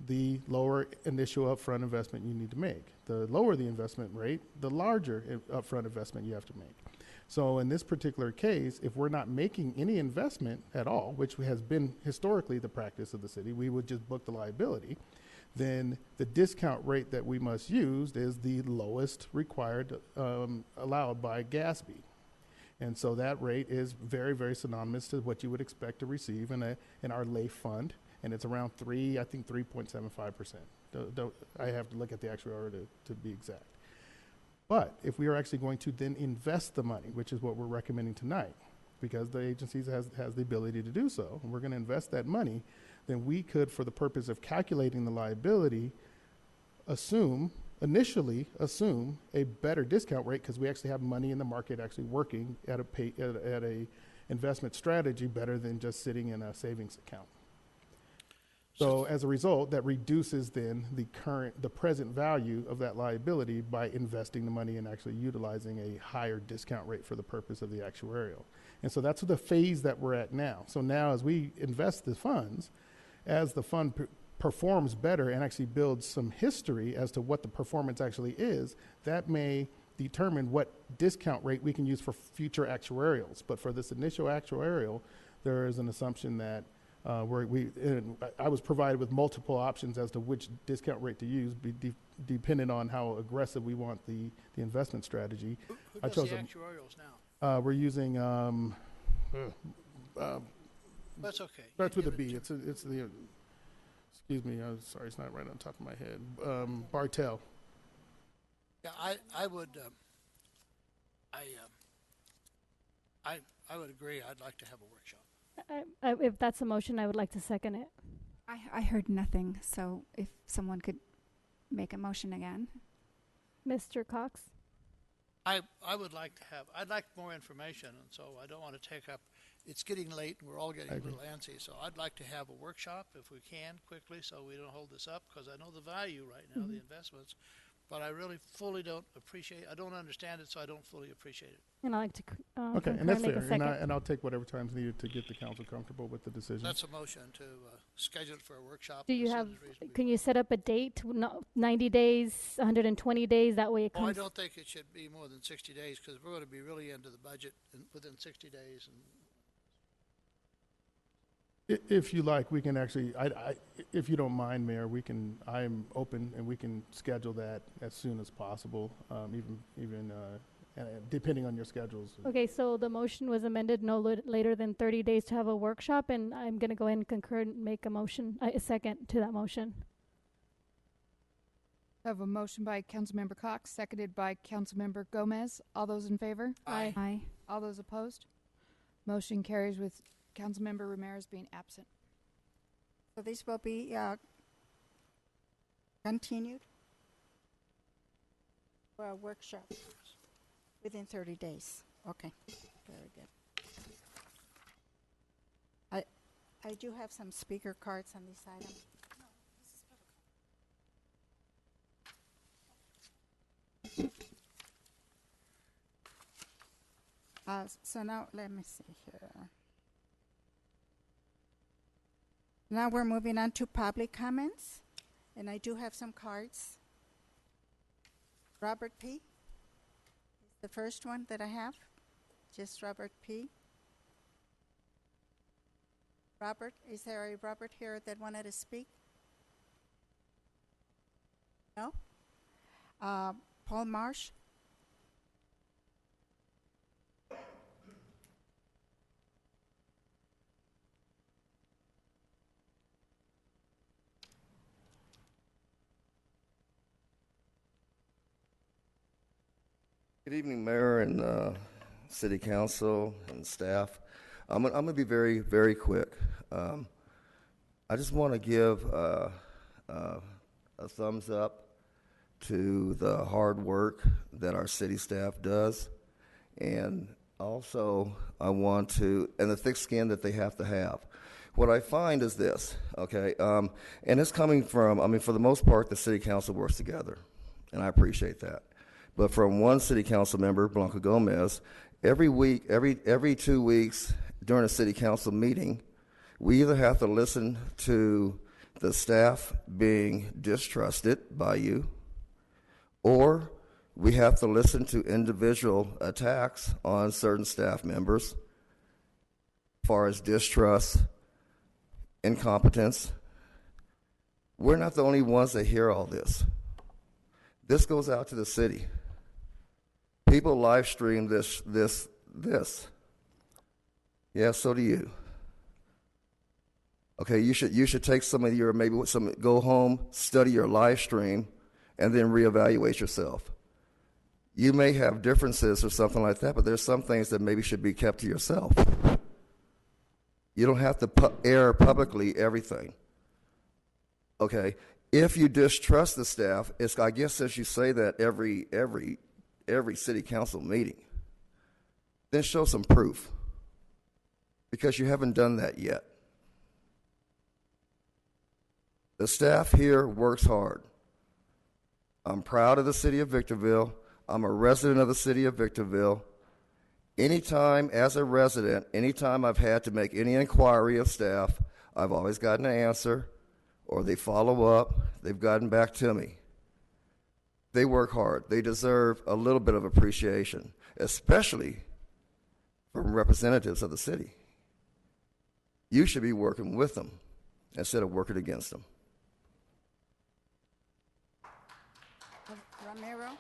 the lower initial upfront investment you need to make. The lower the investment rate, the larger upfront investment you have to make. So in this particular case, if we're not making any investment at all, which has been historically the practice of the city, we would just book the liability, then the discount rate that we must use is the lowest required allowed by GASB. And so that rate is very, very synonymous to what you would expect to receive in our LAIF fund. And it's around 3.75%. I have to look at the actuary to be exact. But if we are actually going to then invest the money, which is what we're recommending tonight, because the agency has the ability to do so, and we're going to invest that money, then we could, for the purpose of calculating the liability, initially assume a better discount rate because we actually have money in the market actually working at a investment strategy better than just sitting in a savings account. So as a result, that reduces then the present value of that liability by investing the money and actually utilizing a higher discount rate for the purpose of the actuarial. And so that's the phase that we're at now. So now as we invest the funds, as the fund performs better and actually builds some history as to what the performance actually is, that may determine what discount rate we can use for future actuarials. But for this initial actuarial, there is an assumption that I was provided with multiple options as to which discount rate to use, depending on how aggressive we want the investment strategy. Who does the actuarials now? We're using. That's okay. Starts with a B. It's the. Excuse me. I'm sorry, it's not right on top of my head. Bartell. Yeah, I would. I would agree. I'd like to have a workshop. If that's a motion, I would like to second it. I heard nothing, so if someone could make a motion again. Mr. Cox? I'd like more information, and so I don't want to take up, it's getting late, and we're all getting a little antsy, so I'd like to have a workshop if we can quickly so we don't hold this up, because I know the value right now, the investments, but I really fully don't appreciate, I don't understand it, so I don't fully appreciate it. And I'd like to Okay, concur and that's make fair. a second. And I'll take whatever time's needed to get the council comfortable with the decision. That's a motion to schedule it for a workshop. Do you as soon have, as reasonably can you set up a date, 90 days, 120 days, that way it Oh, I comes? don't think it should be more than 60 days, because we're going to be really into the budget within 60 days. And If you like, we can actually, if you don't mind, Mayor, I'm open and we can schedule that as soon as possible, even depending on your schedules. Okay, so the motion was amended no later than 30 days to have a workshop, and I'm going to go ahead and concur and make a motion, a second to that motion. I have a motion by Councilmember Cox, seconded by Councilmember Gomez. All those in favor? Aye. Aye. All those opposed? Motion carries with Councilmember Ramirez being absent. So this will be continued for a workshop within 30 days. Okay, very good. I do have some speaker cards on this item. So now let me see here. Now we're moving on to public comments, and I do have some cards. Robert P. is the first one that I have. Just Robert P. Robert, is there a Robert here that wanted to speak? No? Paul Marsh? Good evening, Mayor and City Council and staff. I'm going to be very, very quick. I just want to give a thumbs up to the hard work that our city staff does, and also I want to, and the thick skin that they have to have. What I find is this, okay, and it's coming from, I mean, for the most part, the City Council works together, and I appreciate that. But from one city council member, Blanca Gomez, every week, every 2 weeks during a city council meeting, we either have to listen to the staff being distrusted by you, or we have to listen to individual attacks on certain staff members as far as distrust, incompetence. We're not the only ones that hear all this. This goes out to the city. People live stream this. Yeah, so do you. Okay, you should take some of your, go home, study your live stream, and then reevaluate yourself. You may have differences or something like that, but there's some things that maybe should be kept to yourself. You don't have to air publicly everything. Okay, if you distrust the staff, it's, I guess, as you say that every city council meeting, then show some proof, because you haven't done that yet. The staff here works hard. I'm proud of the city of Victorville. I'm a resident of the city of Victorville. Anytime, as a resident, anytime I've had to make any inquiry of staff, I've always gotten an answer, or they follow up, they've gotten back to me. They work hard. They deserve a little bit of appreciation, especially from representatives of the city. You should be working with them instead of working against them. Romero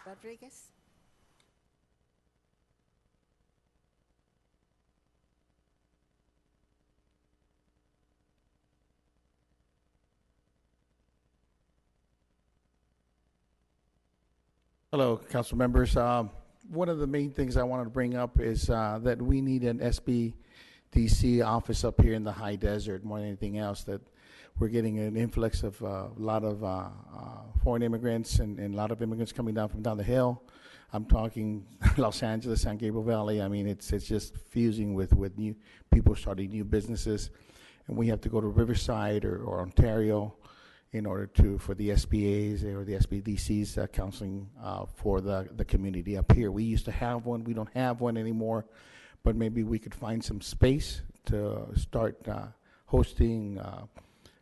Rodriguez. Hello, council members. One of the main things I wanted to bring up is that we need an SBDC office up here in the high desert more than anything else. That we're getting an influx of a lot of foreign immigrants and a lot of immigrants coming down from down the hill. I'm talking Los Angeles, San Gabriel Valley. I mean, it's just fusing with new people starting new businesses, and we have to go to Riverside or Ontario in order to, for the SBAs or the SBDCs counseling for the community up here. We used to have one. We don't have one anymore, but maybe we could find some space to start hosting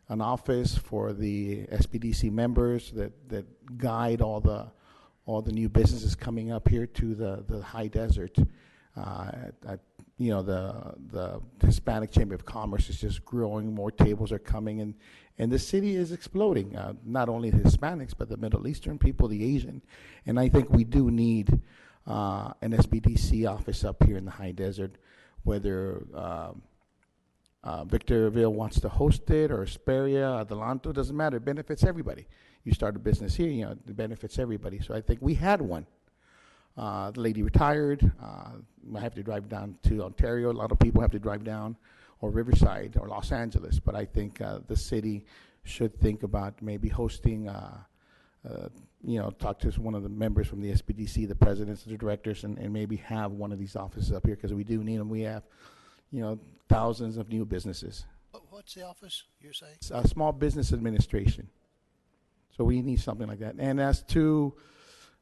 an office for the SBDC members that guide all the new businesses coming up here to the high desert. The Hispanic Chamber of Commerce is just growing. More tables are coming, and the city is exploding. Not only the Hispanics, but the Middle Eastern people, the Asian, and I think we do need an SBDC office up here in the high desert, whether Victorville wants to host it, or Hesperia, Adelanto, doesn't matter. It benefits everybody. You start a business here, it benefits everybody. So I think we had one. The lady retired. I have to drive down to Ontario. A lot of people have to drive down, or Riverside, or Los Angeles. But I think the city should think about maybe hosting, talk to one of the members from the SBDC, the presidents, the directors, and maybe have one of these offices up here, because we do need them. We have, thousands of new businesses. What's the office you're saying? It's Small Business Administration. So we need something like that. And as to,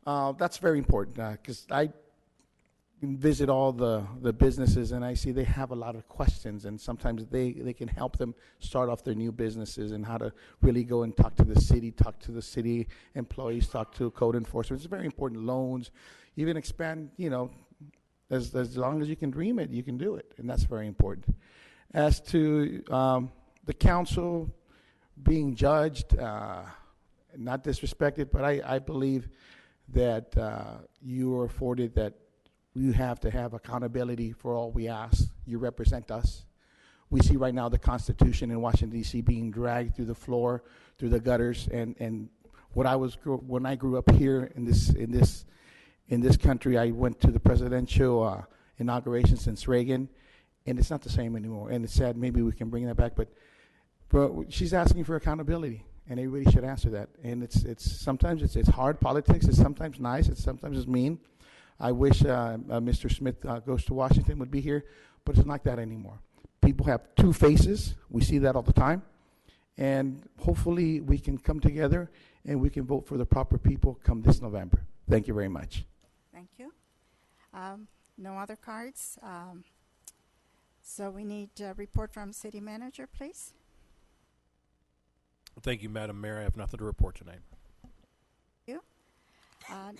that's very important, because I visit all the businesses, and I see they have a lot of questions, and sometimes they can help them start off their new businesses and how to really go and talk to the city employees, talk to code enforcement. It's very important. Loans, even expand, as long as you can dream it, you can do it, and that's very important. As to the council being judged, not disrespected, but I believe that you are afforded that you have to have accountability for all we ask. You represent us. We see right now the Constitution in Washington, D.C. being dragged through the floor, through the gutters, and when I grew up here in this country, I went to the presidential inauguration since Reagan, and it's not the same anymore. And it's sad. Maybe we can bring that back, but she's asking for accountability, and everybody should answer that. And it's sometimes it's hard politics. It's sometimes nice. It's sometimes mean. I wish Mr. Smith goes to Washington would be here, but it's not like that anymore. People have two faces. We see that all the time, and hopefully we can come together and we can vote for the proper people come this November. Thank you very much. Thank you. No other cards. So we need a report from City Manager, please. Thank you, Madam Mayor. I have nothing to report tonight. Thank you.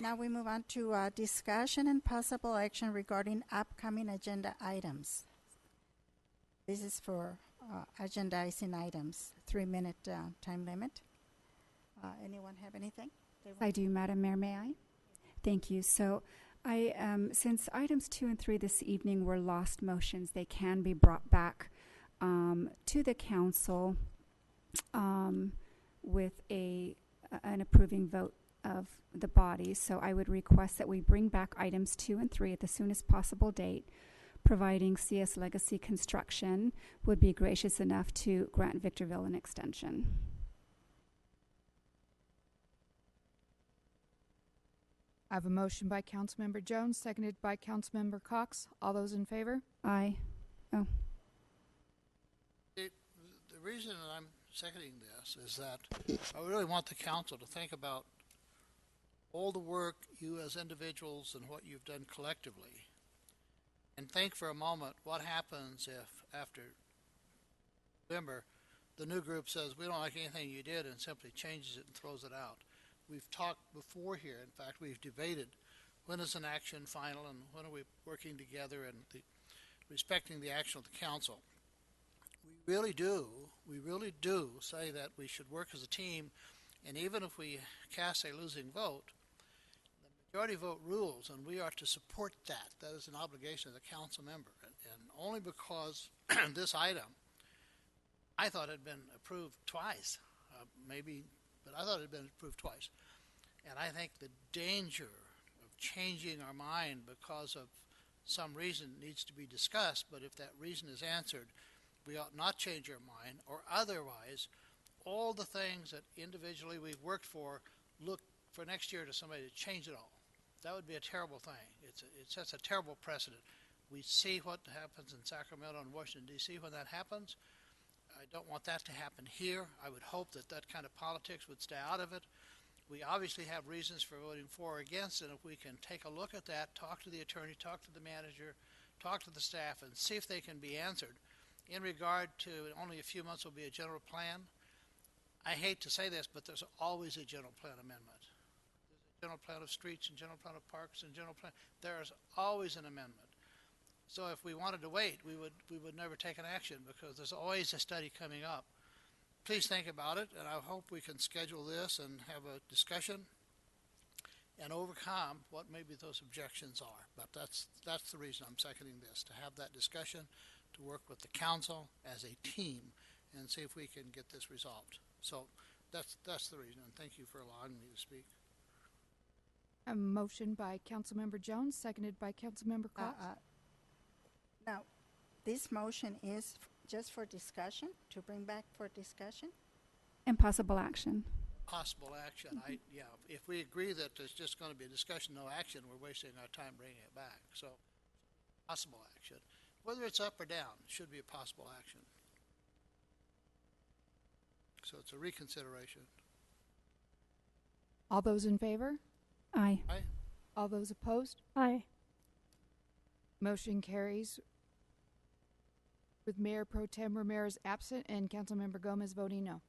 Now we move on to discussion and possible action regarding upcoming agenda items. This is for agendizing items, 3-minute time limit. Anyone have anything? I do, Madam Mayor, may I? Thank you. So since items 2 and 3 this evening were lost motions, they can be brought back to the council with an approving vote of the body. So I would request that we bring back items 2 and 3 at the soonest possible date, providing CS Legacy Construction would be gracious enough to grant Victorville an extension. I have a motion by Councilmember Jones, seconded by Councilmember Cox. All those in favor? Aye. Oh. The reason that I'm seconding this is that I really want the council to think about all the work you as individuals and what you've done collectively, and think for a moment what happens if after November the new group says we don't like anything you did and simply changes it and throws it out. We've talked before here. In fact, we've debated when is an action final and when are we working together and respecting the action of the council. We really do say that we should work as a team, and even if we cast a losing vote, the majority vote rules, and we are to support that. That is an obligation of the council member, and only because this item, I thought it had been approved twice, but I thought it had been approved twice. And I think the danger of changing our mind because of some reason needs to be discussed, but if that reason is answered, we ought not change our mind, or otherwise, all the things that individually we've worked for, look for next year to somebody to change it all. That would be a terrible thing. It sets a terrible precedent. We see what happens in Sacramento and Washington, D.C. when that happens. I don't want that to happen here. I would hope that that kind of politics would stay out of it. We obviously have reasons for voting for or against, and if we can take a look at that, talk to the attorney, talk to the manager, talk to the staff, and see if they can be answered. In regard to only a few months will be a general plan, I hate to say this, but there's always a general plan amendment. There's a general plan of streets and general plan of parks and general plan. There's always an amendment. So if we wanted to wait, we would never take an action because there's always a study coming up. Please think about it, and I hope we can schedule this and have a discussion and overcome what maybe those objections are. But that's the reason I'm seconding this, to have that discussion, to work with the council as a team and see if we can get this resolved. So that's the reason, and thank you for allowing me to speak. A motion by Councilmember Jones, seconded by Councilmember Cross. Now, this motion is just for discussion, to bring back for discussion? And possible action. Possible action. Yeah, if we agree that there's just going to be a discussion, no action, we're wasting our time bringing it back. So, possible action. Whether it's up or down, it should be a possible action. So it's a reconsideration. All those in favor? Aye. Aye. All those opposed? Aye. Motion carries with Mayor Pro Tem Ramirez absent and Councilmember Gomez voting no.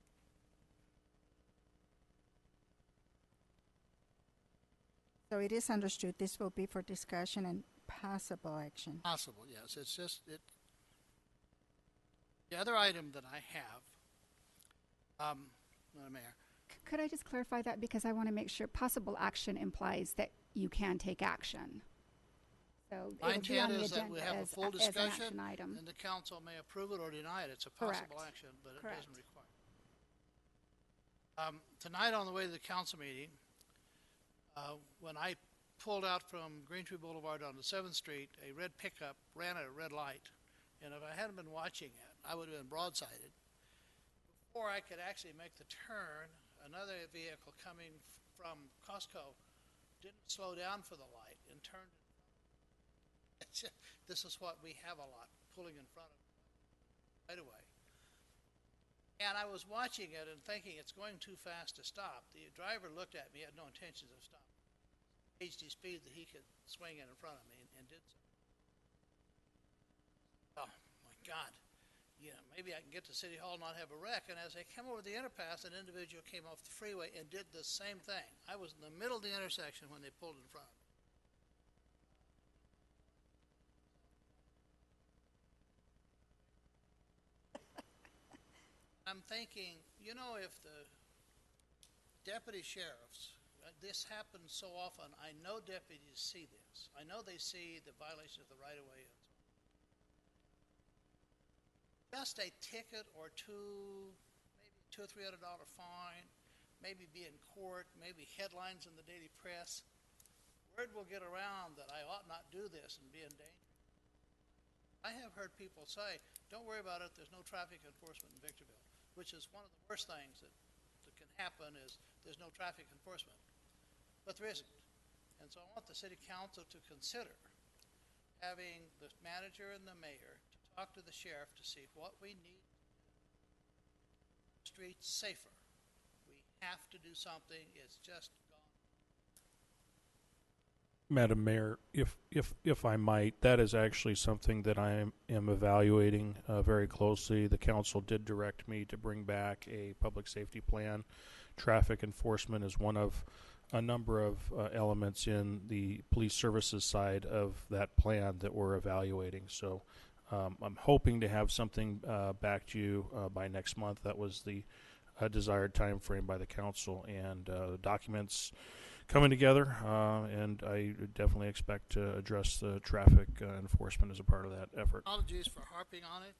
So it is understood this will be for discussion and possible action. Possible, yes. It's just the other item that I have, Madam Mayor. Could I just clarify that, because I want to make sure possible action implies that you can take action. So My it'll be on intent the is that agenda we have a as full an discussion, action item. and the council may approve it or deny it. It's a possible Correct. action, but it Correct. doesn't require. Tonight on the way to the council meeting, when I pulled out from Green Tree Boulevard onto 7th Street, a red pickup ran at a red light, and if I hadn't been watching it, I would have been broadsided. Before I could actually make the turn, another vehicle coming from Costco didn't slow down for the light and turned. This is what we have a lot, pulling in front of right away. And I was watching it and thinking it's going too fast to stop. The driver looked at me, had no intentions of stopping. Gauged his speed that he could swing in front of me and did so. Oh my God. You know, maybe I can get to City Hall and not have a wreck. And as I came over the underpass, an individual came off the freeway and did the same thing. I was in the middle of the intersection when they pulled in front of me. I'm thinking, you know, if the deputy sheriffs, this happens so often, I know deputies see this. I know they see the violation of the right-of-way. Just a ticket or two, maybe $200 or $300 fine, maybe be in court, maybe headlines in the daily press. Word will get around that I ought not do this and be in danger. I have heard people say, don't worry about it, there's no traffic enforcement in Victorville, which is one of the worst things that can happen is there's no traffic enforcement. But there isn't. And so I want the city council to consider having the manager and the mayor to talk to the sheriff to see what we need to do. Streets safer. We have to do something. It's just gone. Madam Mayor, if I might, that is actually something that I am evaluating very closely. The council did direct me to bring back a public safety plan. Traffic enforcement is one of a number of elements in the police services side of that plan that we're evaluating. So I'm hoping to have something back to you by next month. That was the desired time frame by the council, and documents coming together, and I definitely expect to address the traffic enforcement as a part of that effort. Apologies for harping on it,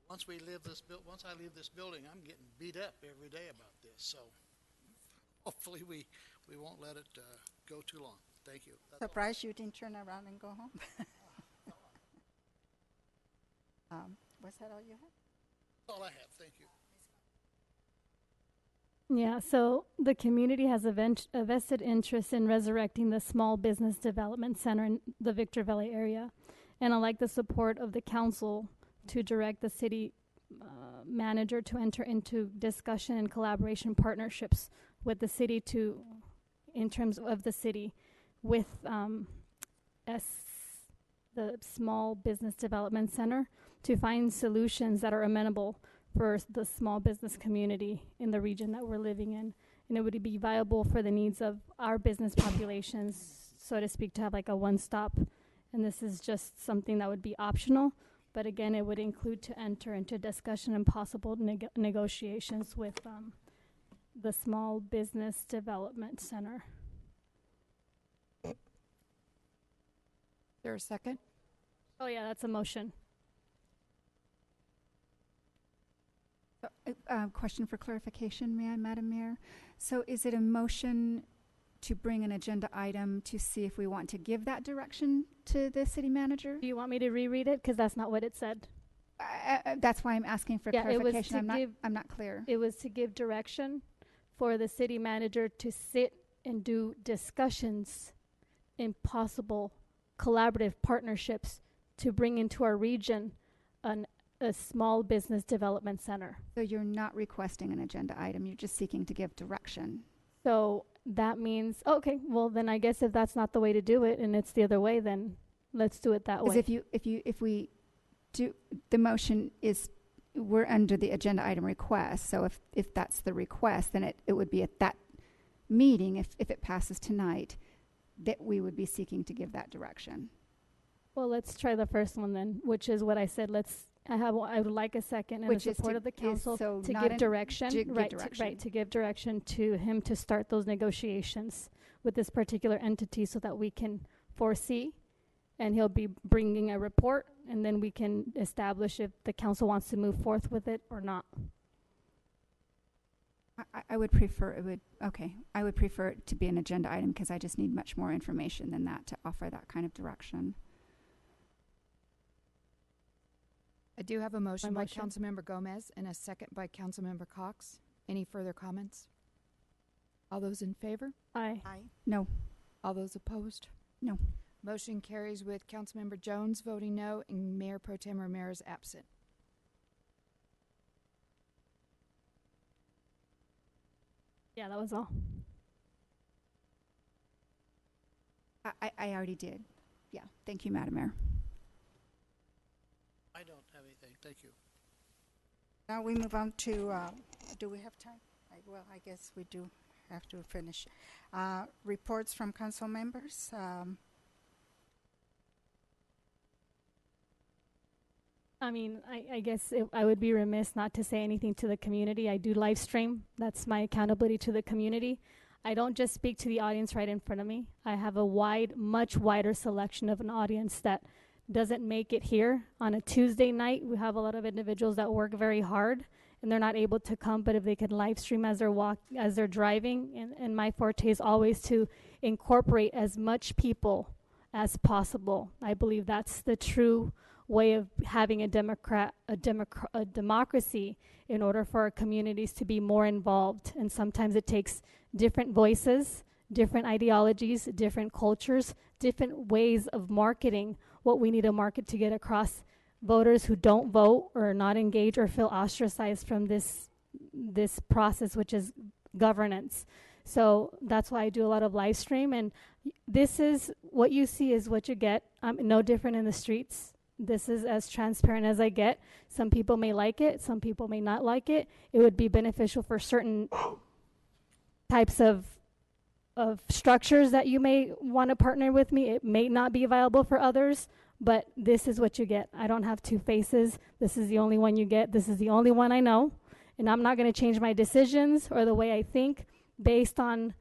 but once I leave this building, I'm getting beat up every day about this. So hopefully we won't let it go too long. Thank you. Surprised you didn't turn around and go home. Was that all you had? That's all I have. Thank you. Yeah, so the community has a vested interest in resurrecting the small business development center in the Victor Valley area. And I'd like the support of the council to direct the city manager to enter into discussion and collaboration partnerships with the city in terms of the city, with the Small Business Development Center to find solutions that are amenable for the small business community in the region that we're living in. And it would be viable for the needs of our business populations, so to speak, to have like a one-stop. And this is just something that would be optional. But again, it would include to enter into discussion and possible negotiations with the Small Business Development Center. Is there a second? Oh yeah, that's a motion. Question for clarification, may I, Madam Mayor? So is it a motion to bring an agenda item to see if we want to give that direction to the city manager? Do you want me to reread it? Because that's not what it said. That's why I'm asking for clarification. I'm not clear. It was to give direction for the city manager to sit and do discussions in possible collaborative partnerships to bring into our region a small business development center. So you're not requesting an agenda item, you're just seeking to give direction. So that means, okay, well then I guess if that's not the way to do it and it's the other way, then let's do it that way. Because if we do, the motion is, we're under the agenda item request, so if that's the request, then it would be at that meeting, if it passes tonight, that we would be seeking to give that direction. Well, let's try the first one then, which is what I said. I would like a second and Which the is support to- of the is council so to not give an- direction, to give right, direction. to give direction to him to start those negotiations with this particular entity so that we can foresee, and he'll be bringing a report, and then we can establish if the council wants to move forth with it or not. I would prefer I would prefer it to be an agenda item because I just need much more information than that to offer that kind of direction. I do have a motion by motion. Councilmember Gomez and a second by Councilmember Cox. Any further comments? All those in favor? Aye. No. All those opposed? No. Motion carries with Councilmember Jones voting no and Mayor Pro Tem Ramirez absent. Yeah, that was all. I already did. Yeah. Thank you, Madam Mayor. I don't have anything. Thank you. Now we move on to, do we have time? Well, I guess we do have to finish. Reports from council members. I mean, I guess I would be remiss not to say anything to the community. I do live stream. That's my accountability to the community. I don't just speak to the audience right in front of me. I have a much wider selection of an audience that doesn't make it here. On a Tuesday night, we have a lot of individuals that work very hard and they're not able to come, but if they could live stream as they're driving, and my forte is always to incorporate as much people as possible. I believe that's the true way of having a democracy in order for our communities to be more involved. And sometimes it takes different voices, different ideologies, different cultures, different ways of marketing what we need to market to get across voters who don't vote or are not engaged or feel ostracized from this process, which is governance. So that's why I do a lot of live stream, and this is what you see is what you get. I'm no different in the streets. This is as transparent as I get. Some people may like it, some people may not like it. It would be beneficial for certain types of structures that you may want to partner with me. It may not be viable for others, but this is what you get. I don't have two faces. This is the only one you get. This is the only one I know. And I'm not going to change my decisions or the way I think based on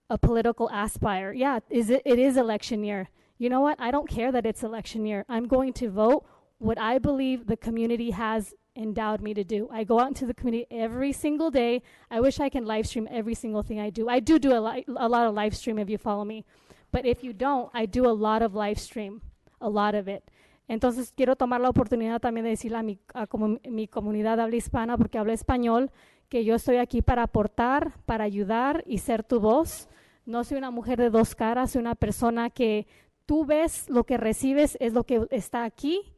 a political aspire. Yeah, it is election year. You know what? I don't care that it's election year. I'm going to vote what I believe the community has endowed me to do. I go out into the community every single day. I wish I can live stream every single thing I do. I do a lot of live stream if you follow me. But if you don't, I do a lot of live stream, a lot of it. Entonces quiero tomar la oportunidad también de decirle a mi comunidad habla hispana, porque habla español, que yo estoy aquí para aportar, para ayudar y ser tu voz. No soy una mujer de dos caras, soy una persona que tú ves, lo que recibes es lo que está aquí.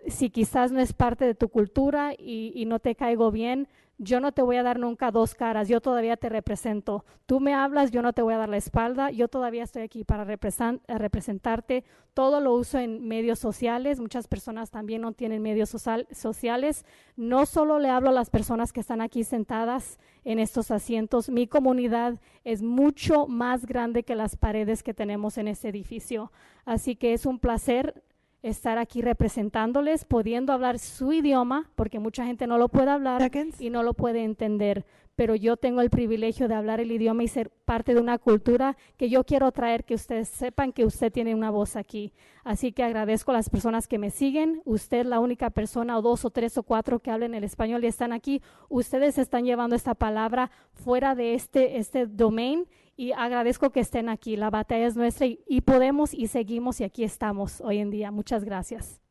Si quizás no es parte de tu cultura y no te caigo bien, yo no te voy a dar nunca dos caras, yo todavía te represento. Tú me hablas, yo no te voy a dar la espalda, yo todavía estoy aquí para representarte. Todo lo uso en medios sociales, muchas personas también no tienen medios sociales. No solo le hablo a las personas que están aquí sentadas en estos asientos, mi comunidad es mucho más grande que las paredes que tenemos en este edificio. Así que es un placer estar aquí representándoles, pudiendo hablar su idioma, porque mucha gente no lo puede hablar y no lo puede entender, pero yo tengo el privilegio de hablar el idioma y ser parte de una cultura que yo quiero traer, que ustedes sepan que usted tiene una voz aquí. Así que agradezco a las personas que me siguen. Usted es la única persona, o 2 o 3 o 4 que hablen el español y están aquí. Ustedes están llevando esta palabra fuera de este domain, y agradezco que estén aquí. La batalla es nuestra y podemos y seguimos, y aquí estamos hoy en día. Muchas gracias.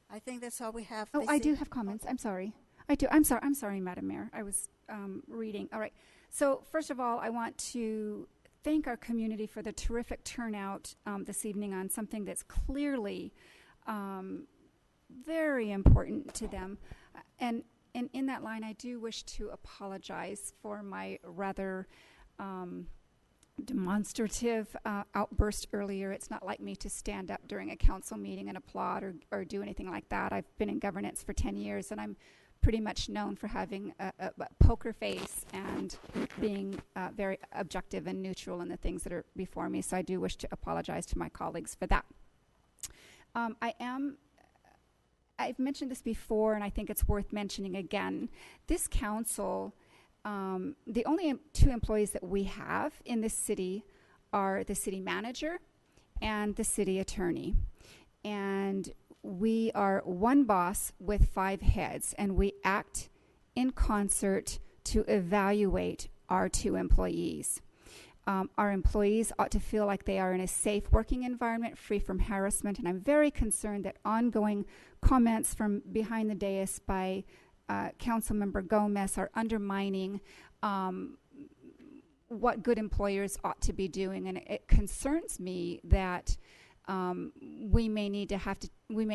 I think that's all we have. Oh, this I do eve- have comments. I'm sorry. I do. I'm sorry, Madam Mayor. I was reading. All right. So first of all, I want to thank our community for the terrific turnout this evening on something that's clearly very important to them. And in that line, I do wish to apologize for my rather demonstrative outburst earlier. It's not like me to stand up during a council meeting and applaud or do anything like that. I've been in governance for 10 years, and I'm pretty much known for having a poker face and being very objective and neutral in the things that are before me. So I do wish to apologize to my colleagues for that. I've mentioned this before, and I think it's worth mentioning again. This council, the only 2 employees that we have in this city are the city manager and the city attorney. And we are one boss with 5 heads, and we act in concert to evaluate our 2 employees. Our employees ought to feel like they are in a safe working environment, free from harassment, and I'm very concerned that ongoing comments from behind the dais by Councilmember Gomez are undermining what good employers ought to be doing, and it concerns me that we may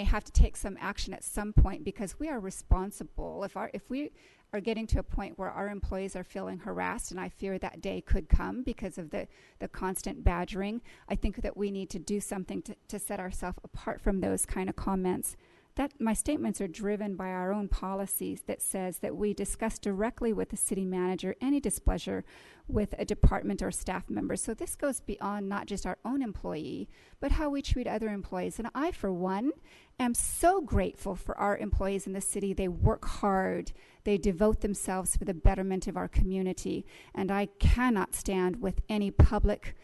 have to take some action at some point, because we are responsible. If we are getting to a point where our employees are feeling harassed, and I fear that day could come because of the constant badgering, I think that we need to do something to set ourselves apart from those kind of comments. That my statements are driven by our own policies that says that we discuss directly with the city manager any displeasure with a department or staff member. So this goes beyond not just our own employee, but how we treat other employees. And I, for one, am so grateful for our employees in the city. They work hard. They devote themselves for the betterment of our community. And I cannot stand with any public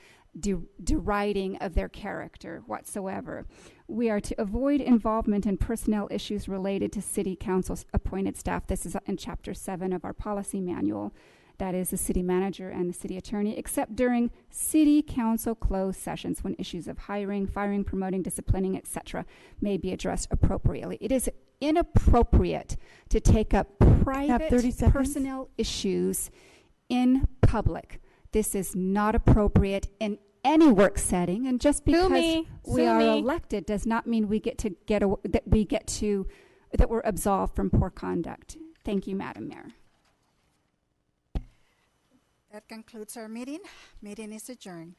deriding of their character whatsoever. We are to avoid involvement in personnel issues related to city council's appointed staff. This is in Chapter 7 of our policy manual. That is the city manager and the city attorney, except during city council closed sessions when issues of hiring, firing, promoting, disciplining, etc. may be addressed appropriately. It is inappropriate to take up private 30 seconds. personnel issues in public. This is not appropriate in any work setting, and just because we are elected does not mean we get to that we're absolved from poor conduct. Thank you, Madam Mayor. That concludes our meeting. Meeting is adjourned.